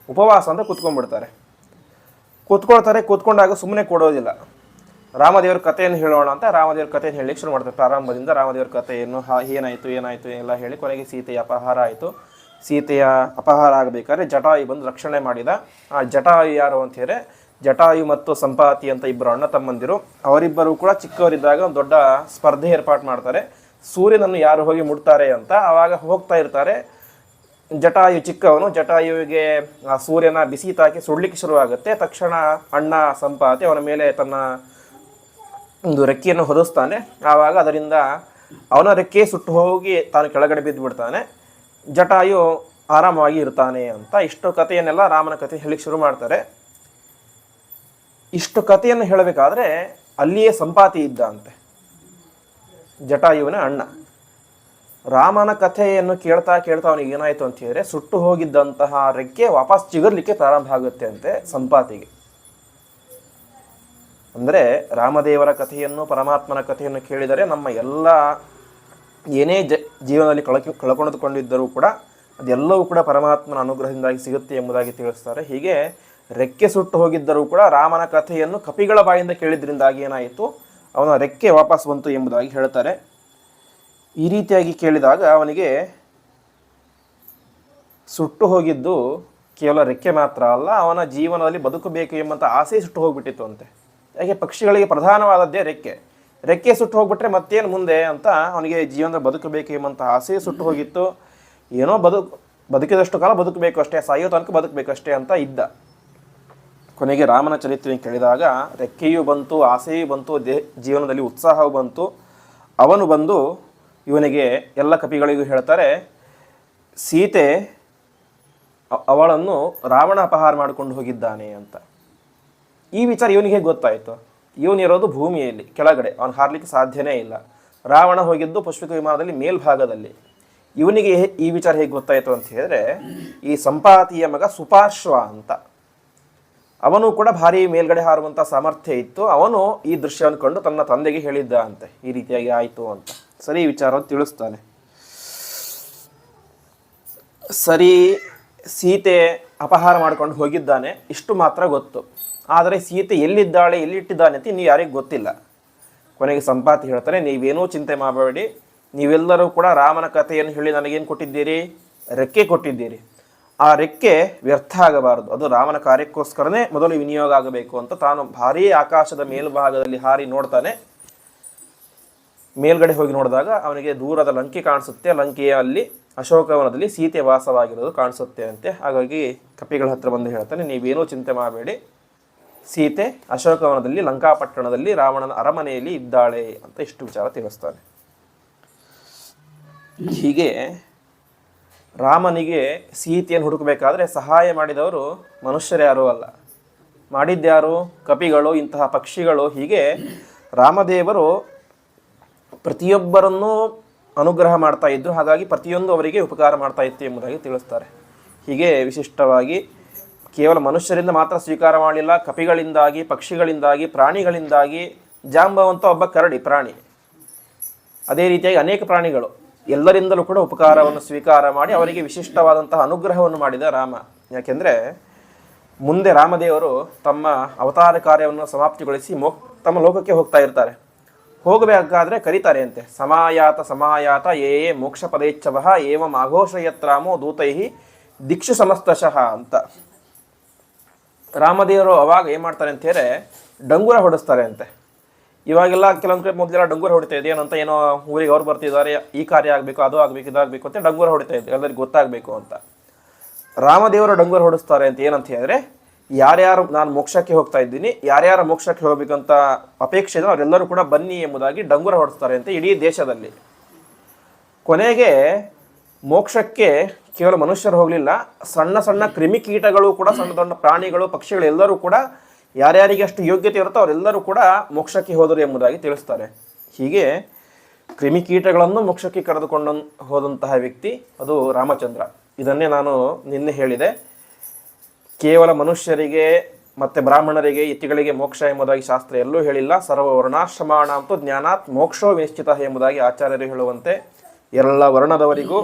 S1: ಉಪವಾಸ ಅಂತ ಕೂತ್ಕೊಂಡಾಗ ಸುಮ್ಮನೆ ಕೊಡೋದಿಲ್ಲ. ರಾಮದೇವ್ರ ಕಥೆಯನ್ನು ಹೇಳೋಣ ಅಂತ ರಾಮದೇವ್ರ ಕಥೆಯನ್ನು ಹೇಳಲಿಕ್ಕೆ ಶುರು ಮಾಡ್ತಾರೆ. ಪ್ರಾರಂಭದಿಂದ ರಾಮದೇವ್ರ ಕಥೆಯನ್ನು ಏನಾಯಿತು ಎಲ್ಲ ಹೇಳಿ ಕೊನೆಗೆ ಸೀತೆಯ ಅಪಹಾರ ಆಯಿತು. ಸೀತೆಯ ಅಪಹಾರ ಆಗಬೇಕಾದ್ರೆ ಜಟಾಯು ಬಂದು ರಕ್ಷಣೆ ಮಾಡಿದ. ಆ ಜಟಾಯು ಯಾರು ಅಂತ ಹೇಳಿದ್ರೆ, ಜಟಾಯು ಮತ್ತು ಸಂಪಾತಿ ಅಂತ ಇಬ್ಬರು ಅಣ್ಣ ತಮ್ಮಂದಿರು. ಅವರಿಬ್ಬರು ಕೂಡ ಚಿಕ್ಕವರಿದ್ದಾಗ ಒಂದು ದೊಡ್ಡ ಸ್ಪರ್ಧೆ ಏರ್ಪಾಡು ಮಾಡ್ತಾರೆ, ಸೂರ್ಯನನ್ನು ಯಾರು ಹೋಗಿ ಮುಟ್ತಾರೆ ಅಂತ. ಆವಾಗ ಹೋಗ್ತಾ ಇರ್ತಾರೆ. ಜಟಾಯು ಚಿಕ್ಕವನು, ಜಟಾಯುವಿಗೆ ಆ ಸೂರ್ಯನ ಬಿಸಿ ತಾಕಿ ಸುಡ್ಲಿಕ್ಕೆ ಶುರುವಾಗುತ್ತೆ. ತಕ್ಷಣ ಅಣ್ಣ ಸಂಪಾತಿ ಅವನ ಮೇಲೆ ತನ್ನ ಒಂದು ರೆಕ್ಕೆಯನ್ನು ಹೊದಿಸ್ತಾನೆ. ಆವಾಗ ಅದರಿಂದ ಅವನ ರೆಕ್ಕೆ ಸುಟ್ಟು ಹೋಗಿ ತಾನು ಕೆಳಗಡೆ ಬಿದ್ದು ಬಿಡ್ತಾನೆ. ಜಟಾಯು ಆರಾಮವಾಗಿ ಇರ್ತಾನೆ ಅಂತ ಇಷ್ಟು ಕಥೆಯನ್ನೆಲ್ಲ ರಾಮನ ಕಥೆ ಹೇಳಿಕ್ಕೆ ಶುರು ಮಾಡ್ತಾರೆ. ಇಷ್ಟು ಕಥೆಯನ್ನು ಹೇಳಬೇಕಾದ್ರೆ ಅಲ್ಲಿಯೇ ಸಂಪಾತಿ ಇದ್ದ ಅಂತೆ, ಜಟಾಯುವಿನ ಅಣ್ಣ. ರಾಮನ ಕಥೆಯನ್ನು ಕೇಳ್ತಾ ಅವನಿಗೆ ಏನಾಯಿತು ಅಂತ ಹೇಳಿದ್ರೆ, ಸುಟ್ಟು ಹೋಗಿದ್ದಂತಹ ರೆಕ್ಕೆ ವಾಪಸ್ ಚಿಗುರ್ಲಿಕ್ಕೆ ಪ್ರಾರಂಭ ಆಗುತ್ತೆ ಅಂತೆ ಸಂಪಾತಿಗೆ. ಅಂದರೆ ರಾಮದೇವರ ಕಥೆಯನ್ನು, ಪರಮಾತ್ಮನ ಕಥೆಯನ್ನು ಕೇಳಿದರೆ ನಮ್ಮ ಎಲ್ಲ ಏನೇ ಜೀವನದಲ್ಲಿ ಕಳ್ಕೊಂಡುಕೊಂಡಿದ್ದರೂ ಕೂಡ ಅದೆಲ್ಲವೂ ಕೂಡ ಪರಮಾತ್ಮನ ಅನುಗ್ರಹದಿಂದಾಗಿ ಸಿಗುತ್ತೆ ಎಂಬುದಾಗಿ ತಿಳಿಸ್ತಾರೆ. ಹೀಗೆ ರೆಕ್ಕೆ ಸುಟ್ಟು ಹೋಗಿದ್ದರೂ ಕೂಡ ರಾಮನ ಕಥೆಯನ್ನು ಕಪಿಗಳ ಬಾಯಿಂದ ಕೇಳಿದ್ರಿಂದಾಗಿ ಏನಾಯಿತು, ಅವನ ರೆಕ್ಕೆ ವಾಪಸ್ ಬಂತು ಎಂಬುದಾಗಿ ಹೇಳ್ತಾರೆ. ಈ ರೀತಿಯಾಗಿ ಕೇಳಿದಾಗ ಅವನಿಗೆ ಸುಟ್ಟು ಹೋಗಿದ್ದು ಕೇವಲ ರೆಕ್ಕೆ ಮಾತ್ರ ಅಲ್ಲ, ಅವನ ಜೀವನದಲ್ಲಿ ಬದುಕಬೇಕು ಎಂಬಂಥ ಆಸೆ ಸುಟ್ಟು ಹೋಗ್ಬಿಟ್ಟಿತ್ತು ಅಂತೆ. ಯಾಕೆ ಪ್ರಕ್ಷಿಗಳಿಗೆ ಪ್ರಧಾನವಾದದ್ದೇ ರೆಕ್ಕೆ ಸುಟ್ಟು ಹೋಗ್ಬಿಟ್ರೆ ಮತ್ತೇನು ಮುಂದೆ ಅಂತ ಅವನಿಗೆ ಜೀವನದಲ್ಲಿ ಬದುಕಬೇಕು ಎಂಬಂಥ ಆಸೆ ಸುಟ್ಟು ಹೋಗಿತ್ತು. ಏನೋ ಬದುಕಿದಷ್ಟು ಕಾಲ ಬದುಕಬೇಕು ಅಷ್ಟೇ, ಸಾಯೋ ತನಕ ಬದುಕಬೇಕಷ್ಟೇ ಅಂತ ಇದ್ದ. ಕೊನೆಗೆ ರಾಮನ ಚರಿತ್ರೆಯನ್ನು ಕೇಳಿದಾಗ ರೆಕ್ಕೆಯೂ ಬಂತು, ಆಸೆಯೂ ಬಂತು, ಜೀವನದಲ್ಲಿ ಉತ್ಸಾಹವೂ ಬಂತು. ಅವನು ಬಂದು ಇವನಿಗೆ ಎಲ್ಲ ಕಪಿಗಳಿಗೂ ಹೇಳ್ತಾರೆ, ಸೀತೆ ಅವಳನ್ನು ರಾವಣ ಅಪಹಾರ ಮಾಡಿಕೊಂಡು ಹೋಗಿದ್ದಾನೆ ಅಂತ. ಈ ವಿಚಾರ ಇವನಿಗೆ ಗೊತ್ತಾಯಿತು. ಇವನಿರೋದು ಭೂಮಿಯಲ್ಲಿ ಕೆಳಗಡೆ, ಅವನು ಹಾರಲಿಕ್ಕೆ ಸಾಧ್ಯನೇ ಇಲ್ಲ. ರಾವಣ ಹೋಗಿದ್ದು ಪುಷ್ಪಕ ವಿಮಾನದಲ್ಲಿ ಮೇಲ್ಭಾಗದಲ್ಲಿ. ಇವನಿಗೆ ಈ ವಿಚಾರ ಹೇಗೆ ಗೊತ್ತಾಯಿತು ಅಂತ ಹೇಳಿದ್ರೆ, ಈ ಸಂಪಾತಿಯ ಮಗ ಸುಪಾರ್ಶ್ವ ಅಂತ, ಅವನು ಕೂಡ ಭಾರಿ ಮೇಲ್ಗಡೆ ಹಾರುವಂಥ ಸಾಮರ್ಥ್ಯ ಇತ್ತು. ಅವನು ಈ ದೃಶ್ಯವನ್ನು ಕಂಡು ತನ್ನ ತಂದೆಗೆ ಹೇಳಿದ್ದ ಅಂತೆ, ಈ ರೀತಿಯಾಗಿ ಆಯಿತು ಅಂತ. ಸರಿ, ಈ ವಿಚಾರವನ್ನು ತಿಳಿಸ್ತಾನೆ. ಸರಿ, ಸೀತೆ ಅಪಹಾರ ಮಾಡ್ಕೊಂಡು ಹೋಗಿದ್ದಾನೆ, ಇಷ್ಟು ಮಾತ್ರ ಗೊತ್ತು. ಆದರೆ ಸೀತೆ ಎಲ್ಲಿಟ್ಟಿದ್ದಾನೆ ಅಂತ ಇನ್ನು ಯಾರಿಗೂ ಗೊತ್ತಿಲ್ಲ. ಕೊನೆಗೆ ಸಂಪಾತಿ ಹೇಳ್ತಾನೆ, ನೀವೇನೂ ಚಿಂತೆ ಮಾಡಬೇಡಿ, ನೀವೆಲ್ಲರೂ ಕೂಡ ರಾಮನ ಕಥೆಯನ್ನು ಹೇಳಿ ನನಗೇನು ಕೊಟ್ಟಿದ್ದೀರಿ, ರೆಕ್ಕೆ ಕೊಟ್ಟಿದ್ದೀರಿ. ಆ ರೆಕ್ಕೆ ವ್ಯರ್ಥ ಆಗಬಾರದು, ಅದು ರಾಮನ ಕಾರ್ಯಕ್ಕೋಸ್ಕರನೇ ಮೊದಲು ವಿನಿಯೋಗ ಆಗಬೇಕು ಅಂತ ತಾನು ಭಾರೀ ಆಕಾಶದ ಮೇಲ್ಭಾಗದಲ್ಲಿ ಹಾರಿ ನೋಡ್ತಾನೆ. ಮೇಲ್ಗಡೆ ಹೋಗಿ ನೋಡಿದಾಗ ಅವನಿಗೆ ದೂರದ ಲಂಕೆ ಕಾಣಿಸುತ್ತೆ. ಲಂಕೆಯ ಅಲ್ಲಿ ಅಶೋಕವನದಲ್ಲಿ ಸೀತೆ ವಾಸವಾಗಿರೋದು ಕಾಣಿಸುತ್ತೆ ಅಂತೆ. ಹಾಗಾಗಿ ಕಪಿಗಳ ಹತ್ರ ಬಂದು ಹೇಳ್ತಾನೆ, ನೀವೇನೂ ಚಿಂತೆ ಮಾಡಬೇಡಿ, ಸೀತೆ ಅಶೋಕವನದಲ್ಲಿ ಲಂಕಾಪಟ್ಟಣದಲ್ಲಿ ರಾವಣನ ಅರಮನೆಯಲ್ಲಿ ಇದ್ದಾಳೆ ಅಂತ ಇಷ್ಟು ವಿಚಾರ ತಿಳಿಸ್ತಾನೆ. ಹೀಗೆ ರಾಮನಿಗೆ ಸೀತೆಯನ್ನು ಹುಡುಕಬೇಕಾದ್ರೆ ಸಹಾಯ ಮಾಡಿದವರು ಮನುಷ್ಯರ್ಯಾರೂ ಅಲ್ಲ, ಮಾಡಿದ್ಯಾರು? ಕಪಿಗಳು, ಇಂತಹ ಪಕ್ಷಿಗಳು. ಹೀಗೆ ರಾಮದೇವರು ಪ್ರತಿಯೊಬ್ಬರನ್ನೂ ಅನುಗ್ರಹ ಮಾಡ್ತಾ ಇದ್ರು. ಹಾಗಾಗಿ ಪ್ರತಿಯೊಂದು ಅವರಿಗೆ ಉಪಕಾರ ಮಾಡ್ತಾ ಇತ್ತು ಎಂಬುದಾಗಿ ತಿಳಿಸ್ತಾರೆ. ಹೀಗೆ ವಿಶಿಷ್ಟವಾಗಿ ಕೇವಲ ಮನುಷ್ಯರಿಂದ ಮಾತ್ರ ಸ್ವೀಕಾರ ಮಾಡಲಿಲ್ಲ, ಕಪಿಗಳಿಂದಾಗಿ, ಪಕ್ಷಿಗಳಿಂದಾಗಿ, ಪ್ರಾಣಿಗಳಿಂದಾಗಿ. ಜಾಂಬವಂತ ಒಬ್ಬ ಕರಡಿ ಪ್ರಾಣಿ, ಅದೇ ರೀತಿಯಾಗಿ ಅನೇಕ ಪ್ರಾಣಿಗಳು ಎಲ್ಲರಿಂದಲೂ ಕೂಡ ಉಪಕಾರವನ್ನು ಸ್ವೀಕಾರ ಮಾಡಿ ಅವರಿಗೆ ವಿಶಿಷ್ಟವಾದಂತಹ ಅನುಗ್ರಹವನ್ನು ಮಾಡಿದ ರಾಮ. ಯಾಕೆಂದರೆ ಮುಂದೆ ರಾಮದೇವರು ತಮ್ಮ ಅವತಾರ ಕಾರ್ಯವನ್ನು ಸಮಾಪ್ತಿಗೊಳಿಸಿ ತಮ್ಮ ಲೋಕಕ್ಕೆ ಹೋಗ್ತಾ ಇರ್ತಾರೆ. ಹೋಗಬೇಕಾದ್ರೆ ಕರೀತಾರೆ ಅಂತೆ, ಸಮಾಯಾತ ಸಮಾಯಾತ ಯೇ ಮೋಕ್ಷ ಪದೇಚ್ಛವಃ ಏವಂ ಆಘೋಷಯತ್ರಾಮೋ ದೂತೈಹಿ ದಿಕ್ಷು ಸಮಸ್ತಶಃ ಅಂತ. ರಾಮದೇವರು ಅವಾಗ ಏನು ಮಾಡ್ತಾರೆ ಅಂತ ಹೇಳಿದ್ರೆ ಡಂಗುರ ಹೊಡಿಸ್ತಾರೆ ಅಂತೆ. ಇವಾಗೆಲ್ಲ ಕೆಲವೊಂದು ಕಡೆ ಮೊದಲೆಲ್ಲ ಡಂಗುರ ಹೊಡಿತಾ ಇದೆ, ಏನಂತ ಏನೋ ಊರಿಗೆ ಅವ್ರು ಬರ್ತಿದ್ದಾರೆ, ಈ ಕಾರ್ಯ ಆಗಬೇಕು, ಅದು ಆಗಬೇಕು, ಇದಾಗಬೇಕು ಅಂತ ಡಂಗುರ ಹೊಡಿತಾ ಇದೆ, ಎಲ್ಲರಿಗೂ ಗೊತ್ತಾಗಬೇಕು ಅಂತ. ರಾಮದೇವರು ಡಂಗುರ ಹೊಡಿಸ್ತಾರೆ ಅಂತ ಏನಂತ ಹೇಳಿದ್ರೆ, ಯಾರ್ಯಾರು ನಾನು ಮೋಕ್ಷಕ್ಕೆ ಹೋಗ್ತಾ ಇದ್ದೀನಿ, ಯಾರ್ಯಾರ ಮೋಕ್ಷಕ್ಕೆ ಹೋಗ್ಬೇಕಂತ ಅಪೇಕ್ಷೆ ಇದೆ ಅವರೆಲ್ಲರೂ ಕೂಡ ಬನ್ನಿ ಎಂಬುದಾಗಿ ಡಂಗುರ ಹೊಡಿಸ್ತಾರೆ ಅಂತ ಇಡೀ ದೇಶದಲ್ಲಿ. ಕೊನೆಗೆ ಮೋಕ್ಷಕ್ಕೆ ಕೇವಲ ಮನುಷ್ಯರು ಹೋಗಲಿಲ್ಲ, ಸಣ್ಣ ಸಣ್ಣ ಕ್ರಿಮಿಕೀಟಗಳು ಕೂಡ, ಸಣ್ಣ ಸಣ್ಣ ಪ್ರಾಣಿಗಳು, ಪಕ್ಷಿಗಳು ಎಲ್ಲರೂ ಕೂಡ ಯಾರ್ಯಾರಿಗೆ ಅಷ್ಟು ಯೋಗ್ಯತೆ ಇರುತ್ತೋ ಅವರೆಲ್ಲರೂ ಕೂಡ ಮೋಕ್ಷಕ್ಕೆ ಹೋದರು ಎಂಬುದಾಗಿ ತಿಳಿಸ್ತಾರೆ. ಹೀಗೆ ಕ್ರಿಮಿಕೀಟಗಳನ್ನು ಮೋಕ್ಷಕ್ಕೆ ಕರೆದುಕೊಂಡು ಹೋದಂತಹ ವ್ಯಕ್ತಿ ಅದು ರಾಮಚಂದ್ರ. ಇದನ್ನೇ ನಾನು ನಿನ್ನೆ ಹೇಳಿದೆ. ಕೇವಲ ಮನುಷ್ಯರಿಗೆ ಮತ್ತು ಬ್ರಾಹ್ಮಣರಿಗೆ, ಯತಿಗಳಿಗೆ ಮೋಕ್ಷ ಎಂಬುದಾಗಿ ಶಾಸ್ತ್ರ ಎಲ್ಲೂ ಹೇಳಿಲ್ಲ. ಸರ್ವ ವರ್ಣಾಶ್ರಮಾಣ ಅಂತೂ ಜ್ಞಾನಾತ್ ಮೋಕ್ಷೋ ವಿನಿಶ್ಚಿತ ಎಂಬುದಾಗಿ ಆಚಾರ್ಯರು ಹೇಳುವಂತೆ ಎಲ್ಲ ವರ್ಣದವರಿಗೂ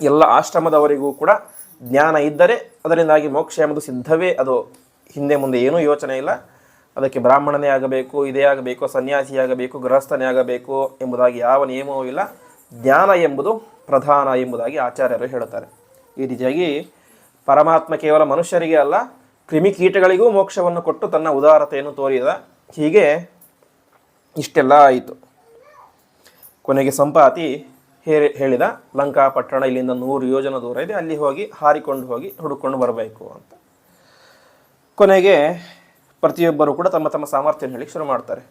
S1: ಎಲ್ಲ ಆಶ್ರಮದವರಿಗೂ ಕೂಡ ಜ್ಞಾನ ಇದ್ದರೆ ಅದರಿಂದಾಗಿ ಮೋಕ್ಷ ಎಂಬುದು ಸಿದ್ಧವೇ. ಅದು ಹಿಂದೆ ಮುಂದೆ ಏನೂ ಯೋಚನೆ ಇಲ್ಲ. ಅದಕ್ಕೆ ಬ್ರಾಹ್ಮಣನೇ ಆಗಬೇಕು, ಇದೇ ಆಗಬೇಕು, ಸನ್ಯಾಸಿಯಾಗಬೇಕು, ಗೃಹಸ್ಥನೇ ಆಗಬೇಕು ಎಂಬುದಾಗಿ ಯಾವ ನಿಯಮವೂ ಇಲ್ಲ. ಜ್ಞಾನ ಎಂಬುದು ಪ್ರಧಾನ ಎಂಬುದಾಗಿ ಆಚಾರ್ಯರು ಹೇಳುತ್ತಾರೆ. ಈ ರೀತಿಯಾಗಿ ಪರಮಾತ್ಮ ಕೇವಲ ಮನುಷ್ಯರಿಗೆ ಅಲ್ಲ, ಕ್ರಿಮಿಕೀಟಗಳಿಗೂ ಮೋಕ್ಷವನ್ನು ಕೊಟ್ಟು ತನ್ನ ಉದಾರತೆಯನ್ನು ತೋರಿದ. ಹೀಗೆ ಇಷ್ಟೆಲ್ಲ ಆಯಿತು. ಕೊನೆಗೆ ಸಂಪಾತಿ ಹೇಳಿದ, ಲಂಕಾ ಪಟ್ಟಣ ಇಲ್ಲಿಂದ 100 ಯೋಜನ ದೂರ ಇದೆ, ಅಲ್ಲಿ ಹೋಗಿ ಹಾರಿಕೊಂಡು ಹೋಗಿ ಹುಡುಕೊಂಡು ಬರಬೇಕು ಅಂತ. ಕೊನೆಗೆ ಪ್ರತಿಯೊಬ್ಬರು ಕೂಡ ತಮ್ಮ ತಮ್ಮ ಸಾಮರ್ಥ್ಯವನ್ನು ಹೇಳಿ ಶುರು ಮಾಡ್ತಾರೆ.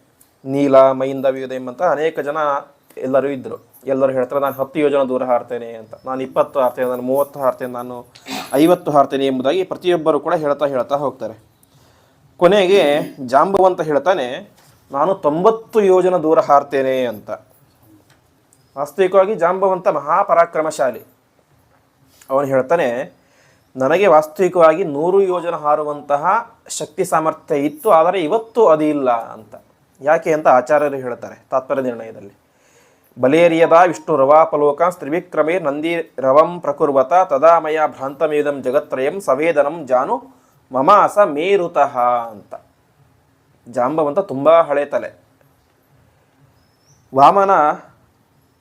S1: ನೀಲ, ಮೈಂದ, ವಿಯುಧ ಎಂಬಂತ ಅನೇಕ ಜನ ಎಲ್ಲರೂ ಇದ್ದರು. ಎಲ್ಲರೂ ಹೇಳ್ತಾರೆ, ನಾನು 10 ಯೋಜನ ದೂರ ಹಾರ್ತೇನೆ ಅಂತ, ನಾನು 20 ಹಾರ್ತೇನೆ, ನಾನು 30 ಹಾರ್ತೇನೆ, ನಾನು 50 ಹಾರ್ತೇನೆ ಎಂಬುದಾಗಿ ಪ್ರತಿಯೊಬ್ಬರು ಕೂಡ ಹೇಳ್ತಾ ಹೋಗ್ತಾರೆ. ಕೊನೆಗೆ ಜಾಂಬವಂತ ಹೇಳ್ತಾನೆ, ನಾನು 90 ಯೋಜನ ದೂರ ಹಾರ್ತೇನೆ ಅಂತ. ವಾಸ್ತವಿಕವಾಗಿ ಜಾಂಬವಂತ ಮಹಾಪರಾಕ್ರಮಶಾಲಿ. ಅವನು ಹೇಳ್ತಾನೆ, ನನಗೆ ವಾಸ್ತವಿಕವಾಗಿ 100 ಯೋಜನ ಹಾರುವಂತಹ ಶಕ್ತಿ ಸಾಮರ್ಥ್ಯ ಇತ್ತು, ಆದರೆ ಇವತ್ತು ಅದು ಇಲ್ಲ ಅಂತ. ಯಾಕೆ ಅಂತ ಆಚಾರ್ಯರು ಹೇಳ್ತಾರೆ ತಾತ್ಪರ್ಯ ನಿರ್ಣಯದಲ್ಲಿ. ಬಲೇರಿಯದ ವಿಷ್ಣು ರವಾಪಲೋಕ ಸ್ತ್ರಿವಿಕ್ರಮೇ ನಂದಿ ರವಂ ಪ್ರಕುರ್ವತ ತದಾಮಯ ಭ್ರಾಂತಮೇದಂ ಜಗತ್ರಯಂ ಸವೇದನಂ ಜಾನು ಮಮಾಸ ಮೇರುತಃ ಅಂತ. ಜಾಂಬವಂತ ತುಂಬ ಹಳೆ ತಲೆ. ವಾಮನ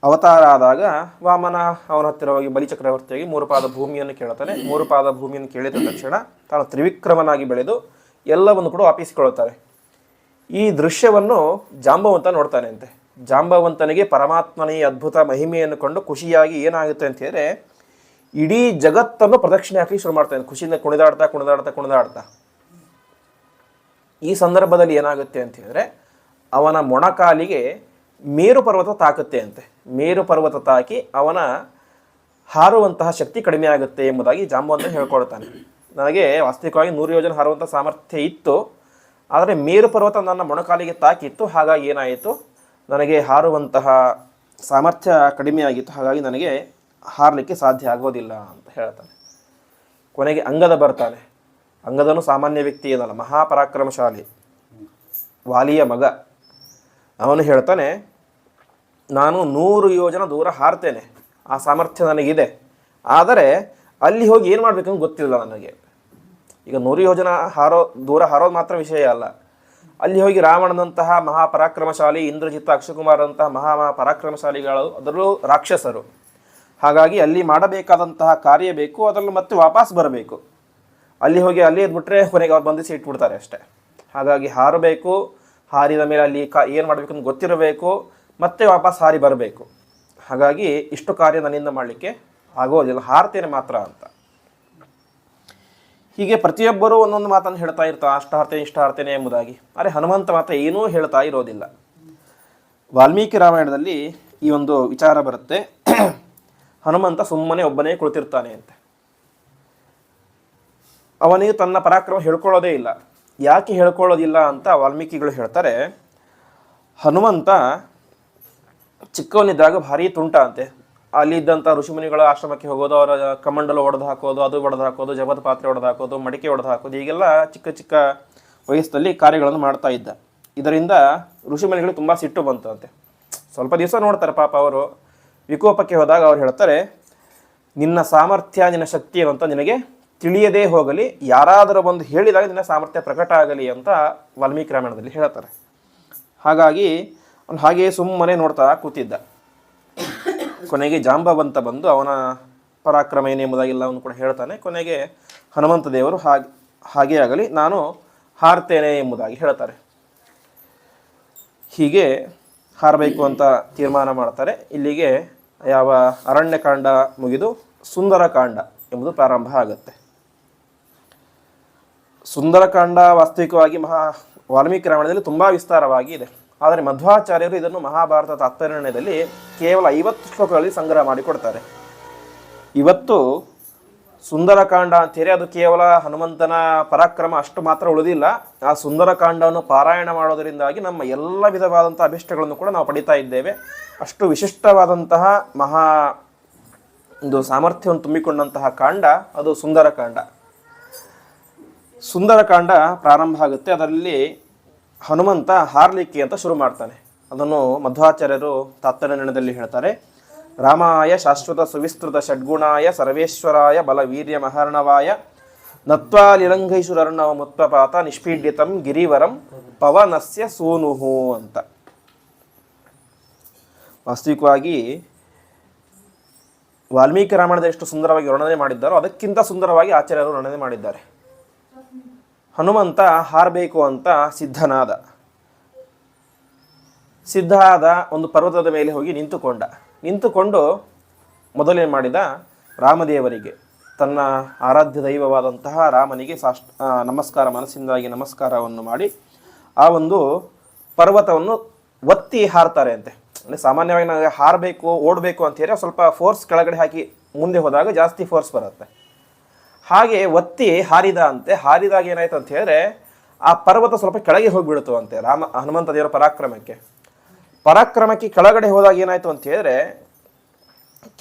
S1: ಅವತಾರ ಆದಾಗ ವಾಮನ ಅವನ ಹತ್ತಿರ ಹೋಗಿ ಬಲಿಚಕ್ರವರ್ತಿಯಾಗಿ 3 ಪಾದ ಭೂಮಿಯನ್ನು ಕೇಳುತ್ತಾನೆ. 3 ಪಾದ ಭೂಮಿಯನ್ನು ಕೇಳಿದ ತಕ್ಷಣ ತಾನು ತ್ರಿವಿಕ್ರಮನಾಗಿ ಬೆಳೆದು ಎಲ್ಲವನ್ನು ಕೂಡ ವಾಪಿಸಿಕೊಳ್ಳುತ್ತಾರೆ. ಈ ದೃಶ್ಯವನ್ನು ಜಾಂಬವಂತ ನೋಡ್ತಾನೆ ಅಂತೆ. ಜಾಂಬವಂತನಿಗೆ ಪರಮಾತ್ಮನ ಈ ಅದ್ಭುತ ಮಹಿಮೆಯನ್ನು ಕೊಂಡು ಖುಷಿಯಾಗಿ ಏನಾಗುತ್ತೆ ಅಂತ ಹೇಳಿದ್ರೆ, ಇಡೀ ಜಗತ್ತನ್ನು ಪ್ರದಕ್ಷಿಣೆ ಹಾಕಿ ಶುರು ಮಾಡ್ತಾನೆ, ಖುಷಿಯಿಂದ ಕುಣಿದಾಡ್ತಾ. ಈ ಸಂದರ್ಭದಲ್ಲಿ ಏನಾಗುತ್ತೆ ಅಂತ ಹೇಳಿದ್ರೆ, ಅವನ ಮೊಣಕಾಲಿಗೆ ಮೇರು ಪರ್ವತ ತಾಕುತ್ತೆ ಅಂತೆ. ಮೇರು ಪರ್ವತ ತಾಕಿ ಅವನ ಹಾರುವಂತಹ ಶಕ್ತಿ ಕಡಿಮೆ ಆಗುತ್ತೆ ಎಂಬುದಾಗಿ ಜಾಂಬವಂತ ಹೇಳ್ಕೊಳ್ತಾನೆ. ನನಗೆ ವಾಸ್ತವಿಕವಾಗಿ 100 ಯೋಜನೆ ಹಾರುವಂಥ ಸಾಮರ್ಥ್ಯ ಇತ್ತು, ಆದರೆ ಮೇರು ಪರ್ವತ ನನ್ನ ಮೊಣಕಾಲಿಗೆ ತಾಕಿತ್ತು, ಹಾಗಾಗಿ ಏನಾಯಿತು, ನನಗೆ ಹಾರುವಂತಹ ಸಾಮರ್ಥ್ಯ ಕಡಿಮೆ ಆಗಿತ್ತು, ಹಾಗಾಗಿ ನನಗೆ ಹಾರಲಿಕ್ಕೆ ಸಾಧ್ಯ ಆಗೋದಿಲ್ಲ ಅಂತ ಹೇಳ್ತಾನೆ. ಕೊನೆಗೆ ಅಂಗದ ಬರ್ತಾನೆ. ಅಂಗದನು ಸಾಮಾನ್ಯ ವ್ಯಕ್ತಿ ಏನಲ್ಲ, ಮಹಾಪರಾಕ್ರಮಶಾಲಿ, ವಾಲಿಯ ಮಗ. ಅವನು ಹೇಳ್ತಾನೆ, ನಾನು 100 ಯೋಜನ ದೂರ ಹಾರ್ತೇನೆ, ಆ ಸಾಮರ್ಥ್ಯ ನನಗಿದೆ, ಆದರೆ ಅಲ್ಲಿ ಹೋಗಿ ಏನು ಮಾಡಬೇಕಂತ ಗೊತ್ತಿಲ್ಲ ನನಗೆ. ಈಗ 100 ಯೋಜನ ದೂರ ಹಾರೋದು ಮಾತ್ರ ವಿಷಯ ಅಲ್ಲ, ಅಲ್ಲಿ ಹೋಗಿ ರಾವಣನಂತಹ ಮಹಾಪರಾಕ್ರಮಶಾಲಿ, ಇಂದ್ರಜಿತ್, ಅಕ್ಷಯಕುಮಾರಂತಹ ಮಹಾಪರಾಕ್ರಮಶಾಲಿಗಳು, ಅದರಲ್ಲೂ ರಾಕ್ಷಸರು. ಹಾಗಾಗಿ ಅಲ್ಲಿ ಮಾಡಬೇಕಾದಂತಹ ಕಾರ್ಯ ಬೇಕು, ಅದರಲ್ಲಿ ಮತ್ತೆ ವಾಪಸ್ ಬರಬೇಕು. ಅಲ್ಲಿ ಹೋಗಿ ಅಲ್ಲಿ ಇದ್ಬಿಟ್ರೆ ಕೊನೆಗೆ ಅವ್ರು ಬಂಧಿಸಿ ಇಟ್ಬಿಡ್ತಾರೆ ಅಷ್ಟೇ. ಹಾಗಾಗಿ ಹಾರಬೇಕು, ಹಾರಿದ ಮೇಲೆ ಅಲ್ಲಿ ಏನು ಮಾಡಬೇಕು ಅಂತ ಗೊತ್ತಿರಬೇಕು, ಮತ್ತೆ ವಾಪಸ್ ಹಾರಿ ಬರಬೇಕು. ಹಾಗಾಗಿ ಇಷ್ಟು ಕಾರ್ಯ ನನ್ನಿಂದ ಮಾಡಲಿಕ್ಕೆ ಆಗೋದಿಲ್ಲ, ಹಾರ್ತೇನೆ ಮಾತ್ರ ಅಂತ. ಹೀಗೆ ಪ್ರತಿಯೊಬ್ಬರೂ ಒಂದೊಂದು ಮಾತನ್ನು ಹೇಳ್ತಾ ಇರ್ತಾರೆ, ಅಷ್ಟು ಹಾರ್ತೇನೆ, ಇಷ್ಟು ಹಾರ್ತೇನೆ ಎಂಬುದಾಗಿ. ಆದರೆ ಹನುಮಂತ ಮಾತ್ರ ಏನೂ ಹೇಳ್ತಾ ಇರೋದಿಲ್ಲ. ವಾಲ್ಮೀಕಿ ರಾಮಾಯಣದಲ್ಲಿ ಈ ಒಂದು ವಿಚಾರ ಬರುತ್ತೆ. ಹನುಮಂತ ಸುಮ್ಮನೆ ಒಬ್ಬನೇ ಕುಳಿತಿರ್ತಾನೆ ಅಂತೆ. ಅವನಿಗೆ ತನ್ನ ಪರಾಕ್ರಮ ಹೇಳ್ಕೊಳ್ಳೋದೇ ಇಲ್ಲ. ಯಾಕೆ ಹೇಳ್ಕೊಳ್ಳೋದಿಲ್ಲ ಅಂತ ವಾಲ್ಮೀಕಿಗಳು ಹೇಳ್ತಾರೆ. ಹನುಮಂತ ಚಿಕ್ಕವನಿದ್ದಾಗ ಭಾರಿ ತುಂಟ ಅಂತೆ. ಅಲ್ಲಿದ್ದಂಥ ಋಷಿಮುನಿಗಳ ಆಶ್ರಮಕ್ಕೆ ಹೋಗೋದು, ಅವರ ಕಮಂಡಲು ಒಡೆದು ಹಾಕೋದು, ಅದು ಒಡೆದು ಹಾಕೋದು, ಜಪದ ಪಾತ್ರೆ ಒಡೆದು ಹಾಕೋದು, ಮಡಿಕೆ ಒಡೆದು ಹಾಕೋದು, ಹೀಗೆಲ್ಲ ಚಿಕ್ಕ ಚಿಕ್ಕ ವಯಸ್ಸಲ್ಲಿ ಕಾರ್ಯಗಳನ್ನು ಮಾಡ್ತಾ ಇದ್ದ. ಇದರಿಂದ ಋಷಿಮುನಿಗಳಿಗೆ ತುಂಬ ಸಿಟ್ಟು ಬಂತು ಅಂತೆ. ಸ್ವಲ್ಪ ದಿವಸ ನೋಡ್ತಾರೆ ಪಾಪ ಅವರು. ವಿಕೋಪಕ್ಕೆ ಹೋದಾಗ ಅವ್ರು ಹೇಳ್ತಾರೆ, ನಿನ್ನ ಸಾಮರ್ಥ್ಯ, ನಿನ್ನ ಶಕ್ತಿ ಏನು ಅಂತ ನಿನಗೆ ತಿಳಿಯದೇ ಹೋಗಲಿ, ಯಾರಾದರೂ ಬಂದು ಹೇಳಿದಾಗ ನಿನ್ನ ಸಾಮರ್ಥ್ಯ ಪ್ರಕಟ ಆಗಲಿ ಅಂತ ವಾಲ್ಮೀಕಿ ರಾಮಾಯಣದಲ್ಲಿ ಹೇಳ್ತಾರೆ. ಹಾಗಾಗಿ ಅವನು ಹಾಗೆಯೇ ಸುಮ್ಮನೆ ನೋಡ್ತಾ ಕೂತಿದ್ದ. ಕೊನೆಗೆ ಜಾಂಬವಂತ ಬಂದು ಅವನ ಪರಾಕ್ರಮ ಏನೆಂಬುದಾಗಿಲ್ಲ ಅವನು ಕೂಡ ಹೇಳ್ತಾನೆ. ಕೊನೆಗೆ ಹನುಮಂತ ದೇವರು ಹಾಗೇ ಆಗಲಿ, ನಾನು ಹಾರ್ತೇನೆ ಎಂಬುದಾಗಿ ಹೇಳ್ತಾರೆ. ಹೀಗೆ ಹಾರಬೇಕು ಅಂತ ತೀರ್ಮಾನ ಮಾಡ್ತಾರೆ. ಇಲ್ಲಿಗೆ ಯಾವ ಅರಣ್ಯಕಾಂಡ ಮುಗಿದು ಸುಂದರಕಾಂಡ ಎಂಬುದು ಪ್ರಾರಂಭ ಆಗುತ್ತೆ. ಸುಂದರಕಾಂಡ ವಾಸ್ತವಿಕವಾಗಿ ವಾಲ್ಮೀಕಿ ರಾಮಾಯಣದಲ್ಲಿ ತುಂಬ ವಿಸ್ತಾರವಾಗಿ ಇದೆ. ಆದರೆ ಮಧ್ವಾಚಾರ್ಯರು ಇದನ್ನು ಮಹಾಭಾರತ ತಾತ್ಪರ್ಯದಲ್ಲಿ ಕೇವಲ 50 ಶ್ಲೋಕಗಳಲ್ಲಿ ಸಂಗ್ರಹ ಮಾಡಿಕೊಡ್ತಾರೆ. ಇವತ್ತು ಸುಂದರಕಾಂಡ ಅಂತೇಳಿ ಅದು ಕೇವಲ ಹನುಮಂತನ ಪರಾಕ್ರಮ ಅಷ್ಟು ಮಾತ್ರ ಉಳಿದಿಲ್ಲ. ಆ ಸುಂದರಕಾಂಡವನ್ನು ಪಾರಾಯಣ ಮಾಡೋದರಿಂದಾಗಿ ನಮ್ಮ ಎಲ್ಲ ವಿಧವಾದಂಥ ಅಭಿಷ್ಟಗಳನ್ನು ಕೂಡ ನಾವು ಪಡಿತಾ ಇದ್ದೇವೆ. ಅಷ್ಟು ವಿಶಿಷ್ಟವಾದಂತಹ ಒಂದು ಸಾಮರ್ಥ್ಯವನ್ನು ತುಂಬಿಕೊಂಡಂತಹ ಕಾಂಡ ಅದು ಸುಂದರಕಾಂಡ. ಸುಂದರಕಾಂಡ ಪ್ರಾರಂಭ ಆಗುತ್ತೆ. ಅದರಲ್ಲಿ ಹನುಮಂತ ಹಾರ್ಲಿಕ್ಕೆ ಅಂತ ಶುರು ಮಾಡ್ತಾನೆ. ಅದನ್ನು ಮಧ್ವಾಚಾರ್ಯರು ತಾತ್ಪರ್ಯದಲ್ಲಿ ಹೇಳ್ತಾರೆ. ರಾಮಾಯ ಶಾಶ್ವತ ಸುವಿಸ್ತೃತ ಷಡ್ಗುಣಾಯ ಸರ್ವೇಶ್ವರಾಯ ಬಲವೀರ್ಯ ಮಹರ್ಣವಾಯ ನತ್ವಾ ನಿಲಂಘೈಸುರರ್ಣವ ಮುತ್ಪಪಾತ ನಿಷ್ಪೀಡ್ಯತಂ ಗಿರಿವರಂ ಪವನಸ್ಯ ಸೂನುಹು ಅಂತ. ವಾಸ್ತವಿಕವಾಗಿ ವಾಲ್ಮೀಕಿ ರಾಮಾಯಣದ ಎಷ್ಟು ಸುಂದರವಾಗಿ ವರ್ಣನೆ ಮಾಡಿದ್ದಾರೋ ಅದಕ್ಕಿಂತ ಸುಂದರವಾಗಿ ಆಚಾರ್ಯರು ವರ್ಣನೆ ಮಾಡಿದ್ದಾರೆ. ಹನುಮಂತ ಹಾರಬೇಕು ಅಂತ ಸಿದ್ಧ ಆದ ಒಂದು ಪರ್ವತದ ಮೇಲೆ ಹೋಗಿ ನಿಂತುಕೊಂಡು ಮೊದಲೇನು ಮಾಡಿದ, ರಾಮದೇವರಿಗೆ ತನ್ನ ಆರಾಧ್ಯ ದೈವವಾದಂತಹ ರಾಮನಿಗೆ ಮನಸ್ಸಿಂದಾಗಿ ನಮಸ್ಕಾರವನ್ನು ಮಾಡಿ ಆ ಒಂದು ಪರ್ವತವನ್ನು ಒತ್ತಿ ಹಾರ್ತಾರೆ ಅಂತೆ. ಅಂದರೆ ಸಾಮಾನ್ಯವಾಗಿ ನಾವು ಹಾರಬೇಕು ಓಡಬೇಕು ಅಂತ ಹೇಳಿ ಸ್ವಲ್ಪ ಫೋರ್ಸ್ ಕೆಳಗಡೆ ಹಾಕಿ ಮುಂದೆ ಹೋದಾಗ ಜಾಸ್ತಿ ಫೋರ್ಸ್ ಬರುತ್ತೆ. ಹಾಗೆ ಒತ್ತಿ ಹಾರಿದಾಗ ಏನಾಯ್ತು ಅಂತ ಹೇಳಿದ್ರೆ ಆ ಪರ್ವತ ಸ್ವಲ್ಪ ಕೆಳಗೆ ಹೋಗಿಬಿಡ್ತು ಅಂತೆ. ಹನುಮಂತ ದೇವರ ಪರಾಕ್ರಮಕ್ಕೆ ಕೆಳಗಡೆ ಹೋದಾಗ ಏನಾಯ್ತು ಅಂತ ಹೇಳಿದ್ರೆ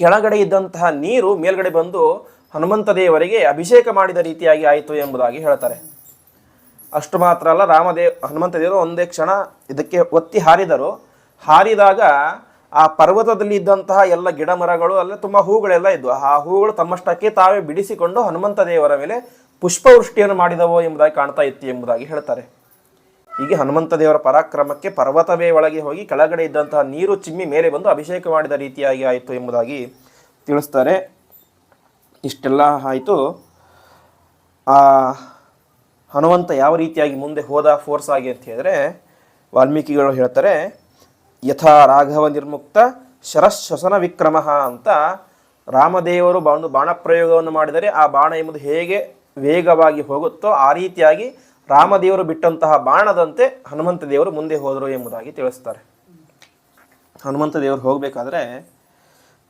S1: ಕೆಳಗಡೆ ಇದ್ದಂತಹ ನೀರು ಮೇಲ್ಗಡೆ ಬಂದು ಹನುಮಂತ ದೇವರಿಗೆ ಅಭಿಷೇಕ ಮಾಡಿದ ರೀತಿಯಾಗಿ ಆಯಿತು ಎಂಬುದಾಗಿ ಹೇಳ್ತಾರೆ. ಅಷ್ಟು ಮಾತ್ರ ಅಲ್ಲ, ಹನುಮಂತ ದೇವರು ಒಂದೇ ಕ್ಷಣ ಇದಕ್ಕೆ ಒತ್ತಿ ಹಾರಿದಾಗ ಆ ಪರ್ವತದಲ್ಲಿ ಇದ್ದಂತಹ ಎಲ್ಲ ಗಿಡ ಮರಗಳು ಅಲ್ಲ ತುಂಬ ಹೂಗಳೆಲ್ಲ ಇದ್ವು. ಆ ಹೂಗಳು ತಮ್ಮಷ್ಟಕ್ಕೆ ತಾವೇ ಬಿಡಿಸಿಕೊಂಡು ಹನುಮಂತ ದೇವರ ಮೇಲೆ ಪುಷ್ಪವೃಷ್ಟಿಯನ್ನು ಮಾಡಿದವೋ ಎಂಬುದಾಗಿ ಕಾಣ್ತಾ ಇತ್ತು ಎಂಬುದಾಗಿ ಹೇಳ್ತಾರೆ. ಹೀಗೆ ಹನುಮಂತ ದೇವರ ಪರಾಕ್ರಮಕ್ಕೆ ಪರ್ವತವೇ ಒಳಗೆ ಹೋಗಿ ಕೆಳಗಡೆ ಇದ್ದಂತಹ ನೀರು ಚಿಮ್ಮಿ ಮೇಲೆ ಬಂದು ಅಭಿಷೇಕ ಮಾಡಿದ ರೀತಿಯಾಗಿ ಆಯಿತು ಎಂಬುದಾಗಿ ತಿಳಿಸ್ತಾರೆ. ಇಷ್ಟೆಲ್ಲ ಆಯಿತು. ಆ ಹನುಮಂತ ಯಾವ ರೀತಿಯಾಗಿ ಮುಂದೆ ಹೋದ ಫೋರ್ಸ್ ಆಗಿ ಅಂತ ಹೇಳಿದ್ರೆ ವಾಲ್ಮೀಕಿಗಳು ಹೇಳ್ತಾರೆ, ಯಥಾ ರಾಘವ ನಿರ್ಮುಕ್ತ ಶರಶ್ವಸನ ವಿಕ್ರಮ ಅಂತ. ರಾಮದೇವರು ಒಂದು ಬಾಣ ಪ್ರಯೋಗವನ್ನು ಮಾಡಿದರೆ ಆ ಬಾಣ ಎಂಬುದು ಹೇಗೆ ವೇಗವಾಗಿ ಹೋಗುತ್ತೋ ಆ ರೀತಿಯಾಗಿ ರಾಮದೇವರು ಬಿಟ್ಟಂತಹ ಬಾಣದಂತೆ ಹನುಮಂತ ದೇವರು ಮುಂದೆ ಹೋದರು ಎಂಬುದಾಗಿ ತಿಳಿಸ್ತಾರೆ. ಹನುಮಂತ ದೇವರು ಹೋಗಬೇಕಾದ್ರೆ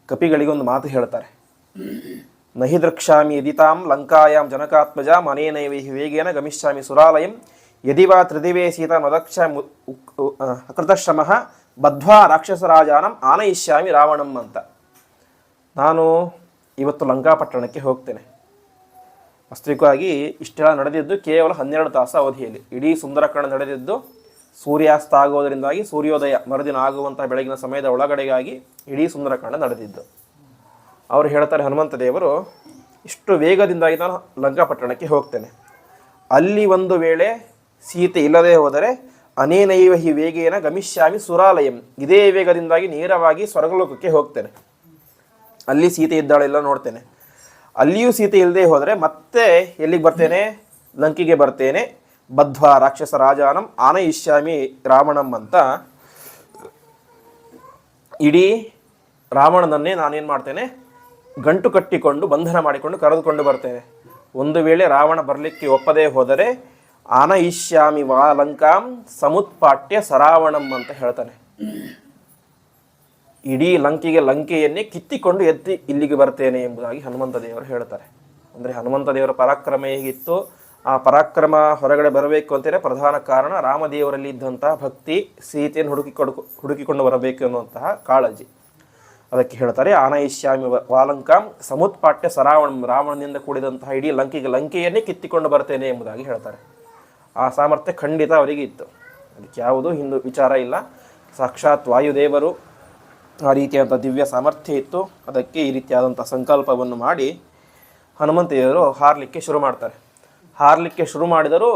S1: ಕಪಿಗಳಿಗೊಂದು ಮಾತು ಹೇಳ್ತಾರೆ. ನಹಿ ದ್ರಕ್ಷ್ಯಾಮಿ ಯದಿತಾಂ ಲಂಕಾಯಾಂ ಜನಕಾತ್ಮಜ ಮನೇನೈವೈ ವೇಗೇನ ಗಮಿಷ್ಯಾಮಿ ಸುರಾಲಯಂ ಯದಿವಾ ತ್ರಿದಿವೇ ಸೀತಾ ಮದಕ್ಷ ಅಕೃತಶ್ರಮಃ ಬದ್ಧ್ವಾ ರಾಕ್ಷಸರಾಜಾನಂ ಆನಯಿಷ್ಯಾಮಿ ರಾವಣಂ ಅಂತ. ನಾನು ಇವತ್ತು ಲಂಕಾಪಟ್ಟಣಕ್ಕೆ ಹೋಗ್ತೇನೆ. ವಾಸ್ತವಿಕವಾಗಿ ಇಷ್ಟೆಲ್ಲ ನಡೆದಿದ್ದು ಕೇವಲ 12 ತಾಸು ಅವಧಿಯಲ್ಲಿ. ಇಡೀ ಸುಂದರಕಾಂಡ ನಡೆದಿದ್ದು ಸೂರ್ಯಾಸ್ತ ಆಗುವುದರಿಂದಾಗಿ ಸೂರ್ಯೋದಯ ಮರುದಿನ ಆಗುವಂತಹ ಬೆಳಗಿನ ಸಮಯದ ಒಳಗಡೆಗಾಗಿ ಇಡೀ ಸುಂದರಕಾಂಡ ನಡೆದಿದ್ದು. ಅವರು ಹೇಳ್ತಾರೆ, ಹನುಮಂತ ದೇವರು ಇಷ್ಟು ವೇಗದಿಂದಾಗಿ ನಾನು ಲಂಕಾಪಟ್ಟಣಕ್ಕೆ ಹೋಗ್ತೇನೆ. ಅಲ್ಲಿ ಒಂದು ವೇಳೆ ಸೀತೆ ಇಲ್ಲದೆ ಹೋದರೆ ಅನೇನೈವ ಹಿ ವೇಗೇನ ಗಮಿಷ್ಯಾಮಿ ಸುರಾಲಯಂ, ಇದೇ ವೇಗದಿಂದಾಗಿ ನೇರವಾಗಿ ಸ್ವರ್ಗಲೋಕಕ್ಕೆ ಹೋಗ್ತೇನೆ. ಅಲ್ಲಿ ಸೀತೆ ಇದ್ದಾಳೆಲ್ಲ ನೋಡ್ತೇನೆ. ಅಲ್ಲಿಯೂ ಸೀತೆ ಇಲ್ಲದೆ ಹೋದರೆ ಮತ್ತೆ ಎಲ್ಲಿಗೆ ಬರ್ತೇನೆ, ಲಂಕಿಗೆ ಬರ್ತೇನೆ. ಬದ್ಧ್ವಾ ರಾಕ್ಷಸ ರಾಜಾನಂ ಆನಯಿಷ್ಯಾಮಿ ರಾವಣಂ ಅಂತ ಇಡೀ ರಾವಣನನ್ನೇ ನಾನೇನು ಮಾಡ್ತೇನೆ, ಗಂಟು ಕಟ್ಟಿಕೊಂಡು ಬಂಧನ ಮಾಡಿಕೊಂಡು ಕರೆದುಕೊಂಡು ಬರ್ತೇನೆ. ಒಂದು ವೇಳೆ ರಾವಣ ಬರಲಿಕ್ಕೆ ಒಪ್ಪದೇ ಹೋದರೆ ಆನಯಿಷ್ಯಾಮಿ ವಾ ಲಂಕಾಂ ಸಮುತ್ಪಾಟ್ಯ ಸರಾವಣಂ ಅಂತ ಹೇಳ್ತಾನೆ. ಇಡೀ ಲಂಕೆಯನ್ನೇ ಕಿತ್ತಿಕೊಂಡು ಎತ್ತಿ ಇಲ್ಲಿಗೆ ಬರ್ತೇನೆ ಎಂಬುದಾಗಿ ಹನುಮಂತ ದೇವರು ಹೇಳ್ತಾರೆ. ಅಂದರೆ ಹನುಮಂತ ದೇವರ ಪರಾಕ್ರಮ ಹೇಗಿತ್ತು, ಆ ಪರಾಕ್ರಮ ಹೊರಗಡೆ ಬರಬೇಕು ಅಂತೇಳಿ ಪ್ರಧಾನ ಕಾರಣ ರಾಮದೇವರಲ್ಲಿ ಇದ್ದಂತಹ ಭಕ್ತಿ, ಸೀತೆಯನ್ನು ಹುಡುಕಿಕೊಂಡು ಬರಬೇಕು ಅನ್ನುವಂತಹ ಕಾಳಜಿ. ಅದಕ್ಕೆ ಹೇಳ್ತಾರೆ, ಆನಯಿಷ್ಯಾಮಿ ವಾಲಂಕಾಂ ಸಮುತ್ಪಾಟ್ಯ ಸರಾವಣಂ, ರಾವಣನಿಂದ ಕೂಡಿದಂತಹ ಇಡೀ ಲಂಕೆಯನ್ನೇ ಕಿತ್ತಿಕೊಂಡು ಬರ್ತೇನೆ ಎಂಬುದಾಗಿ ಹೇಳ್ತಾರೆ. ಆ ಸಾಮರ್ಥ್ಯ ಖಂಡಿತ ಅವರಿಗೆ ಇತ್ತು. ಅದಕ್ಕೆ ಯಾವುದೂ ಹಿಂದೂ ವಿಚಾರ ಇಲ್ಲ. ಸಾಕ್ಷಾತ್ ವಾಯುದೇವರು ಆ ರೀತಿಯಾದಂಥ ದಿವ್ಯ ಸಾಮರ್ಥ್ಯ ಇತ್ತು. ಅದಕ್ಕೆ ಈ ರೀತಿಯಾದಂಥ ಸಂಕಲ್ಪವನ್ನು ಮಾಡಿ ಹನುಮಂತದೇವರು ಹಾರಲಿಕ್ಕೆ ಶುರು ಮಾಡ್ತಾರೆ. ಹಾರಲಿಕ್ಕೆ ಶುರು ಮಾಡಿದರೂ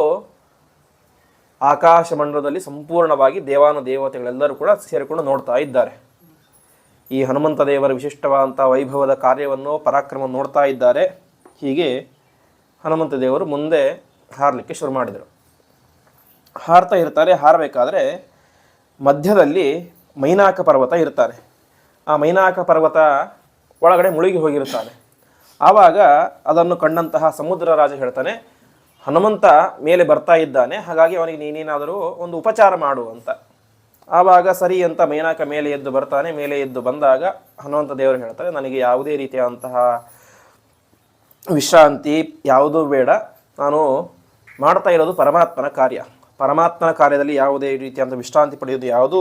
S1: ಆಕಾಶ ಮಂಡಲದಲ್ಲಿ ಸಂಪೂರ್ಣವಾಗಿ ದೇವಾನುದೇವತೆಗಳೆಲ್ಲರೂ ಕೂಡ ಸೇರಿಕೊಂಡು ನೋಡ್ತಾ ಇದ್ದಾರೆ. ಈ ಹನುಮಂತ ದೇವರ ವಿಶಿಷ್ಟವಾದಂಥ ವೈಭವದ ಕಾರ್ಯವನ್ನು ಪರಾಕ್ರಮವನ್ನು ನೋಡ್ತಾ ಇದ್ದಾರೆ. ಹೀಗೆ ಹನುಮಂತ ದೇವರು ಮುಂದೆ ಹಾರಲಿಕ್ಕೆ ಶುರು ಮಾಡಿದರು. ಹಾರ್ತಾ ಇರ್ತಾರೆ. ಹಾರಬೇಕಾದ್ರೆ ಮಧ್ಯದಲ್ಲಿ ಮೈನಾಕ ಪರ್ವತ ಇರ್ತಾರೆ. ಆ ಮೈನಾಕ ಪರ್ವತ ಒಳಗಡೆ ಮುಳುಗಿ ಹೋಗಿರ್ತಾನೆ. ಆವಾಗ ಅದನ್ನು ಕಂಡಂತಹ ಸಮುದ್ರ ರಾಜ ಹೇಳ್ತಾನೆ, ಹನುಮಂತ ಮೇಲೆ ಬರ್ತಾ ಇದ್ದಾನೆ, ಹಾಗಾಗಿ ಅವನಿಗೆ ನೀನೇನಾದರೂ ಒಂದು ಉಪಚಾರ ಮಾಡು ಅಂತ. ಆವಾಗ ಸರಿ ಅಂತ ಮೈನಾಕ ಮೇಲೆ ಎದ್ದು ಬರ್ತಾನೆ. ಮೇಲೆ ಎದ್ದು ಬಂದಾಗ ಹನುಮಂತ ದೇವರು ಹೇಳ್ತಾರೆ, ನನಗೆ ಯಾವುದೇ ರೀತಿಯಾದಂತಹ ವಿಶ್ರಾಂತಿ ಯಾವುದೂ ಬೇಡ, ನಾನು ಮಾಡ್ತಾ ಇರೋದು ಪರಮಾತ್ಮನ ಕಾರ್ಯ. ಪರಮಾತ್ಮನ ಕಾರ್ಯದಲ್ಲಿ ಯಾವುದೇ ರೀತಿಯಾದಂಥ ವಿಶ್ರಾಂತಿ ಪಡೆಯೋದು ಯಾವುದೂ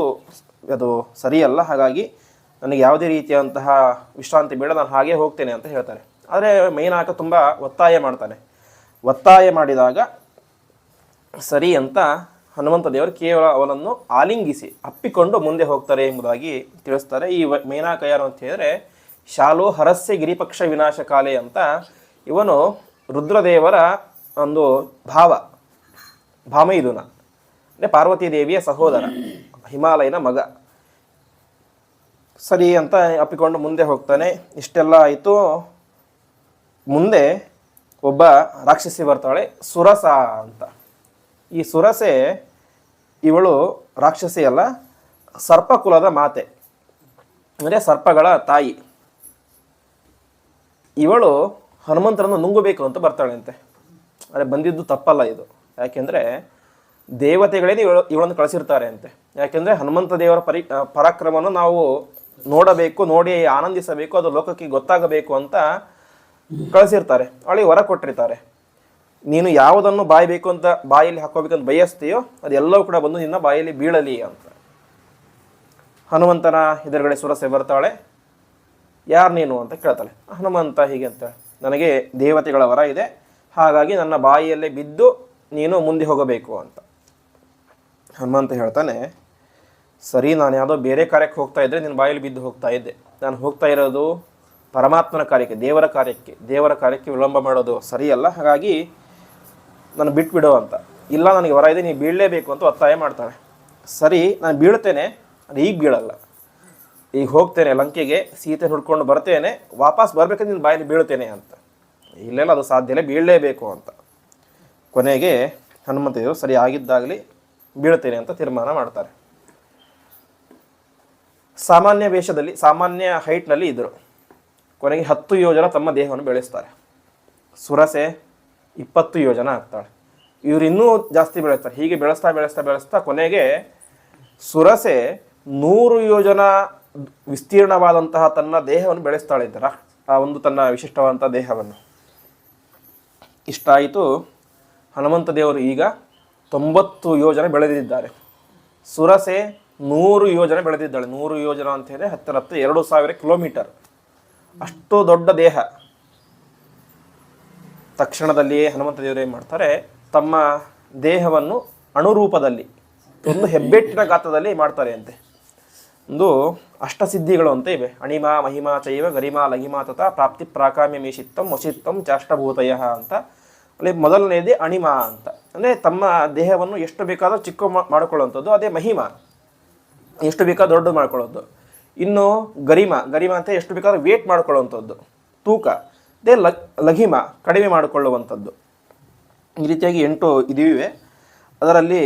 S1: ಅದು ಸರಿಯಲ್ಲ, ಹಾಗಾಗಿ ನನಗೆ ಯಾವುದೇ ರೀತಿಯಾದಂತಹ ವಿಶ್ರಾಂತಿ ಬೇಡ, ನಾನು ಹಾಗೇ ಹೋಗ್ತೇನೆ ಅಂತ ಹೇಳ್ತಾರೆ. ಆದರೆ ಮೈನಾಕ ತುಂಬ ಒತ್ತಾಯ ಮಾಡ್ತಾನೆ. ಒತ್ತಾಯ ಮಾಡಿದಾಗ ಸರಿ ಅಂತ ಹನುಮಂತ ದೇವರು ಕೇವಲ ಅವನನ್ನು ಆಲಿಂಗಿಸಿ ಅಪ್ಪಿಕೊಂಡು ಮುಂದೆ ಹೋಗ್ತಾರೆ ಎಂಬುದಾಗಿ ತಿಳಿಸ್ತಾರೆ. ಈ ಮೈನಾಕ ಯಾರು ಅಂತ ಹೇಳಿದ್ರೆ ಶಾಲೋ ಹರಸ್ಯ ಗಿರಿಪಕ್ಷ ವಿನಾಶ ಕಾಲೆ ಅಂತ. ಇವನು ರುದ್ರದೇವರ ಒಂದು ಭಾಮೈದುನ ಅಂದರೆ ಪಾರ್ವತೀ ದೇವಿಯ ಸಹೋದರ, ಹಿಮಾಲಯನ ಮಗ. ಸರಿ ಅಂತ ಅಪ್ಪಿಕೊಂಡು ಮುಂದೆ ಹೋಗ್ತಾನೆ. ಇಷ್ಟೆಲ್ಲ ಆಯಿತು. ಮುಂದೆ ಒಬ್ಬ ರಾಕ್ಷಸಿ ಬರ್ತಾಳೆ, ಸುರಸ ಅಂತ. ಈ ಸುರಸೆ ಇವಳು ರಾಕ್ಷಸಿ ಅಲ್ಲ, ಸರ್ಪಕುಲದ ಮಾತೆ, ಅಂದರೆ ಸರ್ಪಗಳ ತಾಯಿ. ಇವಳು ಹನುಮಂತರನ್ನು ನುಂಗಬೇಕು ಅಂತ ಬರ್ತಾಳೆ ಅಂತೆ. ಆದರೆ ಬಂದಿದ್ದು ತಪ್ಪಲ್ಲ ಇದು, ಯಾಕೆಂದರೆ ದೇವತೆಗಳೇ ಇವಳನ್ನು ಕಳಿಸಿರ್ತಾರೆ ಅಂತೆ. ಯಾಕೆಂದರೆ ಹನುಮಂತ ದೇವರ ಪರಾಕ್ರಮವನ್ನು ನಾವು ನೋಡಬೇಕು, ನೋಡಿ ಆನಂದಿಸಬೇಕು, ಅದು ಲೋಕಕ್ಕೆ ಗೊತ್ತಾಗಬೇಕು ಅಂತ ಕಳಿಸಿರ್ತಾರೆ. ಅವಳಿಗೆ ವರ ಕೊಟ್ಟಿರ್ತಾರೆ, ನೀನು ಯಾವುದನ್ನು ಬಾಯಬೇಕು ಅಂತ ಬಾಯಲ್ಲಿ ಹಾಕೋಬೇಕಂತ ಬಯಸ್ತೀಯೋ ಅದೆಲ್ಲವೂ ಕೂಡ ಬಂದು ನಿನ್ನ ಬಾಯಲ್ಲಿ ಬೀಳಲಿ ಅಂತ. ಹನುಮಂತನ ಎದುರುಗಡೆ ಸುರಸೆ ಬರ್ತಾಳೆ. ಯಾರು ನೀನು ಅಂತ ಕೇಳ್ತಾಳೆ. ಹನುಮಂತ ಹೀಗೆ ಅಂತ, ನನಗೆ ದೇವತೆಗಳ ವರ ಇದೆ, ಹಾಗಾಗಿ ನನ್ನ ಬಾಯಿಯಲ್ಲೇ ಬಿದ್ದು ನೀನು ಮುಂದೆ ಹೋಗಬೇಕು ಅಂತ. ಹನುಮಂತ ಹೇಳ್ತಾನೆ, ಸರಿ, ನಾನು ಯಾವುದೋ ಬೇರೆ ಕಾರ್ಯಕ್ಕೆ ಹೋಗ್ತಾ ಇದ್ದರೆ ನಿನ್ನ ಬಾಯಲ್ಲಿ ಬಿದ್ದು ಹೋಗ್ತಾ ಇದ್ದೆ. ನಾನು ಹೋಗ್ತಾ ಇರೋದು ಪರಮಾತ್ಮನ ಕಾರ್ಯಕ್ಕೆ, ದೇವರ ಕಾರ್ಯಕ್ಕೆ ವಿಳಂಬ ಮಾಡೋದು ಸರಿಯಲ್ಲ, ಹಾಗಾಗಿ ನಾನು ಬಿಟ್ಬಿಡು ಅಂತ. ಇಲ್ಲ, ನನಗೆ ವರ ಇದೆ, ನೀನು ಬೀಳಲೇಬೇಕು ಅಂತ ಒತ್ತಾಯ ಮಾಡ್ತಾಳೆ. ಸರಿ, ನಾನು ಬೀಳ್ತೇನೆ, ಅದು ಈಗ ಬೀಳಲ್ಲ, ಈಗ ಹೋಗ್ತೇನೆ ಲಂಕೆಗೆ, ಸೀತೆ ಹುಡ್ಕೊಂಡು ಬರ್ತೇನೆ, ವಾಪಸ್ ಬರ್ಬೇಕಂದ್ರೆ ನಿನ್ನ ಬಾಯಲ್ಲಿ ಬೀಳ್ತೇನೆ ಅಂತ. ಇಲ್ಲೆಲ್ಲ ಅದು ಸಾಧ್ಯ ಇಲ್ಲ, ಬೀಳಲೇಬೇಕು ಅಂತ. ಕೊನೆಗೆ ಹನುಮಂತ ದೇವರು ಸರಿ ಆಗಿದ್ದಾಗಲಿ ಬೀಳ್ತೇನೆ ಅಂತ ತೀರ್ಮಾನ ಮಾಡ್ತಾರೆ. ಸಾಮಾನ್ಯ ವೇಷದಲ್ಲಿ, ಸಾಮಾನ್ಯ ಹೈಟ್ನಲ್ಲಿ ಇದ್ದರು. ಕೊನೆಗೆ 10 ಯೋಜನ ತಮ್ಮ ದೇಹವನ್ನು ಬೆಳೆಸ್ತಾರೆ. ಸುರಸೆ 20 ಯೋಜನ ಆಗ್ತಾಳೆ. ಇವರು ಇನ್ನೂ ಜಾಸ್ತಿ ಬೆಳೆಸ್ತಾರೆ. ಹೀಗೆ ಬೆಳೆಸ್ತಾ ಬೆಳೆಸ್ತಾ ಬೆಳೆಸ್ತಾ ಕೊನೆಗೆ ಸುರಸೆ 100 ಯೋಜನ ವಿಸ್ತೀರ್ಣವಾದಂತಹ ತನ್ನ ದೇಹವನ್ನು ಬೆಳೆಸ್ತಾಳೆ ಇದ್ದಾರ, ಆ ಒಂದು ತನ್ನ ವಿಶಿಷ್ಟವಾದಂಥ ದೇಹವನ್ನು. ಇಷ್ಟಾಯಿತು. ಹನುಮಂತ ದೇವರು ಈಗ 90 ಯೋಜನ ಬೆಳೆದಿದ್ದಾರೆ. ಸುರಸೆ 100 ಯೋಜನ ಬೆಳೆದಿದ್ದಾಳೆ. 100 ಯೋಜನ ಅಂತ ಹೇಳಿದ್ರೆ 10 2000 ಕಿಲೋಮೀಟರ್, ಅಷ್ಟು ದೊಡ್ಡ ದೇಹ. ತಕ್ಷಣದಲ್ಲಿಯೇ ಹನುಮಂತ ದೇವರು ಏನು ಮಾಡ್ತಾರೆ, ತಮ್ಮ ದೇಹವನ್ನು ಅಣುರೂಪದಲ್ಲಿ ಒಂದು ಹೆಬ್ಬೆಟ್ಟಿನ ಗಾತ್ರದಲ್ಲಿ ಮಾಡ್ತಾರೆ ಅಂತೆ. ಒಂದು ಅಷ್ಟಸಿದ್ಧಿಗಳು ಅಂತ ಇವೆ. ಅಣಿಮಾ ಮಹಿಮಾ ಚೈವ ಗರಿಮಾ ಲಘಿಮಾ ತಥಾ ಪ್ರಾಪ್ತಿ ಪ್ರಾಕಾಮ್ಯ ಮೀಶಿತ್ತಂ ವಶಿತ್ತಂ ಚಾಷ್ಟಭೂತಯ ಅಂತ. ಅಲ್ಲಿ ಮೊದಲನೇದೇ ಅಣಿಮಾ ಅಂತ, ಅಂದರೆ ತಮ್ಮ ದೇಹವನ್ನು ಎಷ್ಟು ಬೇಕಾದರೂ ಚಿಕ್ಕ ಮಾಡಿಕೊಳ್ಳುವಂಥದ್ದು, ಅದೇ ಮಹಿಮಾ, ಎಷ್ಟು ಬೇಕಾದ್ರೂ ದೊಡ್ಡದು ಮಾಡ್ಕೊಳ್ಳೋದು. ಇನ್ನು ಗರಿಮಾ ಅಂತ ಎಷ್ಟು ಬೇಕಾದ್ರೂ ವೇಟ್ ಮಾಡ್ಕೊಳ್ಳುವಂಥದ್ದು, ತೂಕ. ಅದೇ ಲಘಿಮಾ, ಕಡಿಮೆ ಮಾಡಿಕೊಳ್ಳುವಂಥದ್ದು. ಈ ರೀತಿಯಾಗಿ 8 ಇದಿವೆ. ಅದರಲ್ಲಿ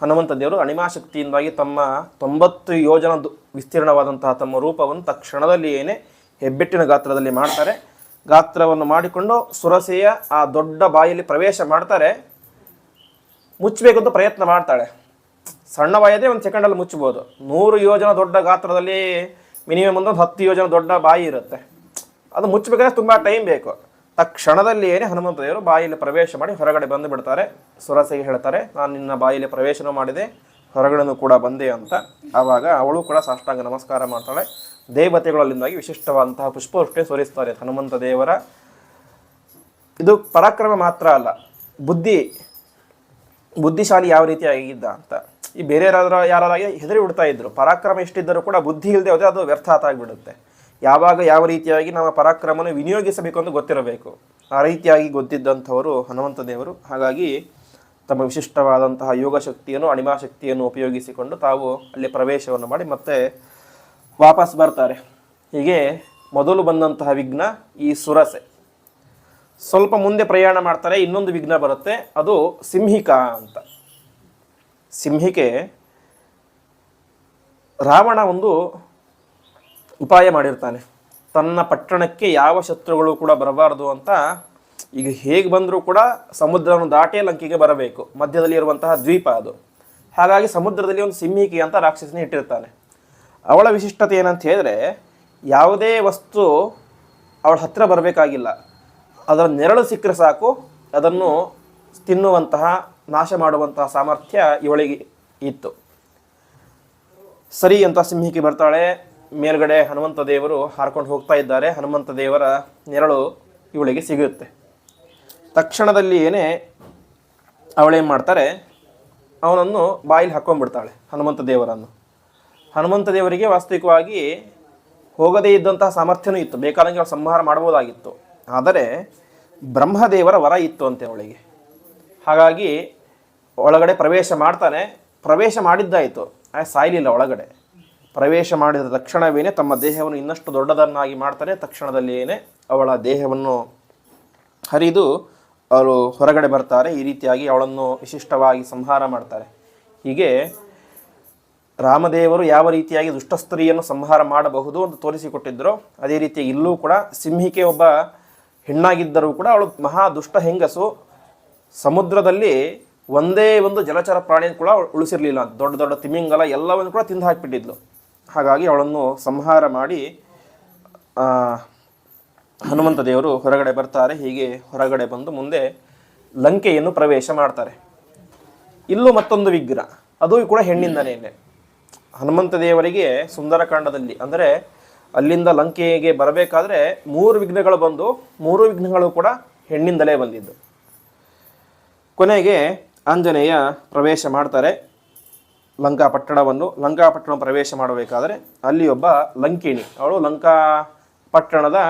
S1: ಹನುಮಂತ ದೇವರು ಅಣಿಮಾಶಕ್ತಿಯಿಂದಾಗಿ ತಮ್ಮ 90 ಯೋಜನ ವಿಸ್ತೀರ್ಣವಾದಂತಹ ತಮ್ಮ ರೂಪವನ್ನು ತಕ್ಷಣದಲ್ಲಿ ಏನೇ ಹೆಬ್ಬೆಟ್ಟಿನ ಗಾತ್ರದಲ್ಲಿ ಮಾಡ್ತಾರೆ. ಗಾತ್ರವನ್ನು ಮಾಡಿಕೊಂಡು ಸುರಸೆಯ ಆ ದೊಡ್ಡ ಬಾಯಲ್ಲಿ ಪ್ರವೇಶ ಮಾಡ್ತಾರೆ. ಮುಚ್ಚಬೇಕು ಅಂತ ಪ್ರಯತ್ನ ಮಾಡ್ತಾಳೆ. ಸಣ್ಣ ಬಾಯಿದ್ರೆ 1 ಸೆಕೆಂಡಲ್ಲಿ ಮುಚ್ಚಬಹುದು. 100 ಯೋಜನ ದೊಡ್ಡ ಗಾತ್ರದಲ್ಲಿ ಮಿನಿಮಮ್ ಒಂದು 10 ಯೋಜನ ದೊಡ್ಡ ಬಾಯಿ ಇರುತ್ತೆ. ಅದು ಮುಚ್ಚಬೇಕಾದ್ರೆ ತುಂಬ ಟೈಮ್ ಬೇಕು. ತಕ್ಷಣದಲ್ಲಿ ಏನೇ ಹನುಮಂತ ದೇವರು ಬಾಯಿಯಲ್ಲಿ ಪ್ರವೇಶ ಮಾಡಿ ಹೊರಗಡೆ ಬಂದು ಬಿಡ್ತಾರೆ. ಸುರಸೆಗೆ ಹೇಳ್ತಾರೆ, ನಾನು ನಿನ್ನ ಬಾಯಿಯಲ್ಲಿ ಪ್ರವೇಶನೂ ಮಾಡಿದೆ, ಹೊರಗಡೆನೂ ಕೂಡ ಬಂದೆ ಅಂತ. ಆವಾಗ ಅವಳು ಕೂಡ ಸಾಷ್ಟಾಂಗ ನಮಸ್ಕಾರ ಮಾಡ್ತಾಳೆ. ದೇವತೆಗಳಲ್ಲಿಂದಾಗಿ ವಿಶಿಷ್ಟವಾದಂತಹ ಪುಷ್ಪವೃಷ್ಟಿ ಸುರಿಸ್ತಾರೆ ಹನುಮಂತ ದೇವರ. ಇದು ಪರಾಕ್ರಮ ಮಾತ್ರ ಅಲ್ಲ, ಬುದ್ಧಿಶಾಲಿ ಯಾವ ರೀತಿ ಆಗಿದ್ದ ಅಂತ. ಈ ಬೇರೆ ಯಾರಾಗಿ ಹೆದರಿ ಬಿಡ್ತಾ ಇದ್ರು. ಪರಾಕ್ರಮ ಎಷ್ಟಿದ್ದರೂ ಕೂಡ ಬುದ್ಧಿ ಇಲ್ಲದೆ ಹೋದರೆ ಅದು ವ್ಯರ್ಥ ಆಗಿಬಿಡುತ್ತೆ. ಯಾವಾಗ ಯಾವ ರೀತಿಯಾಗಿ ನಮ್ಮ ಪರಾಕ್ರಮವನ್ನು ವಿನಿಯೋಗಿಸಬೇಕು ಅಂತ ಗೊತ್ತಿರಬೇಕು. ಆ ರೀತಿಯಾಗಿ ಗೊತ್ತಿದ್ದಂಥವರು ಹನುಮಂತ ದೇವರು. ಹಾಗಾಗಿ ತಮ್ಮ ವಿಶಿಷ್ಟವಾದಂತಹ ಯೋಗ ಶಕ್ತಿಯನ್ನು, ಅಣಿಮಾ ಶಕ್ತಿಯನ್ನು ಉಪಯೋಗಿಸಿಕೊಂಡು ತಾವು ಅಲ್ಲಿ ಪ್ರವೇಶವನ್ನು ಮಾಡಿ ಮತ್ತೆ ವಾಪಸ್ ಬರ್ತಾರೆ. ಹೀಗೆ ಮೊದಲು ಬಂದಂತಹ ವಿಘ್ನ ಈ ಸುರಸೆ. ಸ್ವಲ್ಪ ಮುಂದೆ ಪ್ರಯಾಣ ಮಾಡ್ತಾರೆ, ಇನ್ನೊಂದು ವಿಘ್ನ ಬರುತ್ತೆ, ಅದು ಸಿಂಹಿಕಾ ಅಂತ. ಸಿಂಹಿಕೆ ರಾವಣ ಒಂದು ಉಪಾಯ ಮಾಡಿರ್ತಾನೆ, ತನ್ನ ಪಟ್ಟಣಕ್ಕೆ ಯಾವ ಶತ್ರುಗಳು ಕೂಡ ಬರಬಾರದು ಅಂತ. ಈಗ ಹೇಗೆ ಬಂದರೂ ಕೂಡ ಸಮುದ್ರವನ್ನು ದಾಟೇ ಲಂಕೆಗೆ ಬರಬೇಕು, ಮಧ್ಯದಲ್ಲಿ ಇರುವಂತಹ ದ್ವೀಪ ಅದು. ಹಾಗಾಗಿ ಸಮುದ್ರದಲ್ಲಿ ಒಂದು ಸಿಂಹಿಕೆ ಅಂತ ರಾಕ್ಷಸನ ಇಟ್ಟಿರ್ತಾನೆ. ಅವಳ ವಿಶಿಷ್ಟತೆ ಏನಂತ ಹೇಳಿದ್ರೆ, ಯಾವುದೇ ವಸ್ತು ಅವಳ ಹತ್ತಿರ ಬರಬೇಕಾಗಿಲ್ಲ, ಅದರ ನೆರಳು ಸಿಕ್ಕರೆ ಸಾಕು ಅದನ್ನು ತಿನ್ನುವಂತಹ, ನಾಶ ಮಾಡುವಂತಹ ಸಾಮರ್ಥ್ಯ ಇವಳಿಗೆ ಇತ್ತು. ಸರಿ ಅಂತ ಸಿಂಹಿಕೆ ಬರ್ತಾಳೆ. ಮೇಲ್ಗಡೆ ಹನುಮಂತ ದೇವರು ಹಾರ್ಕೊಂಡು ಹೋಗ್ತಾ ಇದ್ದಾರೆ. ಹನುಮಂತ ದೇವರ ನೆರಳು ಇವಳಿಗೆ ಸಿಗುತ್ತೆ. ತಕ್ಷಣದಲ್ಲಿ ಅವಳೇನು ಮಾಡ್ತಾರೆ, ಅವನನ್ನು ಬಾಯಿಲಿ ಹಾಕ್ಕೊಂಡ್ಬಿಡ್ತಾಳೆ ಹನುಮಂತ ದೇವರನ್ನು. ಹನುಮಂತ ದೇವರಿಗೆ ವಾಸ್ತವಿಕವಾಗಿ ಹೋಗದೇ ಇದ್ದಂತಹ ಸಾಮರ್ಥ್ಯನೂ ಇತ್ತು, ಬೇಕಾದಂಗೆ ಅವಳು ಸಂಹಾರ ಮಾಡ್ಬೋದಾಗಿತ್ತು. ಆದರೆ ಬ್ರಹ್ಮದೇವರ ವರ ಇತ್ತು ಅಂತೆ ಅವಳಿಗೆ. ಹಾಗಾಗಿ ಒಳಗಡೆ ಪ್ರವೇಶ ಮಾಡ್ತಾನೆ. ಪ್ರವೇಶ ಮಾಡಿದ್ದಾಯಿತು, ಸಾಯಲಿಲ್ಲ. ಒಳಗಡೆ ಪ್ರವೇಶ ಮಾಡಿದ ತಕ್ಷಣವೇ ತಮ್ಮ ದೇಹವನ್ನು ಇನ್ನಷ್ಟು ದೊಡ್ಡದನ್ನಾಗಿ ಮಾಡ್ತಾರೆ. ತಕ್ಷಣದಲ್ಲಿಯೇ ಅವಳ ದೇಹವನ್ನು ಹರಿದು ಅವರು ಹೊರಗಡೆ ಬರ್ತಾರೆ. ಈ ರೀತಿಯಾಗಿ ಅವಳನ್ನು ವಿಶಿಷ್ಟವಾಗಿ ಸಂಹಾರ ಮಾಡ್ತಾರೆ. ಹೀಗೆ ರಾಮದೇವರು ಯಾವ ರೀತಿಯಾಗಿ ದುಷ್ಟಸ್ತ್ರೀಯನ್ನು ಸಂಹಾರ ಮಾಡಬಹುದು ಅಂತ ತೋರಿಸಿಕೊಟ್ಟಿದ್ದರೋ ಅದೇ ರೀತಿ ಇಲ್ಲೂ ಕೂಡ ಸಿಂಹಿಕೆ ಒಬ್ಬ ಹೆಣ್ಣಾಗಿದ್ದರೂ ಕೂಡ ಅವಳು ಮಹಾ ದುಷ್ಟ ಹೆಂಗಸು. ಸಮುದ್ರದಲ್ಲಿ ಒಂದೇ ಒಂದು ಜಲಚರ ಪ್ರಾಣಿಯನ್ನು ಕೂಡ ಉಳಿಸಿರಲಿಲ್ಲ. ದೊಡ್ಡ ದೊಡ್ಡ ತಿಮಿಂಗಲ ಎಲ್ಲವನ್ನು ಕೂಡ ತಿಂದು ಹಾಕಿಬಿಟ್ಟಿದ್ಲು. ಹಾಗಾಗಿ ಅವಳನ್ನು ಸಂಹಾರ ಮಾಡಿ ಹನುಮಂತ ದೇವರು ಹೊರಗಡೆ ಬರ್ತಾರೆ. ಹೀಗೆ ಹೊರಗಡೆ ಬಂದು ಮುಂದೆ ಲಂಕೆಯನ್ನು ಪ್ರವೇಶ ಮಾಡ್ತಾರೆ. ಇಲ್ಲೂ ಮತ್ತೊಂದು ವಿಘ್ನ, ಅದು ಕೂಡ ಹೆಣ್ಣಿಂದನೇ. ಹನುಮಂತ ದೇವರಿಗೆ ಸುಂದರಕಾಂಡದಲ್ಲಿ ಅಂದರೆ ಅಲ್ಲಿಂದ ಲಂಕೆಗೆ ಬರಬೇಕಾದ್ರೆ 3 ವಿಘ್ನಗಳು ಬಂದು 3 ವಿಘ್ನಗಳು ಕೂಡ ಹೆಣ್ಣಿಂದಲೇ ಬಂದಿದ್ದು. ಕೊನೆಗೆ ಆಂಜನೇಯ ಪ್ರವೇಶ ಮಾಡ್ತಾರೆ ಲಂಕಾಪಟ್ಟಣವನ್ನು. ಲಂಕಾಪಟ್ಟಣ ಪ್ರವೇಶ ಮಾಡಬೇಕಾದ್ರೆ ಅಲ್ಲಿ ಒಬ್ಬ ಲಂಕಿಣಿ, ಅವಳು ಲಂಕಾಪಟ್ಟಣದ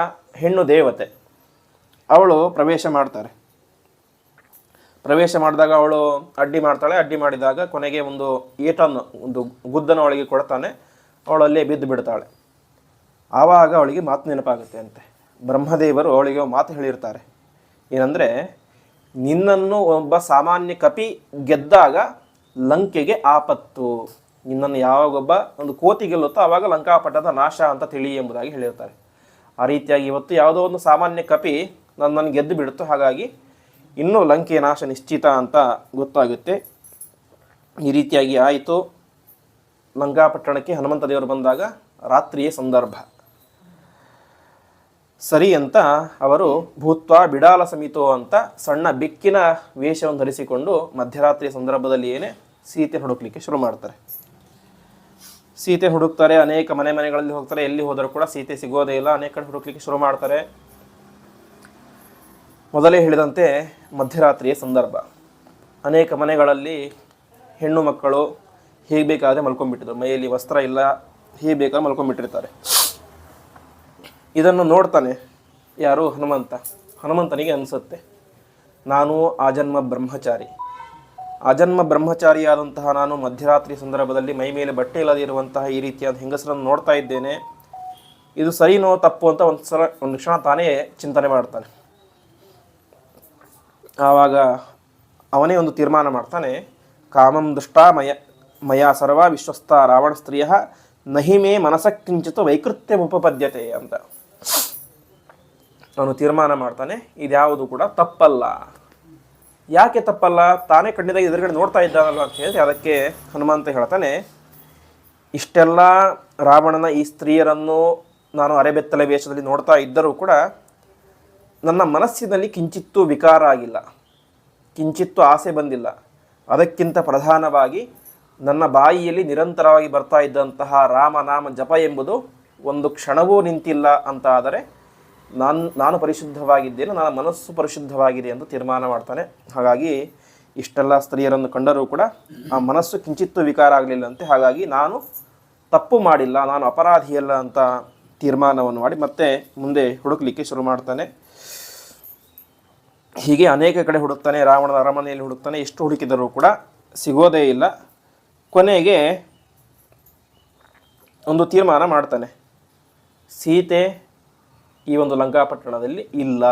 S1: ಹೆಣ್ಣು ದೇವತೆ, ಅವಳು ಪ್ರವೇಶ ಮಾಡ್ತಾರೆ. ಪ್ರವೇಶ ಮಾಡಿದಾಗ ಅವಳು ಅಡ್ಡಿ ಮಾಡ್ತಾಳೆ. ಅಡ್ಡಿ ಮಾಡಿದಾಗ ಕೊನೆಗೆ ಒಂದು ಏಟನ್ನು, ಒಂದು ಗುದ್ದನ ಅವಳಿಗೆ ಕೊಡ್ತಾನೆ. ಅವಳು ಅಲ್ಲೇ ಬಿದ್ದು ಬಿಡ್ತಾಳೆ. ಆವಾಗ ಅವಳಿಗೆ ಮಾತು ನೆನಪಾಗುತ್ತೆ ಅಂತೆ. ಬ್ರಹ್ಮದೇವರು ಅವಳಿಗೆ ಮಾತು ಹೇಳಿರ್ತಾರೆ, ಏನಂದರೆ, ನಿನ್ನನ್ನು ಒಬ್ಬ ಸಾಮಾನ್ಯ ಕಪಿ ಗೆದ್ದಾಗ ಲಂಕೆಗೆ ಆಪತ್ತು, ನಿನ್ನನ್ನು ಯಾವಾಗೊಬ್ಬ ಒಂದು ಕೋತಿ ಗೆಲ್ಲುತ್ತೋ ಆವಾಗ ಲಂಕಾಪಟ್ಟಣದ ನಾಶ ಅಂತ ತಿಳಿ ಎಂಬುದಾಗಿ ಹೇಳಿರ್ತಾರೆ. ಆ ರೀತಿಯಾಗಿ ಇವತ್ತು ಯಾವುದೋ ಒಂದು ಸಾಮಾನ್ಯ ಕಪಿ ನನ್ನನ್ನು ಗೆದ್ದು ಬಿಡುತ್ತೋ, ಹಾಗಾಗಿ ಇನ್ನೂ ಲಂಕೆಯ ನಾಶ ನಿಶ್ಚಿತ ಅಂತ ಗೊತ್ತಾಗುತ್ತೆ. ಈ ರೀತಿಯಾಗಿ ಆಯಿತು. ಲಂಕಾಪಟ್ಟಣಕ್ಕೆ ಹನುಮಂತ ದೇವರು ಬಂದಾಗ ರಾತ್ರಿಯೇ ಸಂದರ್ಭ. ಸರಿ ಅಂತ ಅವರು ಭೂತ್ವ ಬಿಡಾಲ ಸಮಿತೋ ಅಂತ ಸಣ್ಣ ಬೆಕ್ಕಿನ ವೇಷವನ್ನು ಧರಿಸಿಕೊಂಡು ಮಧ್ಯರಾತ್ರಿಯ ಸಂದರ್ಭದಲ್ಲಿ ಸೀತೆ ಹುಡುಕ್ಲಿಕ್ಕೆ ಶುರು ಮಾಡ್ತಾರೆ. ಸೀತೆ ಹುಡುಕ್ತಾರೆ. ಅನೇಕ ಮನೆಗಳಲ್ಲಿ ಹೋಗ್ತಾರೆ. ಎಲ್ಲಿ ಹೋದರೂ ಕೂಡ ಸೀತೆ ಸಿಗೋದೇ ಇಲ್ಲ. ಅನೇಕ ಕಡೆ ಹುಡುಕ್ಲಿಕ್ಕೆ ಶುರು ಮಾಡ್ತಾರೆ. ಮೊದಲೇ ಹೇಳಿದಂತೆ ಮಧ್ಯರಾತ್ರಿಯ ಸಂದರ್ಭ. ಅನೇಕ ಮನೆಗಳಲ್ಲಿ ಹೆಣ್ಣು ಮಕ್ಕಳು ಹೇಗೆ ಬೇಕಾದರೆ ಮಲ್ಕೊಂಡ್ಬಿಟ್ಟಿದ್ರು. ಮೈಯಲ್ಲಿ ವಸ್ತ್ರ ಇಲ್ಲ, ಹೇಗೆ ಬೇಕಾದ್ರೆ ಮಲ್ಕೊಂಡ್ಬಿಟ್ಟಿರ್ತಾರೆ. ಇದನ್ನು ನೋಡ್ತಾನೆ ಯಾರು? ಹನುಮಂತನಿಗೆ ಅನಿಸುತ್ತೆ, ನಾನು ಆಜನ್ಮ ಬ್ರಹ್ಮಚಾರಿ. ಆಜನ್ಮ ಬ್ರಹ್ಮಚಾರಿಯಾದಂತಹ ನಾನು ಮಧ್ಯರಾತ್ರಿ ಸಂದರ್ಭದಲ್ಲಿ ಮೈ ಮೇಲೆ ಬಟ್ಟೆ ಇಲ್ಲದೆ ಇರುವಂತಹ ಈ ರೀತಿಯಾದ ಹೆಂಗಸರನ್ನು ನೋಡ್ತಾ ಇದ್ದೇನೆ. ಇದು ಸರಿನೋ ತಪ್ಪು ಅಂತ ಒಂದು ಕ್ಷಣ ತಾನೇ ಚಿಂತನೆ ಮಾಡ್ತಾನೆ. ಆವಾಗ ಅವನೇ ಒಂದು ತೀರ್ಮಾನ ಮಾಡ್ತಾನೆ, ಕಾಮಂ ದುಷ್ಟಾ ಮಯ ಸರ್ವ ವಿಶ್ವಸ್ಥ ರಾವಣ ಸ್ತ್ರೀಯ ನಹಿಮೇ ಮನಸಕ್ಕಿಂಚಿತು ವೈಕೃತ್ಯ ಉಪಪದ್ಯತೆ ಅಂತ ಅವನು ತೀರ್ಮಾನ ಮಾಡ್ತಾನೆ. ಇದ್ಯಾವುದು ಕೂಡ ತಪ್ಪಲ್ಲ. ಯಾಕೆ ತಪ್ಪಲ್ಲ? ತಾನೇ ಖಂಡಿತ ಎದುರುಗಡೆ ನೋಡ್ತಾ ಇದ್ದಾನಲ್ವ ಅಂತ ಹೇಳಿ ಅದಕ್ಕೆ ಹನುಮಂತ ಹೇಳ್ತಾನೆ, ಇಷ್ಟೆಲ್ಲ ರಾವಣನ ಈ ಸ್ತ್ರೀಯರನ್ನು ನಾನು ಅರೆಬೆತ್ತಲೆ ವೇಷದಲ್ಲಿ ನೋಡ್ತಾ ಇದ್ದರೂ ಕೂಡ ನನ್ನ ಮನಸ್ಸಿನಲ್ಲಿ ಕಿಂಚಿತ್ತೂ ವಿಕಾರ ಆಗಿಲ್ಲ, ಕಿಂಚಿತ್ತೂ ಆಸೆ ಬಂದಿಲ್ಲ. ಅದಕ್ಕಿಂತ ಪ್ರಧಾನವಾಗಿ ನನ್ನ ಬಾಯಿಯಲ್ಲಿ ನಿರಂತರವಾಗಿ ಬರ್ತಾ ಇದ್ದಂತಹ ರಾಮನಾಮ ಜಪ ಎಂಬುದು ಒಂದು ಕ್ಷಣವೂ ನಿಂತಿಲ್ಲ ಅಂತ ಆದರೆ ನಾನು ಪರಿಶುದ್ಧವಾಗಿದ್ದೇನೆ, ನನ್ನ ಮನಸ್ಸು ಪರಿಶುದ್ಧವಾಗಿದೆ ಎಂದು ತೀರ್ಮಾನ ಮಾಡ್ತಾನೆ. ಹಾಗಾಗಿ ಇಷ್ಟೆಲ್ಲ ಸ್ತ್ರೀಯರನ್ನು ಕಂಡರೂ ಕೂಡ ಆ ಮನಸ್ಸು ಕಿಂಚಿತ್ತೂ ವಿಕಾರ ಆಗಲಿಲ್ಲಂತೆ. ಹಾಗಾಗಿ ನಾನು ತಪ್ಪು ಮಾಡಿಲ್ಲ, ನಾನು ಅಪರಾಧಿಯಲ್ಲ ಅಂತ ತೀರ್ಮಾನವನ್ನು ಮಾಡಿ ಮತ್ತೆ ಮುಂದೆ ಹುಡುಕ್ಲಿಕ್ಕೆ ಶುರು ಮಾಡ್ತಾನೆ. ಹೀಗೆ ಅನೇಕ ಕಡೆ ಹುಡುಕ್ತಾನೆ, ರಾವಣನ ಅರಮನೆಯಲ್ಲಿ ಹುಡುಕ್ತಾನೆ, ಎಷ್ಟು ಹುಡುಕಿದರೂ ಕೂಡ ಸಿಗೋದೇ ಇಲ್ಲ. ಕೊನೆಗೆ ಒಂದು ತೀರ್ಮಾನ ಮಾಡ್ತಾನೆ, ಸೀತೆ ಈ ಒಂದು ಲಂಕಾಪಟ್ಟಣದಲ್ಲಿ ಇಲ್ಲ.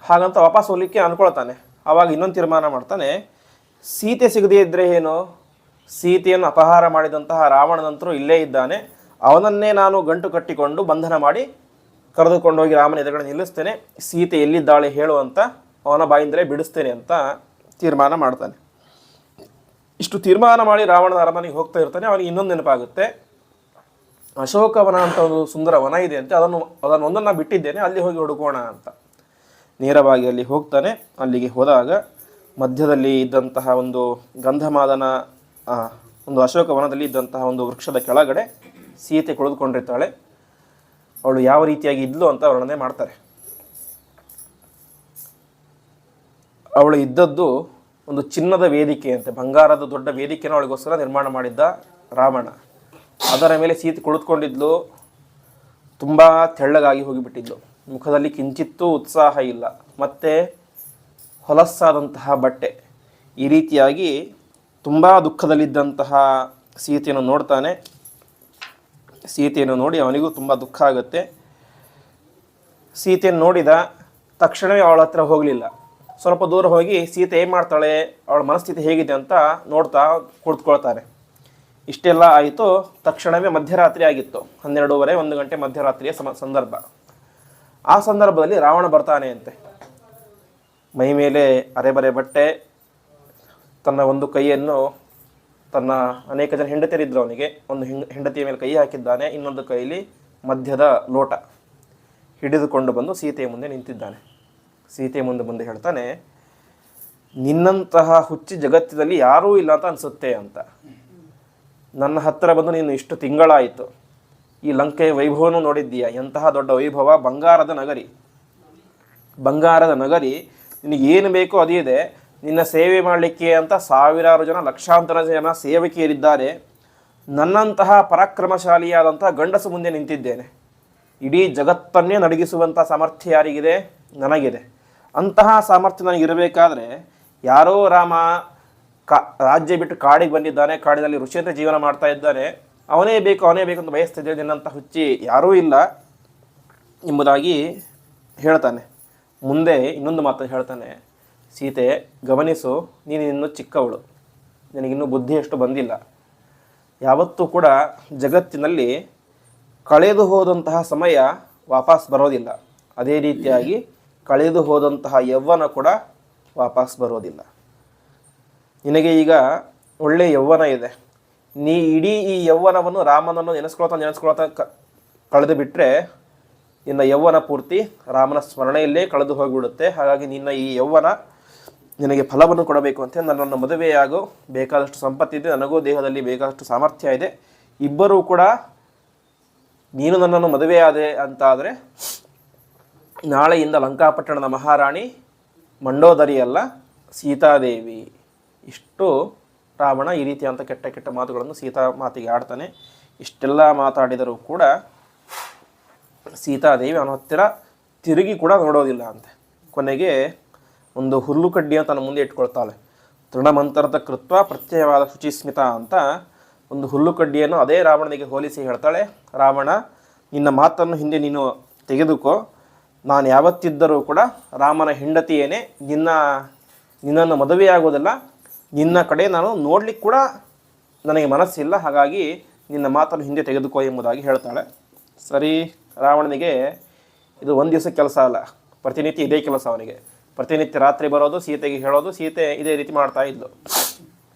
S1: ಹಾಗಂತ ವಾಪಸ್ ಹೋಗ್ಲಿಕ್ಕೆ ಅಂದ್ಕೊಳ್ತಾನೆ. ಆವಾಗ ಇನ್ನೊಂದು ತೀರ್ಮಾನ ಮಾಡ್ತಾನೆ, ಸೀತೆ ಸಿಗದೇ ಇದ್ದರೆ ಏನು, ಸೀತೆಯನ್ನು ಅಪಹಾರ ಮಾಡಿದಂತಹ ರಾವಣನಂತರೂ ಇಲ್ಲೇ ಇದ್ದಾನೆ, ಅವನನ್ನೇ ನಾನು ಗಂಟು ಕಟ್ಟಿಕೊಂಡು ಬಂಧನ ಮಾಡಿ ಕರೆದುಕೊಂಡು ಹೋಗಿ ರಾಮನ ಎದುರುಗಡೆ ನಿಲ್ಲಿಸ್ತೇನೆ, ಸೀತೆ ಎಲ್ಲಿದ್ದಾಳೆ ಹೇಳು ಅಂತ ಅವನ ಬಾಯಿಂದಲೇ ಬಿಡಿಸ್ತೇನೆ ಅಂತ ತೀರ್ಮಾನ ಮಾಡ್ತಾನೆ. ಇಷ್ಟು ತೀರ್ಮಾನ ಮಾಡಿ ರಾವಣನ ಅರಮನೆಗೆ ಹೋಗ್ತಾ ಇರ್ತಾನೆ. ಅವನಿಗೆ ಇನ್ನೊಂದು ನೆನಪಾಗುತ್ತೆ, ಅಶೋಕವನ ಅಂತ ಒಂದು ಸುಂದರ ವನ ಇದೆ ಅಂತೆ, ಅದನ್ನೊಂದನ್ನು ಬಿಟ್ಟಿದ್ದೇನೆ, ಅಲ್ಲಿ ಹೋಗಿ ಹುಡುಕೋಣ ಅಂತ ನೇರವಾಗಿ ಅಲ್ಲಿ ಹೋಗ್ತಾನೆ. ಅಲ್ಲಿಗೆ ಹೋದಾಗ ಮಧ್ಯದಲ್ಲಿ ಇದ್ದಂತಹ ಒಂದು ಗಂಧಮಾದನ ಒಂದು ಅಶೋಕವನದಲ್ಲಿ ಇದ್ದಂತಹ ಒಂದು ವೃಕ್ಷದ ಕೆಳಗಡೆ ಸೀತೆ ಕುಳಿದುಕೊಂಡಿರ್ತಾಳೆ. ಅವಳು ಯಾವ ರೀತಿಯಾಗಿ ಇದ್ಲು ಅಂತ ವರ್ಣನೆ ಮಾಡ್ತಾರೆ. ಅವಳು ಇದ್ದದ್ದು ಒಂದು ಚಿನ್ನದ ವೇದಿಕೆ ಅಂತೆ, ಬಂಗಾರದ ದೊಡ್ಡ ವೇದಿಕೆಯನ್ನು ಅವಳಿಗೋಸ್ಕರ ನಿರ್ಮಾಣ ಮಾಡಿದ್ದ ರಾವಣ. ಅದರ ಮೇಲೆ ಸೀತೆ ಕುಳಿತುಕೊಂಡಿದ್ಲು. ತುಂಬ ತೆಳ್ಳಗಾಗಿ ಹೋಗಿಬಿಟ್ಟಿದ್ಲು, ಮುಖದಲ್ಲಿ ಕಿಂಚಿತ್ತೂ ಉತ್ಸಾಹ ಇಲ್ಲ, ಮತ್ತು ಹೊಲಸ್ಸಾದಂತಹ ಬಟ್ಟೆ. ಈ ರೀತಿಯಾಗಿ ತುಂಬ ದುಃಖದಲ್ಲಿದ್ದಂತಹ ಸೀತೆಯನ್ನು ನೋಡ್ತಾನೆ. ಸೀತೆಯನ್ನು ನೋಡಿ ಅವನಿಗೂ ತುಂಬ ದುಃಖ ಆಗುತ್ತೆ. ಸೀತೆಯನ್ನು ನೋಡಿದ ತಕ್ಷಣವೇ ಅವಳ ಹತ್ರ ಹೋಗಲಿಲ್ಲ. ಸ್ವಲ್ಪ ದೂರ ಹೋಗಿ ಸೀತೆ ಏನು ಮಾಡ್ತಾಳೆ, ಅವಳ ಮನಸ್ಥಿತಿ ಹೇಗಿದೆ ಅಂತ ನೋಡ್ತಾ ಕುಳಿತುಕೊಳ್ತಾನೆ. ಇಷ್ಟೆಲ್ಲ ಆಯಿತು. ತಕ್ಷಣವೇ ಮಧ್ಯರಾತ್ರಿ ಆಗಿತ್ತು, 12:30 1 ಗಂಟೆ ಮಧ್ಯರಾತ್ರಿಯ ಸಂದರ್ಭ. ಆ ಸಂದರ್ಭದಲ್ಲಿ ರಾವಣ ಬರ್ತಾನೆ ಅಂತೆ. ಮೈ ಮೇಲೆ ಅರೆಬರೆ ಬಟ್ಟೆ, ತನ್ನ ಒಂದು ಕೈಯನ್ನು, ತನ್ನ ಅನೇಕ ಜನ ಹೆಂಡತಿಯರಿದ್ದರು ಅವನಿಗೆ, ಒಂದು ಹೆಂಡತಿಯ ಮೇಲೆ ಕೈ ಹಾಕಿದ್ದಾನೆ, ಇನ್ನೊಂದು ಕೈಯಲ್ಲಿ ಮಧ್ಯದ ಲೋಟ ಹಿಡಿದುಕೊಂಡು ಬಂದು ಸೀತೆಯ ಮುಂದೆ ನಿಂತಿದ್ದಾನೆ. ಸೀತೆಯ ಮುಂದೆ ಹೇಳ್ತಾನೆ, ನಿನ್ನಂತಹ ಹುಚ್ಚಿ ಜಗತ್ತಿನಲ್ಲಿ ಯಾರೂ ಇಲ್ಲ ಅಂತ ಅನಿಸುತ್ತೆ ಅಂತ. ನನ್ನ ಹತ್ತಿರ ಬಂದು ನೀನು ಇಷ್ಟು ತಿಂಗಳಾಯಿತು, ಈ ಲಂಕೆಯ ವೈಭವನೂ ನೋಡಿದ್ದೀಯಾ, ಎಂತಹ ದೊಡ್ಡ ವೈಭವ, ಬಂಗಾರದ ನಗರಿ, ಬಂಗಾರದ ನಗರಿ, ನಿನಗೇನು ಬೇಕೋ ಅದೇ ಇದೆ. ನಿನ್ನ ಸೇವೆ ಮಾಡಲಿಕ್ಕೆ ಅಂತ ಸಾವಿರಾರು ಜನ, ಲಕ್ಷಾಂತರ ಜನ ಸೇವಕಿಯರಿದ್ದಾರೆ. ನನ್ನಂತಹ ಪರಾಕ್ರಮಶಾಲಿಯಾದಂತಹ ಗಂಡಸು ಮುಂದೆ ನಿಂತಿದ್ದೇನೆ. ಇಡೀ ಜಗತ್ತನ್ನೇ ನಡಗಿಸುವಂಥ ಸಾಮರ್ಥ್ಯ ಯಾರಿಗಿದೆ? ನನಗಿದೆ. ಅಂತಹ ಸಾಮರ್ಥ್ಯ ನನಗಿರಬೇಕಾದ್ರೆ ಯಾರೋ ರಾಮ ರಾಜ್ಯ ಬಿಟ್ಟು ಕಾಡಿಗೆ ಬಂದಿದ್ದಾನೆ, ಕಾಡಿನಲ್ಲಿ ಋಷಿಯಂತೆ ಜೀವನ ಮಾಡ್ತಾ ಇದ್ದಾನೆ, ಅವನೇ ಬೇಕು ಅಂತ ಬಯಸ್ತಿದ್ದೆ, ನಿನ್ನಂಥ ಹುಚ್ಚಿ ಯಾರೂ ಇಲ್ಲ ಎಂಬುದಾಗಿ ಹೇಳ್ತಾನೆ. ಮುಂದೆ ಇನ್ನೊಂದು ಮಾತು ಹೇಳ್ತಾನೆ, ಸೀತೆ ಗಮನಿಸು, ನೀನು ಇನ್ನೂ ಚಿಕ್ಕವಳು, ನಿನಗಿನ್ನೂ ಬುದ್ಧಿ ಎಷ್ಟು ಬಂದಿಲ್ಲ. ಯಾವತ್ತೂ ಕೂಡ ಜಗತ್ತಿನಲ್ಲಿ ಕಳೆದು ಹೋದಂತಹ ಸಮಯ ವಾಪಸ್ ಬರೋದಿಲ್ಲ. ಅದೇ ರೀತಿಯಾಗಿ ಕಳೆದು ಹೋದಂತಹ ಯೌವನ ಕೂಡ ವಾಪಸ್ ಬರೋದಿಲ್ಲ. ನಿನಗೆ ಈಗ ಒಳ್ಳೆಯ ಯೌವನ ಇದೆ, ನೀ ಇಡೀ ಈ ಯೌವನವನ್ನು ರಾಮನನ್ನು ನೆನೆಸ್ಕೊಳ್ತಾ ಕಳೆದು ಬಿಟ್ಟರೆ ನಿನ್ನ ಯೌವನ ಪೂರ್ತಿ ರಾಮನ ಸ್ಮರಣೆಯಲ್ಲೇ ಕಳೆದು ಹೋಗಿಬಿಡುತ್ತೆ. ಹಾಗಾಗಿ ನಿನ್ನ ಈ ಯೌವನ ನಿನಗೆ ಫಲವನ್ನು ಕೊಡಬೇಕು ಅಂತ ನನ್ನನ್ನು ಮದುವೆಯಾಗೋ, ಬೇಕಾದಷ್ಟು ಸಂಪತ್ತಿದೆ, ನನಗೂ ದೇಹದಲ್ಲಿ ಬೇಕಾದಷ್ಟು ಸಾಮರ್ಥ್ಯ ಇದೆ, ಇಬ್ಬರೂ ಕೂಡ ನೀನು ನನ್ನನ್ನು ಮದುವೆಯಾದೆ ಅಂತಾದರೆ ನಾಳೆಯಿಂದ ಲಂಕಾಪಟ್ಟಣದ ಮಹಾರಾಣಿ ಮಂಡೋದರಿ ಅಲ್ಲ, ಸೀತಾದೇವಿ. ಇಷ್ಟು ರಾವಣ ಈ ರೀತಿಯಂಥ ಕೆಟ್ಟ ಮಾತುಗಳನ್ನು ಸೀತಾ ಮಾತಿಗೆ ಆಡ್ತಾನೆ. ಇಷ್ಟೆಲ್ಲ ಮಾತಾಡಿದರೂ ಕೂಡ ಸೀತಾದೇವಿ ಅವನ ಹತ್ತಿರ ತಿರುಗಿ ಕೂಡ ನೋಡೋದಿಲ್ಲ ಅಂತೆ. ಕೊನೆಗೆ ಒಂದು ಹುಲ್ಲು ಕಡ್ಡಿಯನ್ನು ತನ್ನ ಮುಂದೆ ಇಟ್ಕೊಳ್ತಾಳೆ. ತೃಣಮಂತರದ ಕೃತ್ವ ಪ್ರತ್ಯಯವಾದ ಶುಚಿಸ್ಮಿತ ಅಂತ ಒಂದು ಹುಲ್ಲು ಕಡ್ಡಿಯನ್ನು ಅದೇ ರಾವಣನಿಗೆ ಹೋಲಿಸಿ ಹೇಳ್ತಾಳೆ, ರಾವಣ ನಿನ್ನ ಮಾತನ್ನು ಹಿಂದೆ ನೀನು ತೆಗೆದುಕೋ, ನಾನು ಯಾವತ್ತಿದ್ದರೂ ಕೂಡ ರಾಮನ ಹೆಂಡತಿಯೇನೆ, ನಿನ್ನನ್ನು ಮದುವೆಯಾಗೋದಿಲ್ಲ, ನಿನ್ನ ಕಡೆ ನಾನು ನೋಡ್ಲಿಕ್ಕೆ ಕೂಡ ನನಗೆ ಮನಸ್ಸಿಲ್ಲ, ಹಾಗಾಗಿ ನಿನ್ನ ಮಾತನ್ನು ಹಿಂದೆ ತೆಗೆದುಕೋ ಎಂಬುದಾಗಿ ಹೇಳ್ತಾಳೆ. ಸರಿ, ರಾವಣನಿಗೆ ಇದು ಒಂದು ದಿವಸ ಕೆಲಸ ಅಲ್ಲ, ಪ್ರತಿನಿತ್ಯ ಇದೇ ಕೆಲಸ ಅವನಿಗೆ. ಪ್ರತಿನಿತ್ಯ ರಾತ್ರಿ ಬರೋದು, ಸೀತೆಗೆ ಹೇಳೋದು, ಸೀತೆ ಇದೇ ರೀತಿ ಮಾಡ್ತಾ ಇದ್ಲು.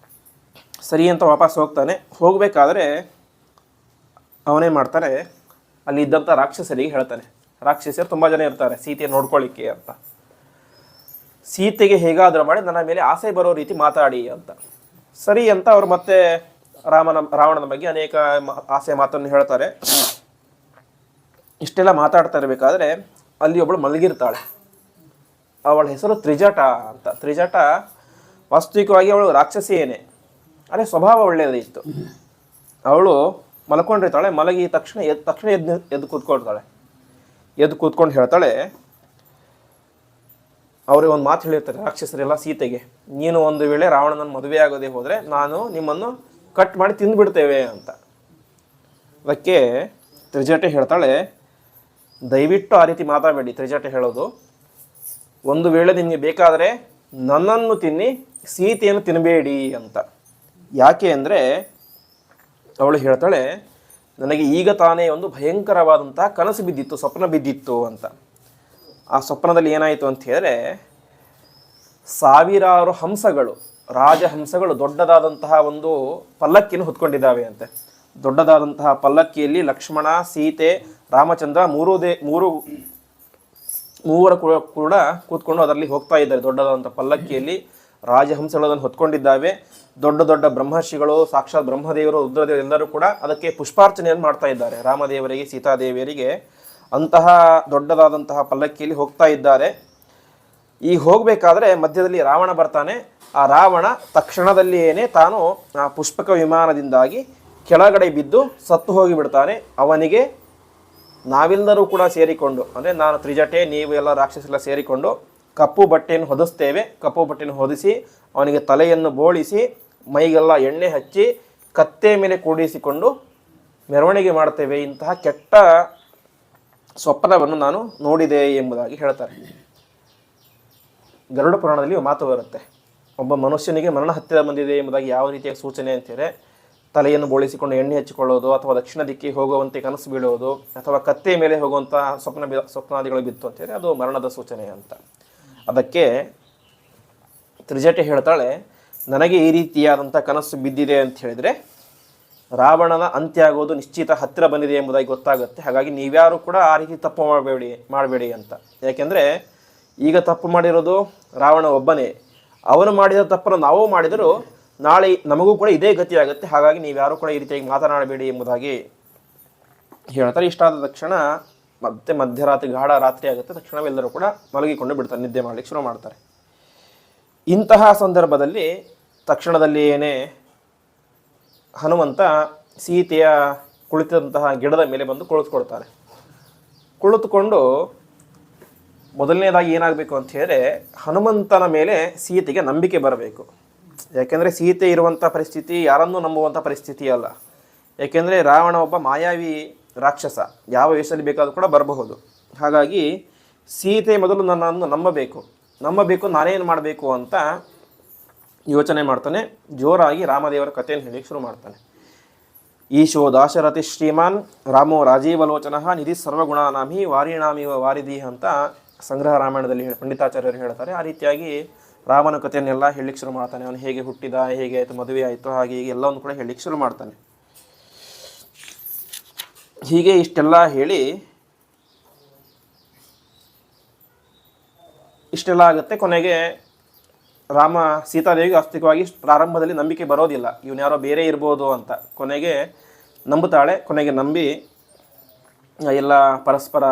S1: ಸರಿ ಅಂತ ವಾಪಸ್ ಹೋಗ್ತಾನೆ. ಹೋಗಬೇಕಾದ್ರೆ ಅವನೇ ಮಾಡ್ತಾರೆ, ಅಲ್ಲಿ ಇದ್ದಂಥ ರಾಕ್ಷಸರಿಗೆ ಹೇಳ್ತಾನೆ. ರಾಕ್ಷಸರು ತುಂಬ ಜನ ಇರ್ತಾರೆ ಸೀತೆಯನ್ನು ನೋಡ್ಕೊಳ್ಳಿಕ್ಕೆ ಅಂತ. ಸೀತೆಗೆ ಹೇಗಾದರೂ ಮಾಡಿ ನನ್ನ ಮೇಲೆ ಆಸೆ ಬರೋ ರೀತಿ ಮಾತಾಡಿ ಅಂತ. ಸರಿ ಅಂತ ಅವರು ಮತ್ತೆ ರಾವಣನ ಬಗ್ಗೆ ಅನೇಕ ಆಸೆ ಮಾತನ್ನು ಹೇಳ್ತಾರೆ. ಇಷ್ಟೆಲ್ಲ ಮಾತಾಡ್ತಾ ಇರಬೇಕಾದ್ರೆ ಅಲ್ಲಿ ಒಬ್ಬಳು ಮಲಗಿರ್ತಾಳೆ. ಅವಳ ಹೆಸರು ತ್ರಿಜಟ ಅಂತ. ತ್ರಿಜಟ ವಾಸ್ತವಿಕವಾಗಿ ಅವಳು ರಾಕ್ಷಸಿಯೇನೆ, ಅದೇ ಸ್ವಭಾವ ಒಳ್ಳೆಯದಿತ್ತು. ಅವಳು ಮಲ್ಕೊಂಡಿರ್ತಾಳೆ. ಮಲಗಿ ತಕ್ಷಣ ಎದ್ದು ಕೂತ್ಕೊಳ್ತಾಳೆ. ಎದ್ದು ಕೂತ್ಕೊಂಡು ಹೇಳ್ತಾಳೆ, ಅವ್ರಿಗೆ ಒಂದು ಮಾತು ಹೇಳಿರ್ತಾರೆ ರಾಕ್ಷಸರೆಲ್ಲ ಸೀತೆಗೆ, ನೀನು ಒಂದು ವೇಳೆ ರಾವಣನ ಮದುವೆ ಆಗೋದೇ ಹೋದರೆ ನಾನು ನಿಮ್ಮನ್ನು ಕಟ್ ಮಾಡಿ ತಿಂದುಬಿಡ್ತೇವೆ ಅಂತ. ಅದಕ್ಕೆ ತ್ರಿಜಟೆ ಹೇಳ್ತಾಳೆ, ದಯವಿಟ್ಟು ಆ ರೀತಿ ಮಾತಾಡಬೇಡಿ. ತ್ರಿಜಟೆ ಹೇಳೋದು, ಒಂದು ವೇಳೆ ನಿಮಗೆ ಬೇಕಾದರೆ ನನ್ನನ್ನು ತಿನ್ನಿ, ಸೀತೆಯನ್ನು ತಿನ್ನಬೇಡಿ ಅಂತ. ಯಾಕೆ ಅಂದರೆ ಅವಳು ಹೇಳ್ತಾಳೆ, ನನಗೆ ಈಗ ತಾನೇ ಒಂದು ಭಯಂಕರವಾದಂತಹ ಕನಸು ಬಿದ್ದಿತ್ತು, ಸ್ವಪ್ನ ಬಿದ್ದಿತ್ತು ಅಂತ. ಆ ಸ್ವಪ್ನದಲ್ಲಿ ಏನಾಯಿತು ಅಂತ ಹೇಳಿದ್ರೆ, ಸಾವಿರಾರು ಹಂಸಗಳು, ರಾಜಹಂಸಗಳು ದೊಡ್ಡದಾದಂತಹ ಒಂದು ಪಲ್ಲಕ್ಕಿಯನ್ನು ಹೊತ್ಕೊಂಡಿದ್ದಾವೆ ಅಂತೆ. ದೊಡ್ಡದಾದಂತಹ ಪಲ್ಲಕ್ಕಿಯಲ್ಲಿ ಲಕ್ಷ್ಮಣ, ಸೀತೆ, ರಾಮಚಂದ್ರ ಮೂವರು ಕೂಡ ಕೂತ್ಕೊಂಡು ಅದರಲ್ಲಿ ಹೋಗ್ತಾ ಇದ್ದಾರೆ. ದೊಡ್ಡದಾದಂಥ ಪಲ್ಲಕ್ಕಿಯಲ್ಲಿ ರಾಜಹಂಸಗಳು ಅದನ್ನು ಹೊತ್ಕೊಂಡಿದ್ದಾವೆ. ದೊಡ್ಡ ದೊಡ್ಡ ಬ್ರಹ್ಮರ್ಷಿಗಳು, ಸಾಕ್ಷಾತ್ ಬ್ರಹ್ಮದೇವರು, ರುದ್ರದೇವರು ಎಲ್ಲರೂ ಕೂಡ ಅದಕ್ಕೆ ಪುಷ್ಪಾರ್ಚನೆಯನ್ನು ಮಾಡ್ತಾ ಇದ್ದಾರೆ. ರಾಮದೇವರಿಗೆ, ಸೀತಾದೇವಿಯರಿಗೆ ಅಂತಹ ದೊಡ್ಡದಾದಂತಹ ಪಲ್ಲಕ್ಕಿಯಲ್ಲಿ ಹೋಗ್ತಾ ಇದ್ದಾರೆ. ಈ ಹೋಗಬೇಕಾದ್ರೆ ಮಧ್ಯದಲ್ಲಿ ರಾವಣ ಬರ್ತಾನೆ. ಆ ರಾವಣ ತಕ್ಷಣದಲ್ಲಿಯೇ ತಾನು ಆ ಪುಷ್ಪಕ ವಿಮಾನದಿಂದಾಗಿ ಕೆಳಗಡೆ ಬಿದ್ದು ಸತ್ತು ಹೋಗಿಬಿಡ್ತಾನೆ. ಅವನಿಗೆ ನಾವೆಲ್ಲರೂ ಕೂಡ ಸೇರಿಕೊಂಡು, ಅಂದರೆ ನಾನು ತ್ರಿಜಟೆ, ನೀವು ಎಲ್ಲ ರಾಕ್ಷಸರೆಲ್ಲ ಸೇರಿಕೊಂಡು ಕಪ್ಪು ಬಟ್ಟೆಯನ್ನು ಹೊದಿಸ್ತೇವೆ. ಕಪ್ಪು ಬಟ್ಟೆಯನ್ನು ಹೊದಿಸಿ ಅವನಿಗೆ ತಲೆಯನ್ನು ಬೋಳಿಸಿ ಮೈಗೆಲ್ಲ ಎಣ್ಣೆ ಹಚ್ಚಿ ಕತ್ತೆ ಮೇಲೆ ಕೂಡಿಸಿಕೊಂಡು ಮೆರವಣಿಗೆ ಮಾಡ್ತೇವೆ. ಇಂತಹ ಕೆಟ್ಟ ಸ್ವಪ್ನವನ್ನು ನಾನು ನೋಡಿದೆ ಎಂಬುದಾಗಿ ಹೇಳ್ತಾರೆ. ಗರುಡ ಪುರಾಣದಲ್ಲಿ ಮಾತು ಬರುತ್ತೆ, ಒಬ್ಬ ಮನುಷ್ಯನಿಗೆ ಮರಣ ಹತ್ತಿರ ಬಂದಿದೆ ಎಂಬುದಾಗಿ ಯಾವ ರೀತಿಯ ಸೂಚನೆ ಅಂತಾರೆ, ತಲೆಯನ್ನು ಬೋಳಿಸಿಕೊಂಡು ಎಣ್ಣೆ ಹಚ್ಚಿಕೊಳ್ಳೋದು, ಅಥವಾ ದಕ್ಷಿಣ ದಿಕ್ಕಿಗೆ ಹೋಗುವಂತೆ ಕನಸು ಬೀಳುವುದು, ಅಥವಾ ಕತ್ತೆ ಮೇಲೆ ಹೋಗುವಂಥ ಸ್ವಪ್ನಾದಿಗಳು ಬಿತ್ತು ಅಂತೇಳಿ ಅದು ಮರಣದ ಸೂಚನೆ ಅಂತ. ಅದಕ್ಕೆ ತ್ರಿಜಟೆ ಹೇಳ್ತಾಳೆ, ನನಗೆ ಈ ರೀತಿಯಾದಂಥ ಕನಸು ಬಿದ್ದಿದೆ ಅಂತ ಹೇಳಿದರೆ ರಾವಣನ ಅಂತ್ಯ ಆಗೋದು ನಿಶ್ಚಿತ ಹತ್ತಿರ ಬಂದಿದೆ ಎಂಬುದಾಗಿ ಗೊತ್ತಾಗುತ್ತೆ. ಹಾಗಾಗಿ ನೀವ್ಯಾರು ಕೂಡ ಆ ರೀತಿ ತಪ್ಪು ಮಾಡಬೇಡಿ ಅಂತ. ಯಾಕೆಂದರೆ ಈಗ ತಪ್ಪು ಮಾಡಿರೋದು ರಾವಣ ಒಬ್ಬನೇ. ಅವನು ಮಾಡಿದ ತಪ್ಪನ್ನು ನಾವು ಮಾಡಿದರೂ ನಾಳೆ ನಮಗೂ ಕೂಡ ಇದೇ ಗತಿ ಆಗುತ್ತೆ. ಹಾಗಾಗಿ ನೀವ್ಯಾರು ಕೂಡ ಈ ರೀತಿಯಾಗಿ ಮಾತನಾಡಬೇಡಿ ಎಂಬುದಾಗಿ ಹೇಳ್ತಾರೆ. ಇಷ್ಟಾದ ತಕ್ಷಣ ಮತ್ತೆ ಮಧ್ಯರಾತ್ರಿ, ಗಾಢ ರಾತ್ರಿ ಆಗುತ್ತೆ. ತಕ್ಷಣವೆಲ್ಲರೂ ಕೂಡ ಮಲಗಿಕೊಂಡು ಬಿಡ್ತಾರೆ, ನಿದ್ದೆ ಮಾಡಲಿಕ್ಕೆ ಶುರು ಮಾಡ್ತಾರೆ. ಇಂತಹ ಸಂದರ್ಭದಲ್ಲಿ ತಕ್ಷಣದಲ್ಲಿಯೇ ಹನುಮಂತ ಸೀತೆಯ ಕುಳಿತಂತಹ ಗಿಡದ ಮೇಲೆ ಬಂದು ಕುಳಿತುಕೊಳ್ತಾನೆ. ಕುಳಿತುಕೊಂಡು ಮೊದಲನೇದಾಗಿ ಏನಾಗಬೇಕು ಅಂತ ಹೇಳಿದ್ರೆ, ಹನುಮಂತನ ಮೇಲೆ ಸೀತೆಗೆ ನಂಬಿಕೆ ಬರಬೇಕು. ಯಾಕೆಂದರೆ ಸೀತೆ ಇರುವಂಥ ಪರಿಸ್ಥಿತಿ ಯಾರನ್ನೂ ನಂಬುವಂಥ ಪರಿಸ್ಥಿತಿ ಅಲ್ಲ. ಯಾಕೆಂದರೆ ರಾವಣ ಒಬ್ಬ ಮಾಯಾವಿ ರಾಕ್ಷಸ, ಯಾವ ವೇಷದಲ್ಲಿ ಬೇಕಾದರೂ ಕೂಡ ಬರಬಹುದು. ಹಾಗಾಗಿ ಸೀತೆ ಮೊದಲು ನನ್ನನ್ನು ನಂಬಬೇಕು, ನಾನೇನು ಮಾಡಬೇಕು ಅಂತ ಯೋಚನೆ ಮಾಡ್ತಾನೆ. ಜೋರಾಗಿ ರಾಮದೇವರ ಕಥೆಯನ್ನು ಹೇಳಲಿಕ್ಕೆ ಶುರು ಮಾಡ್ತಾನೆ. ಈಶೋ ದಾಶರಥಿ ಶ್ರೀಮಾನ್ ರಾಮೋ ರಾಜೀವಲೋಚನ ನಿಧಿ ಸರ್ವಗುಣಾನಾಮಿ ವಾರಿಣಾಮಿವ ವಾರಿಧಿ ಅಂತ ಸಂಗ್ರಹ ರಾಮಾಯಣದಲ್ಲಿ ಪಂಡಿತಾಚಾರ್ಯರು ಹೇಳ್ತಾರೆ. ಆ ರೀತಿಯಾಗಿ ರಾಮನ ಕಥೆಯನ್ನೆಲ್ಲ ಹೇಳಲಿಕ್ಕೆ ಶುರು ಮಾಡ್ತಾನೆ. ಅವನು ಹೇಗೆ ಹುಟ್ಟಿದ, ಹೇಗೆ ಆಯಿತು, ಮದುವೆ ಆಯಿತು, ಹಾಗೆ ಹೀಗೆ ಎಲ್ಲವನ್ನು ಕೂಡ ಹೇಳಲಿಕ್ಕೆ ಶುರು ಮಾಡ್ತಾನೆ. ಹೀಗೆ ಇಷ್ಟೆಲ್ಲ ಹೇಳಿ ಇಷ್ಟೆಲ್ಲ ಆಗುತ್ತೆ. ಕೊನೆಗೆ ರಾಮ ಸೀತಾದೇವಿಗೆ ವಾಸ್ತವಿಕವಾಗಿ ಪ್ರಾರಂಭದಲ್ಲಿ ನಂಬಿಕೆ ಬರೋದಿಲ್ಲ, ಇವನು ಯಾರೋ ಬೇರೆ ಇರ್ಬೋದು ಅಂತ. ಕೊನೆಗೆ ನಂಬುತ್ತಾಳೆ. ಕೊನೆಗೆ ನಂಬಿ ಎಲ್ಲ ಪರಸ್ಪರ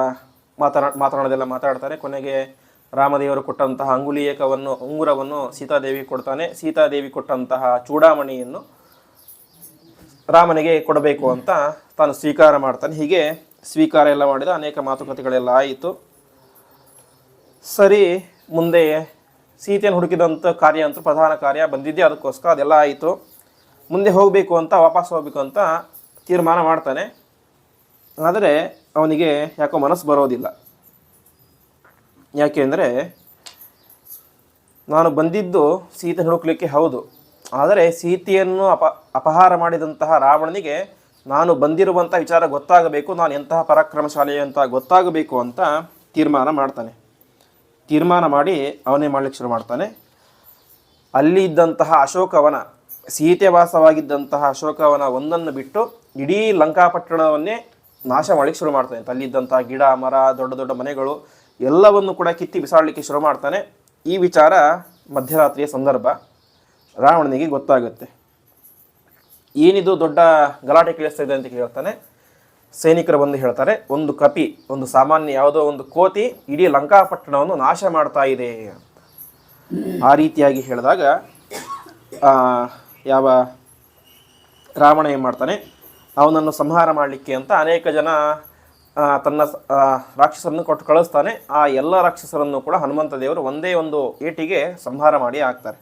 S1: ಮಾತನಾಡೋದೆಲ್ಲ ಮಾತಾಡ್ತಾರೆ. ಕೊನೆಗೆ ರಾಮದೇವರು ಕೊಟ್ಟಂತಹ ಉಂಗುರವನ್ನು ಸೀತಾದೇವಿ ಕೊಡ್ತಾನೆ. ಸೀತಾದೇವಿ ಕೊಟ್ಟಂತಹ ಚೂಡಾಮಣಿಯನ್ನು ರಾಮನಿಗೆ ಕೊಡಬೇಕು ಅಂತ ತಾನು ಸ್ವೀಕಾರ ಮಾಡ್ತಾನೆ. ಹೀಗೆ ಸ್ವೀಕಾರ ಎಲ್ಲ ಮಾಡಿದ, ಅನೇಕ ಮಾತುಕತೆಗಳೆಲ್ಲ ಆಯಿತು. ಸರಿ, ಮುಂದೆ ಸೀತೆಯನ್ನು ಹುಡುಕಿದಂಥ ಕಾರ್ಯ ಅಂತೂ ಪ್ರಧಾನ ಕಾರ್ಯ ಬಂದಿದ್ದೆ, ಅದಕ್ಕೋಸ್ಕರ ಅದೆಲ್ಲ ಆಯಿತು. ಮುಂದೆ ಹೋಗಬೇಕು ಅಂತ, ವಾಪಸ್ ಹೋಗಬೇಕು ಅಂತ ತೀರ್ಮಾನ ಮಾಡ್ತಾನೆ. ಆದರೆ ಅವನಿಗೆ ಯಾಕೋ ಮನಸ್ಸು ಬರೋದಿಲ್ಲ. ಯಾಕೆ ಅಂದರೆ, ನಾನು ಬಂದಿದ್ದು ಸೀತೆ ಹುಡುಕ್ಲಿಕ್ಕೆ ಹೌದು, ಆದರೆ ಸೀತೆಯನ್ನು ಅಪಹಾರ ಮಾಡಿದಂತಹ ರಾವಣನಿಗೆ ನಾನು ಬಂದಿರುವಂಥ ವಿಚಾರ ಗೊತ್ತಾಗಬೇಕು, ನಾನು ಎಂತಹ ಪರಾಕ್ರಮಶಾಲಿ ಅಂತ ಗೊತ್ತಾಗಬೇಕು ಅಂತ ತೀರ್ಮಾನ ಮಾಡ್ತಾನೆ. ತೀರ್ಮಾನ ಮಾಡಿ ಅವನೇ ಮಾಡಲಿಕ್ಕೆ ಶುರು ಮಾಡ್ತಾನೆ. ಅಲ್ಲಿ ಇದ್ದಂತಹ ಅಶೋಕವನ, ಸೀತೆ ವಾಸವಾಗಿದ್ದಂತಹ ಅಶೋಕವನ ಒಂದನ್ನು ಬಿಟ್ಟು ಇಡೀ ಲಂಕಾಪಟ್ಟಣವನ್ನೇ ನಾಶ ಮಾಡಲಿಕ್ಕೆ ಶುರು ಮಾಡ್ತಾನೆ. ಅಲ್ಲಿದ್ದಂತಹ ಗಿಡ, ಮರ, ದೊಡ್ಡ ದೊಡ್ಡ ಮನೆಗಳು ಎಲ್ಲವನ್ನು ಕೂಡ ಕಿತ್ತಿ ಬಿಸಾಡಲಿಕ್ಕೆ ಶುರು ಮಾಡ್ತಾನೆ. ಈ ವಿಚಾರ ಮಧ್ಯರಾತ್ರಿಯ ಸಂದರ್ಭ ರಾವಣನಿಗೆ ಗೊತ್ತಾಗುತ್ತೆ. ಏನಿದು ದೊಡ್ಡ ಗಲಾಟೆ ಕೇಳಿಸ್ತಾ ಇದೆ ಅಂತ ಕೇಳ್ತಾನೆ. ಸೈನಿಕರು ಬಂದು ಹೇಳ್ತಾರೆ, ಒಂದು ಕಪಿ, ಒಂದು ಸಾಮಾನ್ಯ ಯಾವುದೋ ಒಂದು ಕೋತಿ ಇಡೀ ಲಂಕಾಪಟ್ಟಣವನ್ನು ನಾಶ ಮಾಡ್ತಾ ಇದೆ ಅಂತ. ಆ ರೀತಿಯಾಗಿ ಹೇಳಿದಾಗ ಯಾವ ರಾವಣ ಏನು ಮಾಡ್ತಾನೆ, ಅವನನ್ನು ಸಂಹಾರ ಮಾಡಲಿಕ್ಕೆ ಅಂತ ಅನೇಕ ಜನ ತನ್ನ ರಾಕ್ಷಸರನ್ನು ಕೊಟ್ಟು ಕಳಿಸ್ತಾನೆ. ಆ ಎಲ್ಲ ರಾಕ್ಷಸರನ್ನು ಕೂಡ ಹನುಮಂತ ದೇವರು ಒಂದೇ ಒಂದು ಏಟಿಗೆ ಸಂಹಾರ ಮಾಡಿ ಹಾಕ್ತಾರೆ.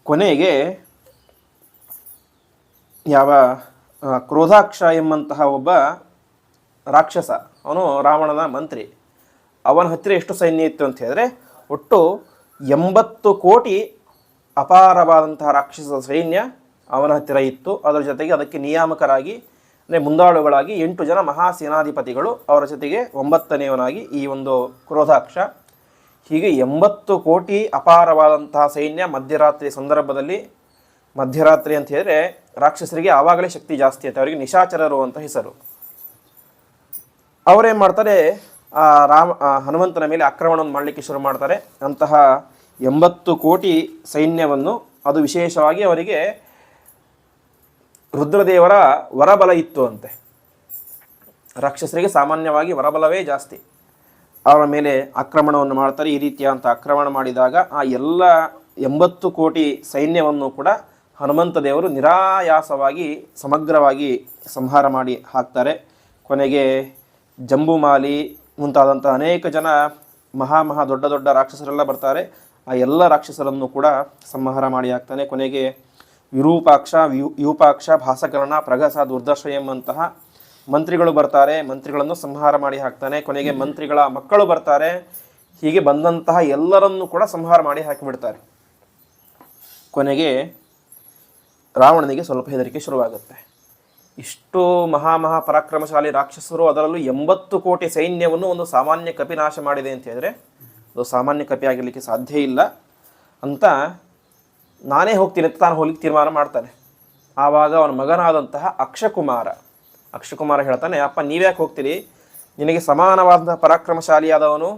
S1: ಕೊನೆಗೆ ಯಾವ ಕ್ರೋಧಾಕ್ಷ ಎಂಬಂತಹ ಒಬ್ಬ ರಾಕ್ಷಸ, ಅವನು ರಾವಣನ ಮಂತ್ರಿ, ಅವನ ಹತ್ತಿರ ಎಷ್ಟು ಸೈನ್ಯ ಇತ್ತು ಅಂತ ಹೇಳಿದ್ರೆ ಒಟ್ಟು 80 ಕೋಟಿ ಅಪಾರವಾದಂತಹ ರಾಕ್ಷಸ ಸೈನ್ಯ ಅವನ ಹತ್ತಿರ ಇತ್ತು. ಅದರ ಜೊತೆಗೆ ಅದಕ್ಕೆ ನಿಯಾಮಕರಾಗಿ ಅಂದರೆ ಮುಂದಾಳುಗಳಾಗಿ 8 ಜನ ಮಹಾಸೇನಾಧಿಪತಿಗಳು, ಅವರ ಜೊತೆಗೆ 9ನೇವನಾಗಿ ಈ ಒಂದು ಕ್ರೋಧಾಕ್ಷ. ಹೀಗೆ 80 ಕೋಟಿ ಅಪಾರವಾದಂತಹ ಸೈನ್ಯ ಮಧ್ಯರಾತ್ರಿ ಸಂದರ್ಭದಲ್ಲಿ, ಮಧ್ಯರಾತ್ರಿ ಅಂತ ಹೇಳಿದ್ರೆ ರಾಕ್ಷಸರಿಗೆ ಆವಾಗಲೇ ಶಕ್ತಿ ಜಾಸ್ತಿ ಆಯ್ತು, ಅವರಿಗೆ ನಿಶಾಚರರು ಅಂತ ಹೆಸರು. ಅವರೇನು ಮಾಡ್ತಾರೆ, ಹನುಮಂತನ ಮೇಲೆ ಆಕ್ರಮಣವನ್ನು ಮಾಡಲಿಕ್ಕೆ ಶುರು ಮಾಡ್ತಾರೆ. ಅಂತಹ 80 ಕೋಟಿ ಸೈನ್ಯವನ್ನು, ಅದು ವಿಶೇಷವಾಗಿ ಅವರಿಗೆ ರುದ್ರದೇವರ ವರಬಲ ಇತ್ತು ಅಂತೆ. ರಾಕ್ಷಸರಿಗೆ ಸಾಮಾನ್ಯವಾಗಿ ವರಬಲವೇ ಜಾಸ್ತಿ. ಅವರ ಮೇಲೆ ಆಕ್ರಮಣವನ್ನು ಮಾಡ್ತಾರೆ. ಈ ರೀತಿಯಾದಂಥ ಆಕ್ರಮಣ ಮಾಡಿದಾಗ ಆ ಎಲ್ಲ 80 ಕೋಟಿ ಸೈನ್ಯವನ್ನು ಕೂಡ ಹನುಮಂತ ದೇವರು ನಿರಾಯಾಸವಾಗಿ ಸಮಗ್ರವಾಗಿ ಸಂಹಾರ ಮಾಡಿ ಹಾಕ್ತಾರೆ. ಕೊನೆಗೆ ಜಂಬುಮಾಲಿ ಮುಂತಾದಂಥ ಅನೇಕ ಜನ ಮಹಾ ದೊಡ್ಡ ದೊಡ್ಡ ರಾಕ್ಷಸರೆಲ್ಲ ಬರ್ತಾರೆ. ಆ ಎಲ್ಲ ರಾಕ್ಷಸರನ್ನು ಕೂಡ ಸಂಹಾರ ಮಾಡಿ ಹಾಕ್ತಾನೆ. ಕೊನೆಗೆ ವಿರೂಪಾಕ್ಷ, ಯೂಪಾಕ್ಷ, ಭಾಸಕರ್ಣ, ಪ್ರಗಸ, ದುರ್ದರ್ಶ ಎಂಬಂತಹ ಮಂತ್ರಿಗಳು ಬರ್ತಾರೆ. ಮಂತ್ರಿಗಳನ್ನು ಸಂಹಾರ ಮಾಡಿ ಹಾಕ್ತಾನೆ. ಕೊನೆಗೆ ಮಂತ್ರಿಗಳ ಮಕ್ಕಳು ಬರ್ತಾರೆ. ಹೀಗೆ ಬಂದಂತಹ ಎಲ್ಲರನ್ನೂ ಕೂಡ ಸಂಹಾರ ಮಾಡಿ ಹಾಕಿಬಿಡ್ತಾರೆ. ಕೊನೆಗೆ ರಾವಣನಿಗೆ ಸ್ವಲ್ಪ ಹೆದರಿಕೆ ಶುರುವಾಗುತ್ತೆ. ಇಷ್ಟು ಪರಾಕ್ರಮಶಾಲಿ ರಾಕ್ಷಸರು, ಅದರಲ್ಲೂ 80 ಕೋಟಿ ಸೈನ್ಯವನ್ನು ಒಂದು ಸಾಮಾನ್ಯ ಕಪಿ ನಾಶ ಮಾಡಿದೆ ಅಂತ ಹೇಳಿದ್ರೆ ಅದು ಸಾಮಾನ್ಯ ಕಪಿ ಆಗಿರಲಿಕ್ಕೆ ಸಾಧ್ಯ ಇಲ್ಲ ಅಂತ ನಾನೇ ಹೋಗ್ತೀನಿ ಅಂತ ತಾನು ಹೋಗ್ಲಿಕ್ಕೆ ತೀರ್ಮಾನ ಮಾಡ್ತಾನೆ. ಆವಾಗ ಅವನ ಮಗನಾದಂತಹ ಅಕ್ಷಕುಮಾರ ಹೇಳ್ತಾನೆ, ಅಪ್ಪ ನೀವ್ಯಾಕೆ ಹೋಗ್ತೀರಿ, ನಿನಗೆ ಸಮಾನವಾದಂತಹ ಪರಾಕ್ರಮಶಾಲಿಯಾದವನು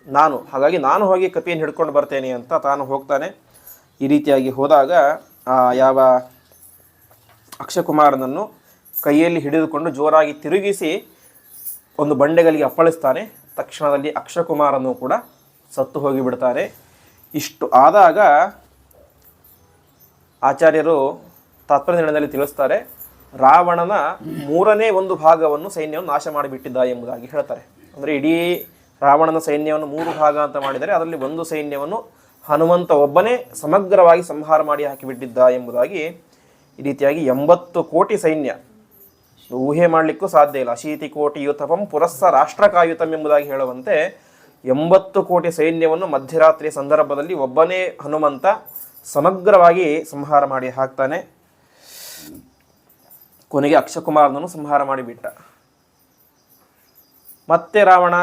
S1: ನಾನು, ಹಾಗಾಗಿ ನಾನು ಹೋಗಿ ಕಪಿಯನ್ನು ಹಿಡ್ಕೊಂಡು ಬರ್ತೇನೆ ಅಂತ ತಾನು ಹೋಗ್ತಾನೆ. ಈ ರೀತಿಯಾಗಿ ಹೋದಾಗ ಯಾವ ಅಕ್ಷಕುಮಾರನನ್ನು ಕೈಯಲ್ಲಿ ಹಿಡಿದುಕೊಂಡು ಜೋರಾಗಿ ತಿರುಗಿಸಿ ಒಂದು ಬಂಡೆಗಲಿಗೆ ಅಪ್ಪಳಿಸ್ತಾನೆ. ತಕ್ಷಣದಲ್ಲಿ ಅಕ್ಷಕುಮಾರನು ಕೂಡ ಸತ್ತು ಹೋಗಿಬಿಡ್ತಾರೆ. ಇಷ್ಟು ಆದಾಗ ಆಚಾರ್ಯರು ತಾತ್ಪರ್ಯ ನಿರ್ಣಯದಲ್ಲಿ ತಿಳಿಸ್ತಾರೆ, ರಾವಣನ 3ನೇ ಒಂದು ಭಾಗವನ್ನು ಸೈನ್ಯವನ್ನು ನಾಶ ಮಾಡಿಬಿಟ್ಟಿದ್ದ ಎಂಬುದಾಗಿ ಹೇಳ್ತಾರೆ. ಅಂದರೆ ಇಡೀ ರಾವಣನ ಸೈನ್ಯವನ್ನು 3 ಭಾಗ ಅಂತ ಮಾಡಿದರೆ ಅದರಲ್ಲಿ ಒಂದು ಸೈನ್ಯವನ್ನು ಹನುಮಂತ ಒಬ್ಬನೇ ಸಮಗ್ರವಾಗಿ ಸಂಹಾರ ಮಾಡಿ ಹಾಕಿಬಿಟ್ಟಿದ್ದ ಎಂಬುದಾಗಿ, ಈ ರೀತಿಯಾಗಿ 80 ಕೋಟಿ ಸೈನ್ಯ, ಊಹೆ ಮಾಡಲಿಕ್ಕೂ ಸಾಧ್ಯ ಇಲ್ಲ. 80 ಕೋಟಿ ಯೂಥಪಂ ಪುರಸ್ಸ ರಾಷ್ಟ್ರಕಾಯುತಂ ಎಂಬುದಾಗಿ ಹೇಳುವಂತೆ 80 ಕೋಟಿ ಸೈನ್ಯವನ್ನು ಮಧ್ಯರಾತ್ರಿಯ ಸಂದರ್ಭದಲ್ಲಿ ಒಬ್ಬನೇ ಹನುಮಂತ ಸಮಗ್ರವಾಗಿ ಸಂಹಾರ ಮಾಡಿ ಹಾಕ್ತಾನೆ. ಕೊನೆಗೆ ಅಕ್ಷಕುಮಾರನನ್ನು ಸಂಹಾರ ಮಾಡಿಬಿಟ್ಟ. ಮತ್ತೆ ರಾವಣ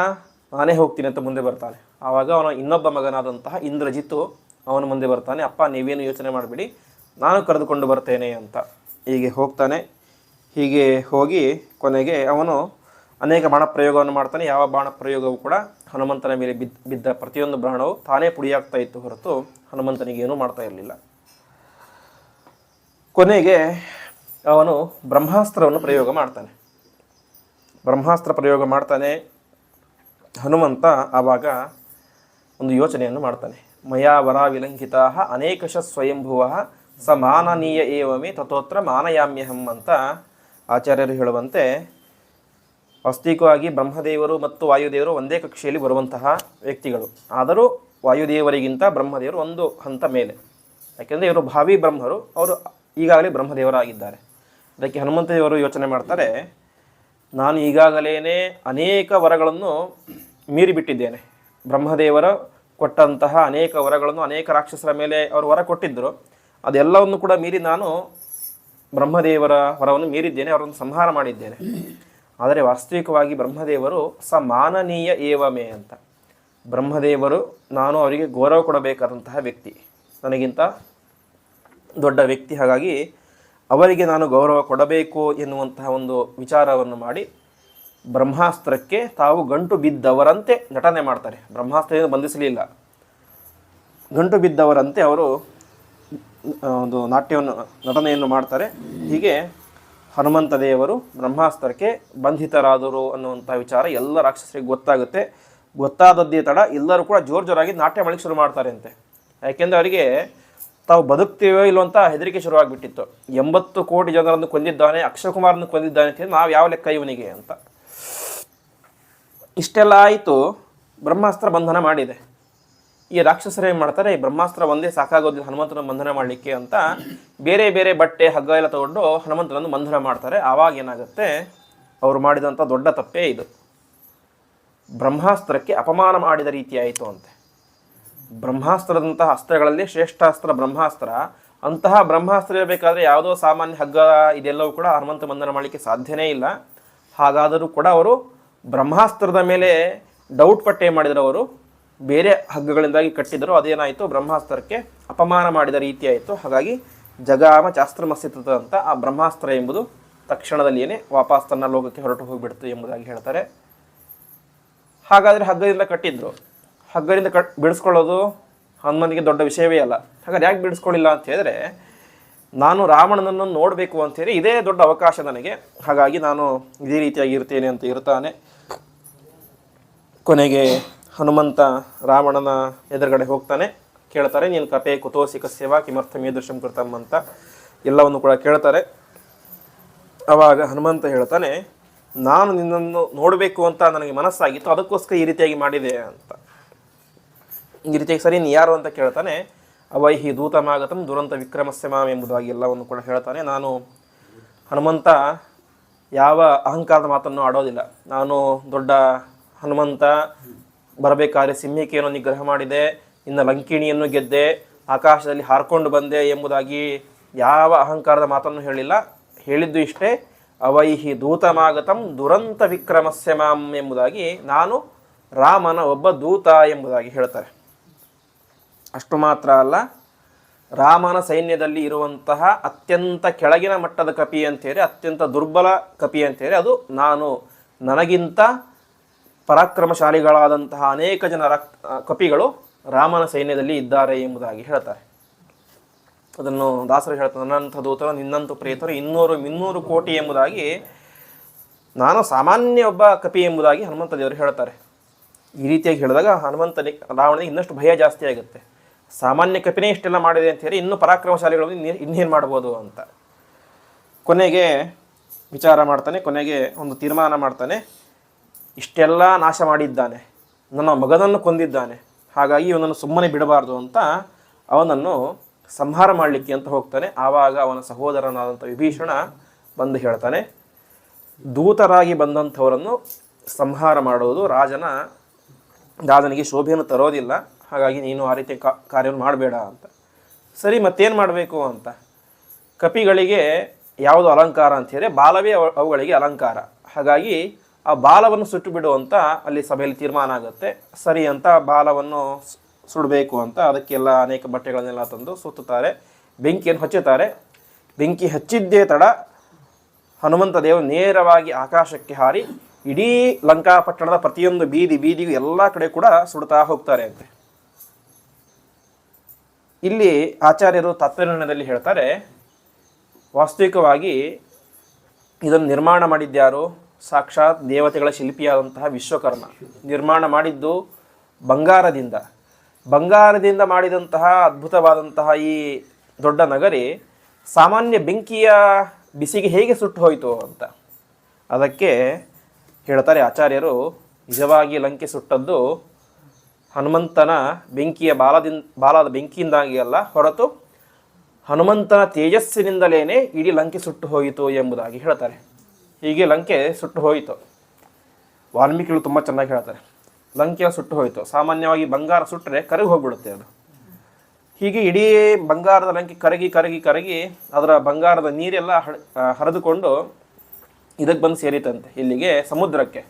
S1: ನಾನೇ ಹೋಗ್ತೀನಿ ಅಂತ ಮುಂದೆ ಬರ್ತಾನೆ. ಆವಾಗ ಅವನ ಇನ್ನೊಬ್ಬ ಮಗನಾದಂತಹ ಇಂದ್ರಜಿತ್ತು ಅವನು ಮುಂದೆ ಬರ್ತಾನೆ, ಅಪ್ಪ ನೀವೇನು ಯೋಚನೆ ಮಾಡಬೇಡಿ, ನಾನು ಕರೆದುಕೊಂಡು ಬರ್ತೇನೆ ಅಂತ ಹೀಗೆ ಹೋಗ್ತಾನೆ. ಹೀಗೆ ಹೋಗಿ ಕೊನೆಗೆ ಅವನು ಅನೇಕ ಬಾಣಪ್ರಯೋಗವನ್ನು ಮಾಡ್ತಾನೆ. ಯಾವ ಬಾಣಪ್ರಯೋಗವೂ ಕೂಡ ಹನುಮಂತನ ಮೇಲೆ ಬಿದ್ದ ಪ್ರತಿಯೊಂದು ಬಾಣವು ತಾನೇ ಪುಡಿಯಾಗ್ತಾ ಇತ್ತು ಹೊರತು ಹನುಮಂತನಿಗೆ ಏನೂ ಮಾಡ್ತಾ ಇರಲಿಲ್ಲ. ಕೊನೆಗೆ ಅವನು ಬ್ರಹ್ಮಾಸ್ತ್ರವನ್ನು ಪ್ರಯೋಗ ಮಾಡ್ತಾನೆ. ಹನುಮಂತ ಆವಾಗ ಒಂದು ಯೋಚನೆಯನ್ನು ಮಾಡ್ತಾನೆ. ಮಯಾ ವರ ವಿಲಂಘಿತಾ ಅನೇಕಶ ಸ್ವಯಂಭುವ ಸ ಮಾನನೀಯ ಏವಮೇ ತಥೋತ್ರ ಮಾನಯಾಮ್ಯಹಂ ಅಂತ ಆಚಾರ್ಯರು ಹೇಳುವಂತೆ, ವಾಸ್ತವಿಕವಾಗಿ ಬ್ರಹ್ಮದೇವರು ಮತ್ತು ವಾಯುದೇವರು ಒಂದೇ ಕಕ್ಷೆಯಲ್ಲಿ ಬರುವಂತಹ ವ್ಯಕ್ತಿಗಳು. ಆದರೂ ವಾಯುದೇವರಿಗಿಂತ ಬ್ರಹ್ಮದೇವರು ಒಂದು ಹಂತ ಮೇಲೆ, ಯಾಕೆಂದರೆ ಇವರು ಭಾವಿ ಬ್ರಹ್ಮರು, ಅವರು ಈಗಾಗಲೇ ಬ್ರಹ್ಮದೇವರಾಗಿದ್ದಾರೆ. ಅದಕ್ಕೆ ಹನುಮಂತ ದೇವರು ಯೋಚನೆ ಮಾಡ್ತಾರೆ, ನಾನು ಈಗಾಗಲೇ ಅನೇಕ ವರಗಳನ್ನು ಮೀರಿಬಿಟ್ಟಿದ್ದೇನೆ. ಬ್ರಹ್ಮದೇವರು ಕೊಟ್ಟಂತಹ ಅನೇಕ ವರಗಳನ್ನು ಅನೇಕ ರಾಕ್ಷಸರ ಮೇಲೆ ಅವರು ವರ ಕೊಟ್ಟಿದ್ದರು, ಅದೆಲ್ಲವನ್ನು ಕೂಡ ಮೀರಿ ನಾನು ಬ್ರಹ್ಮದೇವರ ವರವನ್ನು ಮೀರಿದ್ದೇನೆ, ಅವರನ್ನು ಸಂಹಾರ ಮಾಡಿದ್ದೇನೆ. ಆದರೆ ವಾಸ್ತವಿಕವಾಗಿ ಬ್ರಹ್ಮದೇವರು ಸ ಮಾನನೀಯ ಏವಮೇ ಅಂತ, ಬ್ರಹ್ಮದೇವರು ನಾನು ಅವರಿಗೆ ಗೌರವ ಕೊಡಬೇಕಾದಂತಹ ವ್ಯಕ್ತಿ, ನನಗಿಂತ ದೊಡ್ಡ ವ್ಯಕ್ತಿ, ಹಾಗಾಗಿ ಅವರಿಗೆ ನಾನು ಗೌರವ ಕೊಡಬೇಕು ಎನ್ನುವಂತಹ ಒಂದು ವಿಚಾರವನ್ನು ಮಾಡಿ ಬ್ರಹ್ಮಾಸ್ತ್ರಕ್ಕೆ ತಾವು ಗಂಟು ಬಿದ್ದವರಂತೆ ನಟನೆ ಮಾಡ್ತಾರೆ. ಬ್ರಹ್ಮಾಸ್ತ್ರದಿಂದ ಬಂಧಿಸಲಿಲ್ಲ, ಗಂಟು ಬಿದ್ದವರಂತೆ ಅವರು ಒಂದು ನಟನೆಯನ್ನು ಮಾಡ್ತಾರೆ. ಹೀಗೆ ಹನುಮಂತ ದೇವರು ಬ್ರಹ್ಮಾಸ್ತ್ರಕ್ಕೆ ಬಂಧಿತರಾದರು ಅನ್ನುವಂಥ ವಿಚಾರ ಎಲ್ಲ ರಾಕ್ಷಸರಿಗೆ ಗೊತ್ತಾಗುತ್ತೆ. ಗೊತ್ತಾದದ್ದೇ ತಡ ಎಲ್ಲರೂ ಕೂಡ ಜೋರಾಗಿ ನಾಟ್ಯ ಮಾಡಲಿಕ್ಕೆ ಶುರು ಮಾಡ್ತಾರೆ ಅಂತೆ. ಯಾಕೆಂದರೆ ಅವರಿಗೆ ತಾವು ಬದುಕ್ತೀವೋ ಇಲ್ಲೋ ಅಂತ ಹೆದರಿಕೆ ಶುರುವಾಗಿಬಿಟ್ಟಿತ್ತು. 80 ಕೋಟಿ ಜನರನ್ನು ಕೊಂದಿದ್ದಾನೆ, ಅಕ್ಷಯಕುಮಾರನ್ನು ಕೊಂದಿದ್ದಾನೆ ಅಂತ ನಾವು ಯಾವ ಲೆಕ್ಕ ಇವನಿಗೆ ಅಂತ. ಇಷ್ಟೆಲ್ಲ ಆಯಿತು, ಬ್ರಹ್ಮಾಸ್ತ್ರ ಬಂಧನ ಮಾಡಿದೆ. ಈ ರಾಕ್ಷಸರು ಏನು ಮಾಡ್ತಾರೆ, ಈ ಬ್ರಹ್ಮಾಸ್ತ್ರ ಒಂದೇ ಸಾಕಾಗೋದಿಲ್ಲ ಹನುಮಂತನ ಬಂಧನ ಮಾಡಲಿಕ್ಕೆ ಅಂತ ಬೇರೆ ಬೇರೆ ಬಟ್ಟೆ ಹಗ್ಗ ಎಲ್ಲ ತಗೊಂಡು ಹನುಮಂತನನ್ನು ಬಂಧನ ಮಾಡ್ತಾರೆ. ಆವಾಗ ಏನಾಗುತ್ತೆ, ಅವರು ಮಾಡಿದಂಥ ದೊಡ್ಡ ತಪ್ಪೇ ಇದು. ಬ್ರಹ್ಮಾಸ್ತ್ರಕ್ಕೆ ಅಪಮಾನ ಮಾಡಿದ ರೀತಿ ಆಯಿತು ಅಂತೆ. ಬ್ರಹ್ಮಾಸ್ತ್ರದಂತಹ ಅಸ್ತ್ರಗಳಲ್ಲಿ ಶ್ರೇಷ್ಠಾಸ್ತ್ರ ಬ್ರಹ್ಮಾಸ್ತ್ರ. ಅಂತಹ ಬ್ರಹ್ಮಾಸ್ತ್ರ ಇರಬೇಕಾದ್ರೆ ಯಾವುದೋ ಸಾಮಾನ್ಯ ಹಗ್ಗ ಇದೆಲ್ಲವೂ ಕೂಡ ಹನುಮಂತ ಬಂಧನ ಮಾಡಲಿಕ್ಕೆ ಸಾಧ್ಯನೇ ಇಲ್ಲ. ಹಾಗಾದರೂ ಕೂಡ ಅವರು ಬ್ರಹ್ಮಾಸ್ತ್ರದ ಮೇಲೆ ಡೌಟ್ ಪಟ್ಟೆ ಮಾಡಿದರು. ಅವರು ಬೇರೆ ಹಗ್ಗಗಳಿಂದಾಗಿ ಕಟ್ಟಿದರು. ಅದೇನಾಯಿತು, ಬ್ರಹ್ಮಾಸ್ತ್ರಕ್ಕೆ ಅಪಮಾನ ಮಾಡಿದ ರೀತಿ ಆಯಿತು. ಹಾಗಾಗಿ ಜಗಾಮ ಚಾಸ್ತ್ರಮಸ್ತಿತ ಅಂತ ಆ ಬ್ರಹ್ಮಾಸ್ತ್ರ ಎಂಬುದು ತಕ್ಷಣದಲ್ಲಿಯೇ ವಾಪಸ್ ತನ್ನ ಲೋಕಕ್ಕೆ ಹೊರಟು ಹೋಗಿಬಿಡ್ತು ಎಂಬುದಾಗಿ ಹೇಳ್ತಾರೆ. ಹಾಗಾದರೆ ಹಗ್ಗದಿಂದ ಕಟ್ಟಿದ್ರು, ಹಗ್ಗದಿಂದ ಬಿಡಿಸ್ಕೊಳ್ಳೋದು ಹನುಮನಿಗೆ ದೊಡ್ಡ ವಿಷಯವೇ ಅಲ್ಲ. ಹಾಗಾದ್ರೆ ಯಾಕೆ ಬಿಡಿಸ್ಕೊಳ್ಳಿಲ್ಲ ಅಂತ ಹೇಳಿದ್ರೆ, ನಾನು ರಾವಣನನ್ನು ನೋಡಬೇಕು ಅಂಥೇಳಿ ಇದೇ ದೊಡ್ಡ ಅವಕಾಶ ನನಗೆ, ಹಾಗಾಗಿ ನಾನು ಇದೇ ರೀತಿಯಾಗಿ ಇರ್ತೇನೆ ಅಂತ ಇರ್ತಾನೆ. ಕೊನೆಗೆ ಹನುಮಂತ ರಾವಣನ ಎದುರುಗಡೆ ಹೋಗ್ತಾನೆ. ಕೇಳ್ತಾರೆ, ನೀನು ಕಪೆ ಕುತೋಸಿ ಕಸ್ಯವ ಕಿಮರ್ಥಂ ಈದೃಶಂ ಕೃತಂ ಅಂತ ಎಲ್ಲವನ್ನು ಕೂಡ ಕೇಳ್ತಾರೆ. ಆವಾಗ ಹನುಮಂತ ಹೇಳ್ತಾನೆ, ನಾನು ನಿನ್ನನ್ನು ನೋಡಬೇಕು ಅಂತ ನನಗೆ ಮನಸ್ಸಾಗಿತ್ತು, ಅದಕ್ಕೋಸ್ಕರ ಈ ರೀತಿಯಾಗಿ ಮಾಡಿದೆ ಅಂತ. ಈ ರೀತಿಯಾಗಿ ಸರಿ ನೀನು ಯಾರು ಅಂತ ಕೇಳ್ತಾನೆ. ಅವೈಹಿ ದೂತಮಾಗತಂ ದುರಂತ ವಿಕ್ರಮಸ್ಯ ಮಾಂ ಎಂಬುದಾಗಿ ಎಲ್ಲವನ್ನು ಕೂಡ ಹೇಳ್ತಾನೆ. ನಾನು ಹನುಮಂತ ಯಾವ ಅಹಂಕಾರದ ಮಾತನ್ನು ಆಡೋದಿಲ್ಲ. ನಾನು ದೊಡ್ಡ ಹನುಮಂತ, ಬರಬೇಕಾದ್ರೆ ಸಿಂಹಿಕೆಯನ್ನು ನಿಗ್ರಹ ಮಾಡಿದೆ, ಇನ್ನು ಲಂಕಿಣಿಯನ್ನು ಗೆದ್ದೆ, ಆಕಾಶದಲ್ಲಿ ಹಾರ್ಕೊಂಡು ಬಂದೆ ಎಂಬುದಾಗಿ ಯಾವ ಅಹಂಕಾರದ ಮಾತನ್ನು ಹೇಳಿಲ್ಲ. ಹೇಳಿದ್ದು ಇಷ್ಟೇ, ಅವೈಹಿ ದೂತಮಾಗತಂ ದುರಂತ ವಿಕ್ರಮಸ್ಯ ಮಾಂ ಎಂಬುದಾಗಿ, ನಾನು ರಾಮನ ಒಬ್ಬ ದೂತ ಎಂಬುದಾಗಿ ಹೇಳ್ತಾರೆ. ಅಷ್ಟು ಮಾತ್ರ ಅಲ್ಲ, ರಾಮನ ಸೈನ್ಯದಲ್ಲಿ ಇರುವಂತಹ ಅತ್ಯಂತ ಕೆಳಗಿನ ಮಟ್ಟದ ಕಪಿ ಅಂತೇಳಿ, ಅತ್ಯಂತ ದುರ್ಬಲ ಕಪಿ ಅಂತೇಳಿ ಅದು ನಾನು. ನನಗಿಂತ ಪರಾಕ್ರಮಶಾಲಿಗಳಾದಂತಹ ಅನೇಕ ಜನ ಕಪಿಗಳು ರಾಮನ ಸೈನ್ಯದಲ್ಲಿ ಇದ್ದಾರೆ ಎಂಬುದಾಗಿ ಹೇಳ್ತಾರೆ. ಅದನ್ನು ದಾಸರು ಹೇಳ್ತಾರೆ, ನನ್ನಂಥ ದೂತರು ನಿನ್ನಂಥ ಪ್ರೇತರು 200 ಕೋಟಿ ಎಂಬುದಾಗಿ, ನಾನು ಸಾಮಾನ್ಯ ಒಬ್ಬ ಕಪಿ ಎಂಬುದಾಗಿ ಹನುಮಂತ ದೇವರು ಹೇಳ್ತಾರೆ. ಈ ರೀತಿಯಾಗಿ ಹೇಳಿದಾಗ ರಾವಣನಿಗೆ ಇನ್ನಷ್ಟು ಭಯ ಜಾಸ್ತಿ ಆಗುತ್ತೆ. ಸಾಮಾನ್ಯ ಕಪಿನೇ ಇಷ್ಟೆಲ್ಲ ಮಾಡಿದೆ ಅಂತ ಹೇಳಿ ಇನ್ನು ಪರಾಕ್ರಮಶಾಲಿಗಳು ಇನ್ನೇನು ಮಾಡ್ಬೋದು ಅಂತ ಕೊನೆಗೆ ವಿಚಾರ ಮಾಡ್ತಾನೆ. ಕೊನೆಗೆ ಒಂದು ತೀರ್ಮಾನ ಮಾಡ್ತಾನೆ, ಇಷ್ಟೆಲ್ಲ ನಾಶ ಮಾಡಿದ್ದಾನೆ, ನನ್ನ ಮಗನನ್ನು ಕೊಂದಿದ್ದಾನೆ, ಹಾಗಾಗಿ ಇವನನ್ನು ಸುಮ್ಮನೆ ಬಿಡಬಾರ್ದು ಅಂತ ಅವನನ್ನು ಸಂಹಾರ ಮಾಡಲಿಕ್ಕೆ ಅಂತ ಹೋಗ್ತಾನೆ. ಆವಾಗ ಅವನ ಸಹೋದರನಾದಂಥ ವಿಭೀಷಣ ಬಂದು ಹೇಳ್ತಾನೆ, ದೂತರಾಗಿ ಬಂದಂಥವರನ್ನು ಸಂಹಾರ ಮಾಡುವುದು ರಾಜನಿಗೆ ಶೋಭೆಯನ್ನು ತರೋದಿಲ್ಲ, ಹಾಗಾಗಿ ನೀನು ಆ ರೀತಿ ಕಾರ್ಯವನ್ನು ಮಾಡಬೇಡ ಅಂತ. ಸರಿ, ಮತ್ತೇನು ಮಾಡಬೇಕು ಅಂತ. ಕಪಿಗಳಿಗೆ ಯಾವುದು ಅಲಂಕಾರ ಅಂಥೇಳಿ ಬಾಲವೇ ಅವುಗಳಿಗೆ ಅಲಂಕಾರ. ಹಾಗಾಗಿ ಆ ಬಾಲವನ್ನು ಸುಟ್ಟು ಬಿಡು ಅಂತ ಅಲ್ಲಿ ಸಭೆಯಲ್ಲಿ ತೀರ್ಮಾನ ಆಗುತ್ತೆ. ಸರಿ ಅಂತ ಬಾಲವನ್ನು ಸುಡಬೇಕು ಅಂತ ಅದಕ್ಕೆಲ್ಲ ಅನೇಕ ಬಟ್ಟೆಗಳನ್ನೆಲ್ಲ ತಂದು ಸುತ್ತುತ್ತಾರೆ, ಬೆಂಕಿಯನ್ನು ಹಚ್ಚುತ್ತಾರೆ. ಬೆಂಕಿ ಹಚ್ಚಿದ್ದೇ ತಡ ಹನುಮಂತ ದೇವರು ನೇರವಾಗಿ ಆಕಾಶಕ್ಕೆ ಹಾರಿ ಇಡೀ ಲಂಕಾಪಟ್ಟಣದ ಪ್ರತಿಯೊಂದು ಬೀದಿಗೂ ಎಲ್ಲ ಕಡೆ ಕೂಡ ಸುಡ್ತಾ ಹೋಗ್ತಾರೆ ಅಂತೆ. ಇಲ್ಲಿ ಆಚಾರ್ಯರು ತಾತ್ಪರ್ಯದಲ್ಲಿ ಹೇಳ್ತಾರೆ, ವಾಸ್ತವಿಕವಾಗಿ ಇದನ್ನು ನಿರ್ಮಾಣ ಮಾಡಿದ್ಯಾರು? ಸಾಕ್ಷಾತ್ ದೇವತೆಗಳ ಶಿಲ್ಪಿಯಾದಂತಹ ವಿಶ್ವಕರ್ಮ ನಿರ್ಮಾಣ ಮಾಡಿದ್ದು ಬಂಗಾರದಿಂದ ಮಾಡಿದಂತಹ ಅದ್ಭುತವಾದಂತಹ ಈ ದೊಡ್ಡ ನಗರಿ ಸಾಮಾನ್ಯ ಬೆಂಕಿಯ ಬಿಸಿಗೆ ಹೇಗೆ ಸುಟ್ಟು ಹೋಯಿತು ಅಂತ. ಅದಕ್ಕೆ ಹೇಳ್ತಾರೆ ಆಚಾರ್ಯರು, ನಿಜವಾಗಿ ಲಂಕೆ ಸುಟ್ಟದ್ದು ಹನುಮಂತನ ಬಾಲದ ಬೆಂಕಿಯಿಂದಾಗಿ ಅಲ್ಲ, ಹೊರತು ಹನುಮಂತನ ತೇಜಸ್ಸಿನಿಂದಲೇ ಇಡೀ ಲಂಕೆ ಸುಟ್ಟು ಹೋಯಿತು ಎಂಬುದಾಗಿ ಹೇಳ್ತಾರೆ. ಹೀಗೆ ಲಂಕೆ ಸುಟ್ಟು ಹೋಯಿತು. ವಾಲ್ಮೀಕಿಗಳು ತುಂಬ ಚೆನ್ನಾಗಿ ಹೇಳ್ತಾರೆ, ಲಂಕೆಯ ಸುಟ್ಟು ಹೋಯಿತು. ಸಾಮಾನ್ಯವಾಗಿ ಬಂಗಾರ ಸುಟ್ಟರೆ ಕರಗಿ ಹೋಗ್ಬಿಡುತ್ತೆ ಅದು. ಹೀಗೆ ಇಡೀ ಬಂಗಾರದ ಲಂಕೆ ಕರಗಿ ಅದರ ಬಂಗಾರದ ನೀರೆಲ್ಲ ಹರಿದುಕೊಂಡು ಇದಕ್ಕೆ ಬಂದು ಸೇರಿತಂತೆ, ಇಲ್ಲಿಗೆ ಸಮುದ್ರಕ್ಕೆ.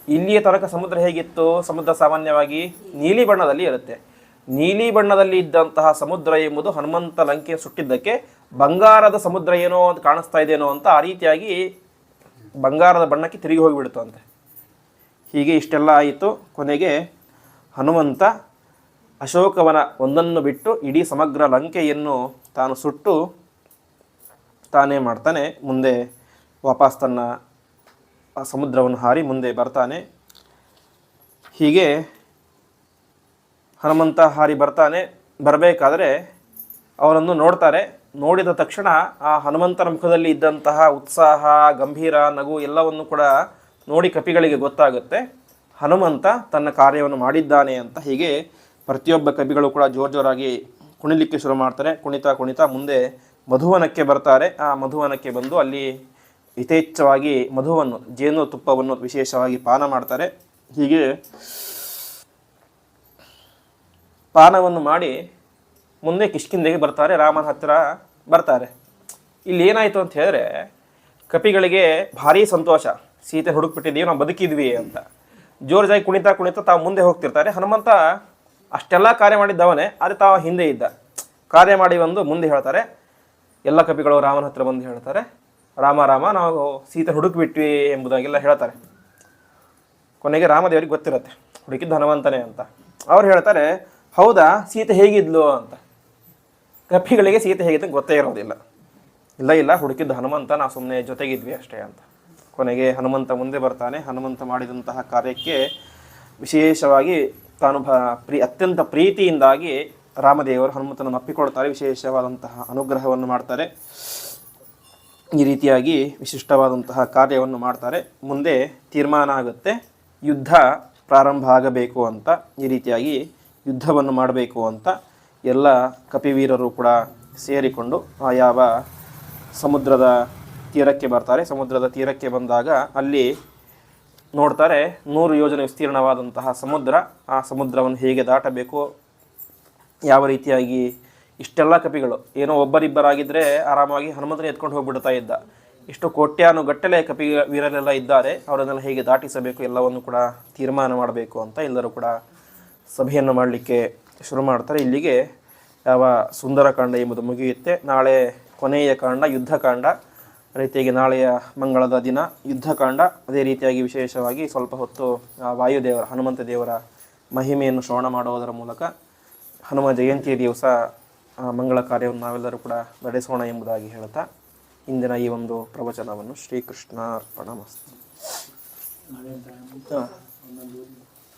S1: ಇಲ್ಲಿಯ ತನಕ ಸಮುದ್ರ ಹೇಗಿತ್ತು? ಸಮುದ್ರ ಸಾಮಾನ್ಯವಾಗಿ ನೀಲಿ ಬಣ್ಣದಲ್ಲಿ ಇರುತ್ತೆ. ನೀಲಿ ಬಣ್ಣದಲ್ಲಿ ಇದ್ದಂತಹ ಸಮುದ್ರ ಎಂಬುದು ಹನುಮಂತ ಲಂಕೆ ಸುಟ್ಟಿದ್ದಕ್ಕೆ ಬಂಗಾರದ ಸಮುದ್ರ ಏನೋ ಅಂತ ಕಾಣಿಸ್ತಾ ಇದೆಯೋ ಅಂತ ಆ ರೀತಿಯಾಗಿ ಬಂಗಾರದ ಬಣ್ಣಕ್ಕೆ ತಿರುಗಿ ಹೋಗಿಬಿಡ್ತು ಅಂತೆ. ಹೀಗೆ ಇಷ್ಟೆಲ್ಲ ಆಯಿತು. ಕೊನೆಗೆ ಹನುಮಂತ ಅಶೋಕವನ ಒಂದನ್ನು ಬಿಟ್ಟು ಇಡೀ ಸಮಗ್ರ ಲಂಕೆಯನ್ನು ತಾನು ಸುಟ್ಟು ತಾನೇ ಮಾಡ್ತಾನೆ. ಮುಂದೆ ವಾಪಸ್ ತನ್ನ ಸಮುದ್ರವನ್ನು ಹಾರಿ ಮುಂದೆ ಬರ್ತಾನೆ. ಹೀಗೆ ಹನುಮಂತ ಹಾರಿ ಬರ್ತಾನೆ. ಬರಬೇಕಾದ್ರೆ ಅವನನ್ನು ನೋಡ್ತಾರೆ. ನೋಡಿದ ತಕ್ಷಣ ಆ ಹನುಮಂತನ ಮುಖದಲ್ಲಿ ಇದ್ದಂತಹ ಉತ್ಸಾಹ, ಗಂಭೀರ ನಗು ಎಲ್ಲವನ್ನು ಕೂಡ ನೋಡಿ ಕಪಿಗಳಿಗೆ ಗೊತ್ತಾಗುತ್ತೆ. ಹನುಮಂತ ತನ್ನ ಕಾರ್ಯವನ್ನು ಮಾಡಿದ್ದಾನೆ ಅಂತ ಹೀಗೆ ಪ್ರತಿಯೊಬ್ಬ ಕವಿಗಳು ಕೂಡ ಜೋರಾಗಿ ಕುಣಿಲಿಕ್ಕೆ ಶುರು ಮಾಡ್ತಾರೆ. ಕುಣಿತಾ ಕುಣಿತಾ ಮುಂದೆ ಮಧುವನಕ್ಕೆ ಬರ್ತಾರೆ. ಆ ಮಧುವನಕ್ಕೆ ಬಂದು ಅಲ್ಲಿ ಯಥೇಚ್ಛವಾಗಿ ಮಧುವನ್ನು, ಜೇನು ತುಪ್ಪವನ್ನು ವಿಶೇಷವಾಗಿ ಪಾನ ಮಾಡ್ತಾರೆ. ಹೀಗೆ ಪಾನವನ್ನು ಮಾಡಿ ಮುಂದೆ ಕಿಷ್ಕಿಂಧೆಗೆ ಬರ್ತಾರೆ, ರಾಮನ ಹತ್ತಿರ ಬರ್ತಾರೆ. ಇಲ್ಲಿ ಏನಾಯಿತು ಅಂತ ಹೇಳಿದ್ರೆ, ಕಪಿಗಳಿಗೆ ಭಾರೀ ಸಂತೋಷ, ಸೀತೆ ಹುಡುಕ್ಬಿಟ್ಟಿದ್ದೀವಿ, ನಾವು ಬದುಕಿದ್ವಿ ಅಂತ. ಜೋರಾಗಿ ಕುಣಿತಾ ಕುಣಿತಾ ತಾವು ಮುಂದೆ ಹೋಗ್ತಿರ್ತಾರೆ. ಹನುಮಂತ ಅಷ್ಟೆಲ್ಲ ಕಾರ್ಯ ಮಾಡಿದ್ದವನೇ, ಆದರೆ ತಾವು ಹಿಂದೆ ಇದ್ದ. ಕಾರ್ಯ ಮಾಡಿ ಬಂದು ಮುಂದೆ ಹೇಳ್ತಾರೆ. ಎಲ್ಲ ಕಪಿಗಳು ರಾಮನ ಹತ್ರ ಬಂದು ಹೇಳ್ತಾರೆ, ರಾಮ ರಾಮ ನಾವು ಸೀತೆ ಹುಡುಕ್ಬಿಟ್ವಿ ಎಂಬುದಾಗೆಲ್ಲ ಹೇಳ್ತಾರೆ. ಕೊನೆಗೆ ರಾಮದೇವರಿಗೆ ಗೊತ್ತಿರುತ್ತೆ ಹುಡುಕಿದ್ದು ಹನುಮಂತನೇ ಅಂತ. ಅವ್ರು ಹೇಳ್ತಾರೆ, ಹೌದಾ ಸೀತೆ ಹೇಗಿದ್ಲು ಅಂತ. ಕಪಿಗಳಿಗೆ ಸೀತೆ ಹೇಗಿದ್ದು ಗೊತ್ತೇ ಇರೋದಿಲ್ಲ. ಇಲ್ಲ ಹುಡುಕಿದ್ದು ಹನುಮಂತ, ನಾವು ಸುಮ್ಮನೆ ಜೊತೆಗಿದ್ವಿ ಅಷ್ಟೇ ಅಂತ. ಕೊನೆಗೆ ಹನುಮಂತ ಮುಂದೆ ಬರ್ತಾನೆ. ಹನುಮಂತ ಮಾಡಿದಂತಹ ಕಾರ್ಯಕ್ಕೆ ವಿಶೇಷವಾಗಿ ತಾನು ಅತ್ಯಂತ ಪ್ರೀತಿಯಿಂದಾಗಿ ರಾಮದೇವರು ಹನುಮಂತನನ್ನು ಅಪ್ಪಿಕೊಳ್ತಾರೆ. ವಿಶೇಷವಾದಂತಹ ಅನುಗ್ರಹವನ್ನು ಮಾಡ್ತಾರೆ. ಈ ರೀತಿಯಾಗಿ ವಿಶಿಷ್ಟವಾದಂತಹ ಕಾರ್ಯವನ್ನು ಮಾಡ್ತಾರೆ. ಮುಂದೆ ತೀರ್ಮಾನ ಆಗುತ್ತೆ, ಯುದ್ಧ ಪ್ರಾರಂಭ ಆಗಬೇಕು ಅಂತ. ಈ ರೀತಿಯಾಗಿ ಯುದ್ಧವನ್ನು ಮಾಡಬೇಕು ಅಂತ ಎಲ್ಲ ಕಪಿವೀರರು ಕೂಡ ಸೇರಿಕೊಂಡು ಯಾವ ಸಮುದ್ರದ ತೀರಕ್ಕೆ ಬರ್ತಾರೆ. ಸಮುದ್ರದ ತೀರಕ್ಕೆ ಬಂದಾಗ ಅಲ್ಲಿ ನೋಡ್ತಾರೆ 100 ಯೋಜನೆ ವಿಸ್ತೀರ್ಣವಾದಂತಹ ಸಮುದ್ರ. ಆ ಸಮುದ್ರವನ್ನು ಹೇಗೆ ದಾಟಬೇಕು, ಯಾವ ರೀತಿಯಾಗಿ ಇಷ್ಟೆಲ್ಲ ಕಪಿಗಳು, ಏನೋ ಒಬ್ಬರಿಬ್ಬರಾಗಿದ್ದರೆ ಆರಾಮಾಗಿ ಹನುಮಂತನ ಎತ್ಕೊಂಡು ಹೋಗ್ಬಿಡ್ತಾ ಇದ್ದ. ಇಷ್ಟು ಕೋಟ್ಯಾನುಗಟ್ಟಲೆ ಕಪಿ ವೀರರೆಲ್ಲ ಇದ್ದಾರೆ, ಅವರನ್ನೆಲ್ಲ ಹೇಗೆ ದಾಟಿಸಬೇಕು ಎಲ್ಲವನ್ನು ಕೂಡ ತೀರ್ಮಾನ ಮಾಡಬೇಕು ಅಂತ ಎಲ್ಲರೂ ಕೂಡ ಸಭೆಯನ್ನು ಮಾಡಲಿಕ್ಕೆ ಶುರು ಮಾಡ್ತಾರೆ. ಇಲ್ಲಿಗೆ ಯಾವ ಸುಂದರಕಾಂಡ ಎಂಬುದು ಮುಗಿಯುತ್ತೆ. ನಾಳೆ ಕೊನೆಯ ಕಾಂಡ ಯುದ್ಧಕಾಂಡ. ರೀತಿಯಾಗಿ ನಾಳೆಯ ಮಂಗಳದ ದಿನ ಯುದ್ಧಕಾಂಡ. ಅದೇ ರೀತಿಯಾಗಿ ವಿಶೇಷವಾಗಿ ಸ್ವಲ್ಪ ಹೊತ್ತು ವಾಯುದೇವರ, ಹನುಮಂತ ದೇವರ ಮಹಿಮೆಯನ್ನು ಶ್ರವಣ ಮಾಡುವುದರ ಮೂಲಕ ಹನುಮ ಜಯಂತಿಯ ದಿವಸ ಮಂಗಳ ಕಾರ್ಯವನ್ನು ನಾವೆಲ್ಲರೂ ಕೂಡ ನಡೆಸೋಣ ಎಂಬುದಾಗಿ ಹೇಳ್ತಾ ಇಂದಿನ ಈ ಒಂದು ಪ್ರವಚನವನ್ನು ಶ್ರೀಕೃಷ್ಣ ಅರ್ಪಣಮಸ್ತು.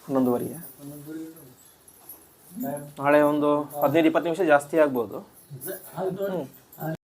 S1: 11:30 ನಾಳೆ ಒಂದು 15-20 ನಿಮಿಷ ಜಾಸ್ತಿ ಆಗ್ಬೋದು.